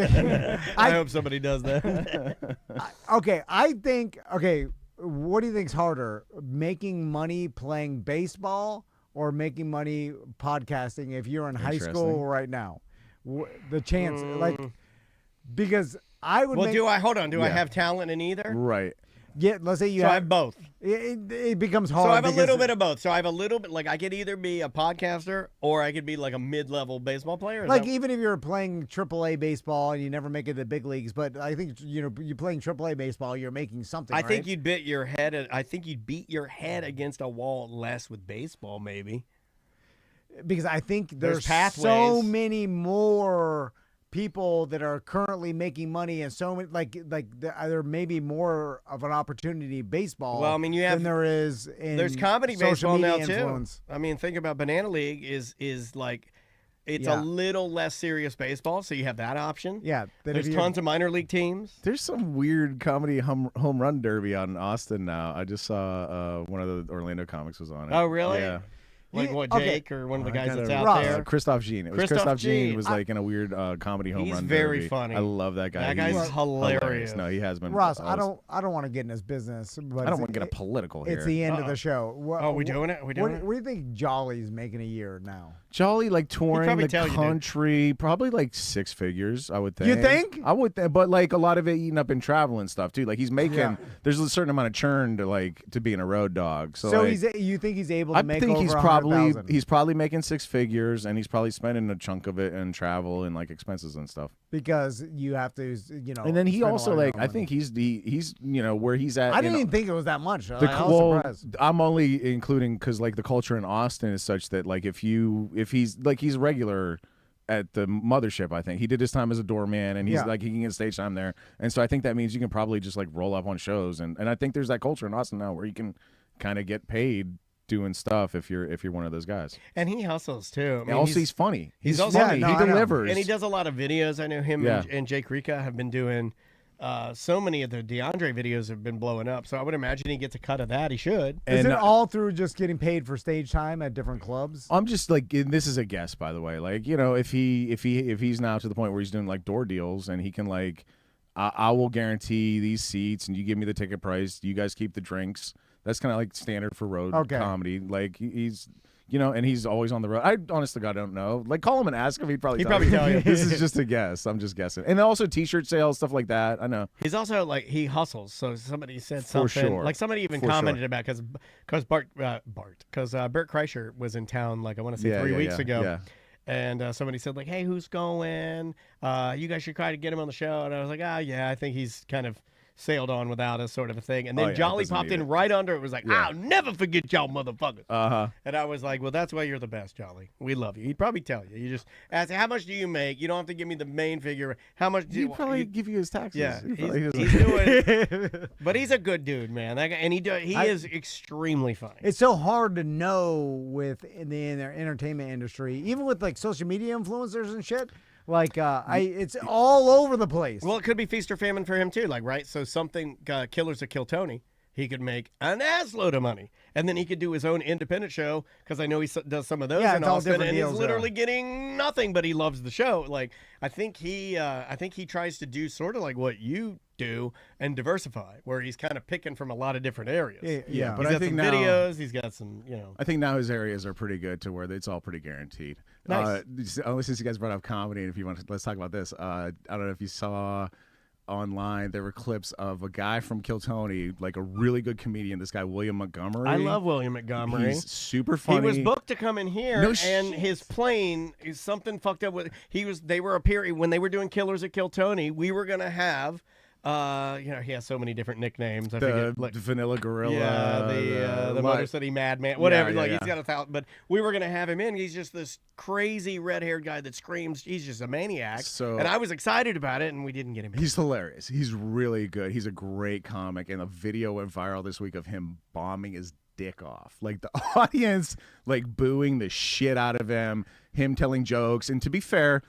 I hope somebody does that. What do you think's harder, making money playing baseball or making money podcasting if you're in high school right now? The chance, because I would. Well, I have talent in either? Right. Yeah, let's say I have both. It becomes hard. So I have a little bit of both. So I have a little bit, like I could either be a podcaster or I could be like a mid-level baseball player. Like even if you're playing AAA baseball and you never make it to the big leagues, but I think you're playing AAA baseball, you're making something. I think you'd beat your head. I think you'd beat your head against a wall less with baseball, maybe. Because I think there's pathways. So many more people that are currently making money, and so many like there may be more of an opportunity in baseball. Well, I mean, than there is in there's comedy social baseball media now influence. Too. I mean, think about Banana League is like it's a little less serious baseball, so you have that option. Yeah, there's tons of minor league teams. There's some weird comedy home run derby on Austin now. I just saw one of the Orlando comics was on it. Oh, really? Yeah. Like what, Jake or one of the guys that's out Ross. there? Christoph Jean. It was Christoph Jean was like in a weird comedy home run. He's very derby. funny. I love that guy. That guy's hilarious. No, he has been. Ross, I don't want to get in his business, but I don't want to get a political here. It's the end of the show. We doing it? What do you think Jolly's making a year now? Jolly, like touring the tell you, country, probably like 6 figures, I would think. You think? I would think, but like a lot of it eating up in travel and stuff too. Like he's making, there's a certain amount of churn to being a road dog. So like, you think he's able to make over he's 100,000? probably making 6 figures, and he's probably spending a chunk of it in travel and like expenses and stuff. Because you have to, And then he also like, I think he's where he's at. I didn't even think it was that much. I was surprised. I'm only including because like the culture in Austin is such that like if he's regular at the mothership, I think he did his time as a doorman, and he's like he can get stage time there, and so I think that means you can probably just like roll up on shows, and I think there's that culture in Austin now where you can kind of get paid doing stuff if you're one of those guys. And he hustles too. I mean, Also, he's funny. He's also- funny. Yeah, no, he I know. delivers. and he does a lot of videos. I know him Yeah. and Jake Rika have been doing so many of the DeAndre videos have been blowing up. So I would imagine he gets a cut of that. He should. Is And, it all through just getting paid for stage time at different clubs? I'm just like, and this is a guess, by the way. Like, you know, if he's now to the point where he's doing like door deals and he can like, I will guarantee these seats and you give me the ticket price. You guys keep the drinks. That's kind of like standard for road comedy. Like he's, you know, and he's always on the road. I honestly, God, don't know. Like, call him and ask him. He'd probably tell you. This is just a guess. I'm just guessing. And also T-shirt sales, stuff like that. I know. He's also like he hustles. So somebody said something. Sure. Like somebody even commented about because Bert Kreischer was in town. Like I want to say 3 weeks ago. Yeah. And somebody said like, "Hey, who's going? You guys should try to get him on the show." And I was like, yeah, I think he's kind of sailed on without us, sort of a thing. And then Jolly popped in right under it. Was like, "I'll never forget y'all motherfuckers." And I was like, "Well, that's why you're the best, Jolly. We love you." He'd probably tell you. You just ask, "How much do you make?" You don't have to give me the main figure. How much? He'd probably give you his taxes. Yeah, He's doing. But he's a good dude, man. That guy, and he is extremely funny. It's so hard to know in the entertainment industry, even with like social media influencers and shit. Like, it's all over the place. Well, it could be feast or famine for him too. Like, right? So something, Killers of Kill Tony, he could make an assload of money, and then he could do his own independent show because I know he does some of those in it's all Austin, different and deals, he's literally getting nothing, but he loves the show. Like, I think he tries to do sort of like what you do and diversify, where he's kind of picking from a lot of different areas. Yeah, but He's I got think some now videos. He's got some, I think now his areas are pretty good to where it's all pretty guaranteed. Nice. Since you guys brought up comedy, and if you want to, let's talk about this. I don't know if you saw online, there were clips of a guy from Kill Tony, like a really good comedian. This guy William Montgomery. I love William Montgomery. He's super funny. He was booked to come in here, No and shit. his plane is something fucked up with. They were appearing when they were doing Killers at Kill Tony. We were gonna have. He has so many different nicknames. I forget, like, Vanilla Gorilla. the Motor City Madman, whatever. Yeah, He's got 1,000. But we were gonna have him in. He's just this crazy red-haired guy that screams. He's just a maniac. And I was excited about it, and we didn't get him in. He's hilarious. He's really good. He's a great comic, and a video went viral this week of him bombing his dick off. Like the audience, like booing the shit out of him telling jokes, and to be fair,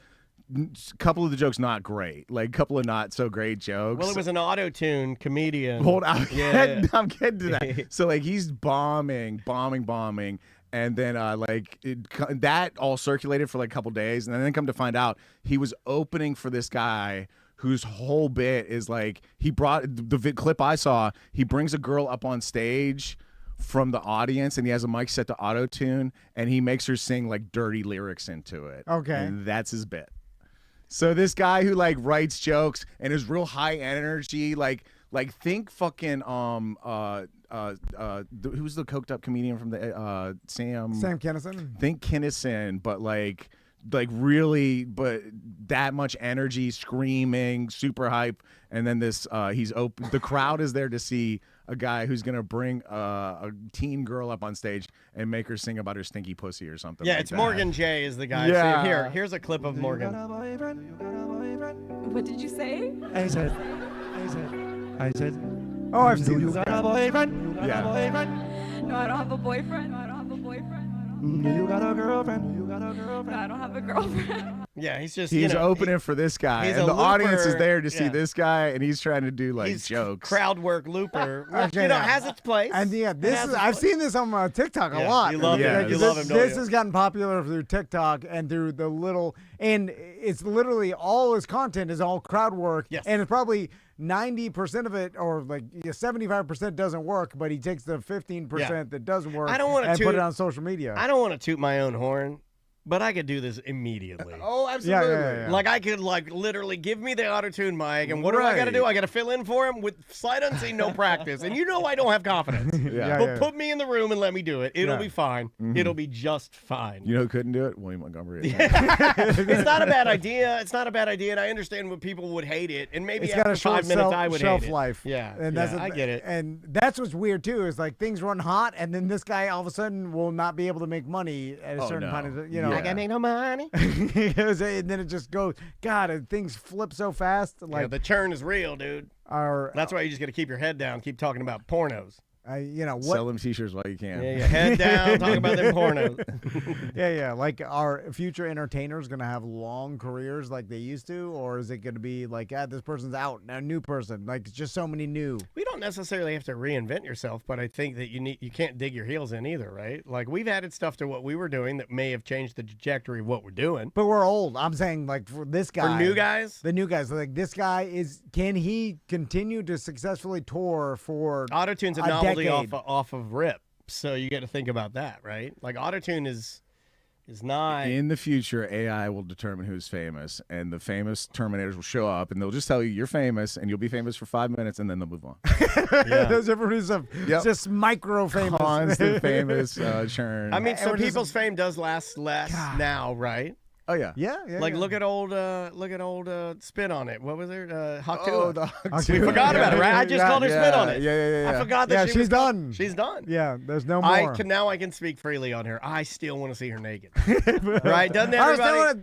a couple of the jokes not great, like a couple of not so great jokes. Well, it was an auto-tune comedian. Hold on, I'm getting to that. Yeah. So like he's bombing, and then that all circulated for like a couple days, and then come to find out he was opening for this guy whose whole bit is like he brought the clip I saw. He brings a girl up on stage from the audience, and he has a mic set to auto-tune, and he makes her sing like dirty lyrics into it. Okay, and that's his bit. So this guy who like writes jokes and is real high energy, like think fucking who's the coked up comedian from the Sam Kinison? Think Kinison, but like really, but that much energy, screaming, super hype, and then this he's open. The crowd is there to see a guy who's gonna bring a teen girl up on stage and make her sing about her stinky pussy or something. Yeah, like it's that. Morgan J is the guy. Yeah. So here's a clip of Morgan. What did you say? I said, Oh, I've seen you this got guy. a boyfriend? Yeah. No, I don't have a boyfriend. You got a girlfriend? No, I don't have a girlfriend. Yeah, he's just He's opening for this guy, he's and a the audience is looper. there to see Yeah. this guy, and he's trying to do like he's jokes. crowd work looper. Which, Okay, yeah. has its place. And yeah, It has its I've place. seen this on TikTok a Yeah, lot. you love him. Yeah, you this- love him, don't This you? has gotten popular through TikTok and through the little, and it's literally all his content is all crowd work. Yes. And it's probably 90% of it, or like 75% doesn't work, but he takes the 15% that does work I don't wanna and put toot- it on social media. I don't want to toot my own horn, but I could do this immediately. Oh, absolutely. Yeah. Like I could literally give me the auto-tune mic, and what do I got to do? I got to fill in for him with sight unseen, no practice. And you know I don't have confidence. Yeah. But put me in the room and let me do it. It'll Yeah. be fine. It'll be just fine. You know who couldn't do it? William Montgomery. It's not a bad idea. It's not a bad idea, and I understand when people would hate it. And maybe It's after got a short 5 minutes, I would shelf hate it. life. Yeah, and that's I get it. And that's what's weird too. Is like things run hot, and then this guy all of a sudden will not be able to make money at a Oh, certain no. point. You know, Yeah. I gotta make no money. and then it just goes. God, and things flip so fast. Yeah, Like the churn is real, dude. our That's why you just got to keep your head down. Keep talking about pornos. What? Sell them T-shirts while you can. Yeah, head down, talk about them pornos. Yeah. Like, are future entertainers going to have long careers like they used to? Or is it going to be like, this person's out, a new person? Like, it's just so many new. We don't necessarily have to reinvent yourself, but I think that you can't dig your heels in either, right? Like, we've added stuff to what we were doing that may have changed the trajectory of what we're doing. But we're old. I'm saying, like, for this guy. For new guys? The new guys. Like, this guy can he continue to successfully tour for Autotune's a a novelty decade? off of rip, so you got to think about that, right? Like, autotune is not. In the future, AI will determine who's famous, and the famous Terminators will show up, and they'll just tell you you're famous, and you'll be famous for 5 minutes, and then they'll move on. Those everybody's just micro famous. Constant famous churn. I mean, some people's fame does last less now, right? Oh yeah. Yeah. Like look at old Spin on It. What was there? Hawk Oh, Tua. the We forgot about it, right? I just called her Spin on It. Yeah. I forgot that she's done. She's done. Yeah, there's no more. Now I can speak freely on her. I still want to see her naked. Right? Doesn't everybody?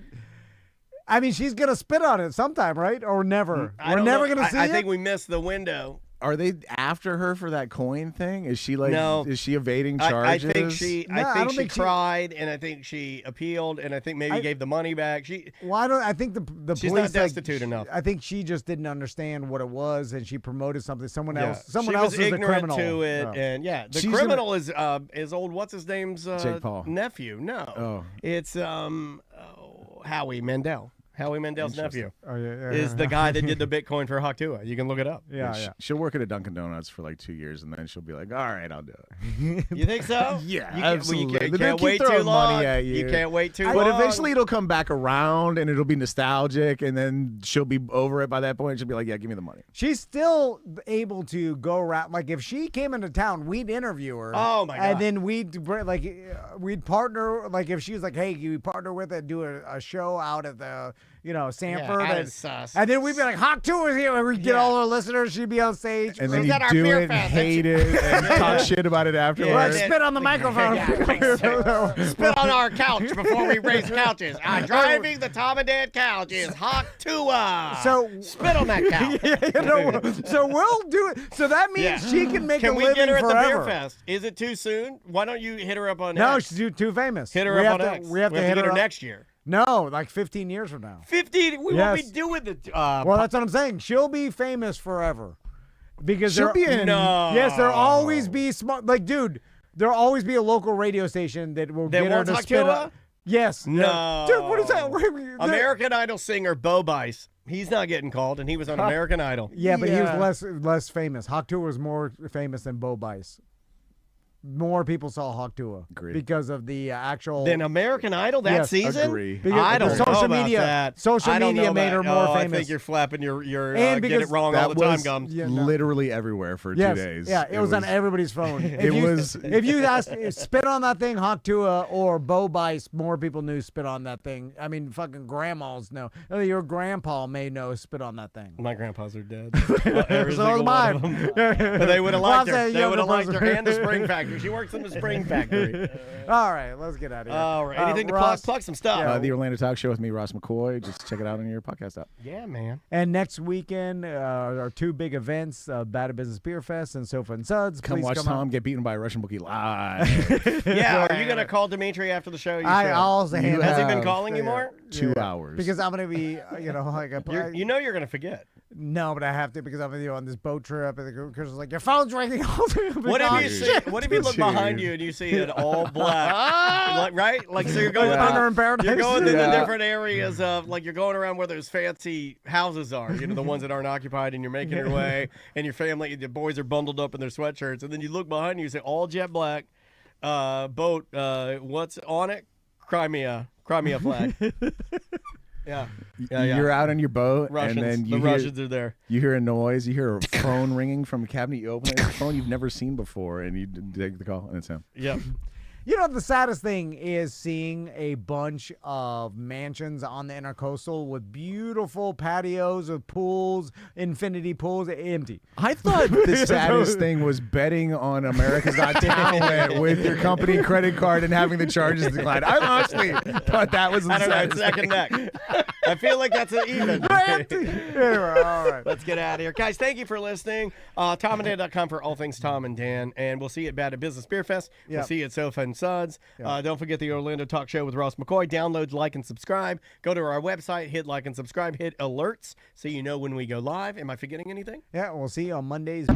I mean, she's gonna spit on it sometime, right? Or never. We're never gonna see it. I think we missed the window. Are they after her for that coin thing? Is she like? No. Is she evading I charges? think she. No, I I think don't she think she- cried, and I think she appealed, and I think maybe gave the money back. I think the She's police not destitute enough. I think she just didn't understand what it was, and she promoted something. Someone else she else was is the ignorant criminal. to it, and the She's criminal is old. What's his name's Jake Paul. nephew? No, it's Howie Mandel. Howie Mandel's nephew is the guy that did the Bitcoin for Hawk Tua. You can look it up. Yeah. She'll work at a Dunkin' Donuts for like 2 years, and then she'll be like, "All right, I'll do it." You think so? Yeah, you absolutely. Can't, They'll wait keep too throwing long. money at you. You can't wait too long. But eventually, it'll come back around, and it'll be nostalgic, and then she'll be over it by that point. She'll be like, "Yeah, give me the money." She's still able to go around. Like, if she came into town, we'd interview her. Oh my god! And then we'd partner. Like, if she was like, "Hey, you partner with it, do a show out at the Sanford," and then we'd be like, "Hawk 2 is here," and we'd get all our listeners. She'd be on stage, and then you do it, and hate it, and talk shit about it afterwards. Spit on the microphone. Spit on our couch before we raise couches. Driving the Tom and Dad couch is Hawk 2. So spit on that couch. So we'll do it. So that means she can make a living forever. Can we get her at the Beerfest? Is it too soon? Why don't you hit her up on No, X? she's too famous. Hit her up on X. We have to hit get her her up next year. No, like 15 years from now. 15? We won't be doing the. Well, that's what I'm saying. She'll be famous forever. Because she'll be in. No. Yes, there'll always be smart. Like, dude, there'll always be a local radio station that will get her to spit up. Yes. No. Dude, what is that? American Idol singer Bo Bice. He's not getting called, and he was on American Idol. Yeah, but he was less famous. Hawk 2 was more famous than Bo Bice. More people saw Hawk 2 because of the actual. Than American Idol that season? Agree. I don't know social about media, that. Social media made her more famous. I think you're flapping your and get it wrong all the time, Gums. Literally everywhere for 2 days. Yeah, it was on everybody's phone. If you asked spit on that thing, Hawk 2 or Bo Bice, more people knew spit on that thing. I mean, fucking grandmas know. Your grandpa may know spit on that thing. My grandpas are dead. So is mine. But they would have liked her. saying They would have younger liked her and the Spring Factory. She works in the Spring Factory. All right, let's get out of here. All right. Anything to Ross, plug some stuff. The Orlando Talk Show with me, Ross McCoy. Just check it out on your podcast app. Yeah, man. And next weekend, our 2 big events, Bad at Business Beerfest and Sofa and Suds. Come Please watch come Tom out. get beaten by a Russian bookie live. Yeah, are you going to call Dimitri after the show? I'll also Has he been calling you more? 2 hours. Because I'm going to be, like you know you're going to forget. No, but I have to because I'm on this boat trip and the Chris is like, your phone's ringing all the time. What if you look behind you and you see it all black? Right? Like, so you're going Thunder in Paradise. You're going to the different areas of, like, you're going around where those fancy houses are, the ones that aren't occupied, and you're making your way, and your family, the boys are bundled up in their sweatshirts, and then you look behind you, you say, all jet black, boat, what's on it? Crimea flag. Yeah. You're out on your boat, Russians. and then Russians are there. You hear a noise. You hear a phone ringing from a cabinet. You open it. It's a phone you've never seen before, and you take the call, and it's him. Yep. You know, the saddest thing is seeing a bunch of mansions on the Intercoastal with beautiful patios with pools, infinity pools, empty. I thought the saddest thing was betting on America's Got Talent with your company credit card and having the charges declined. I honestly thought that was the I don't know, saddest neck and neck. I feel like that's an even. Anyway, all right. Let's get out of here. Guys, thank you for listening. TomandDan.com for all things Tom and Dan. And we'll see you at Bad at Business Beerfest. We'll Yep. see you at Sofa and Suds. Don't forget the Orlando Talk Show with Ross McCoy. Download, like, and subscribe. Go to our website, hit like and subscribe, hit alerts so you know when we go live. Am I forgetting anything? Yeah, we'll see you on Mondays.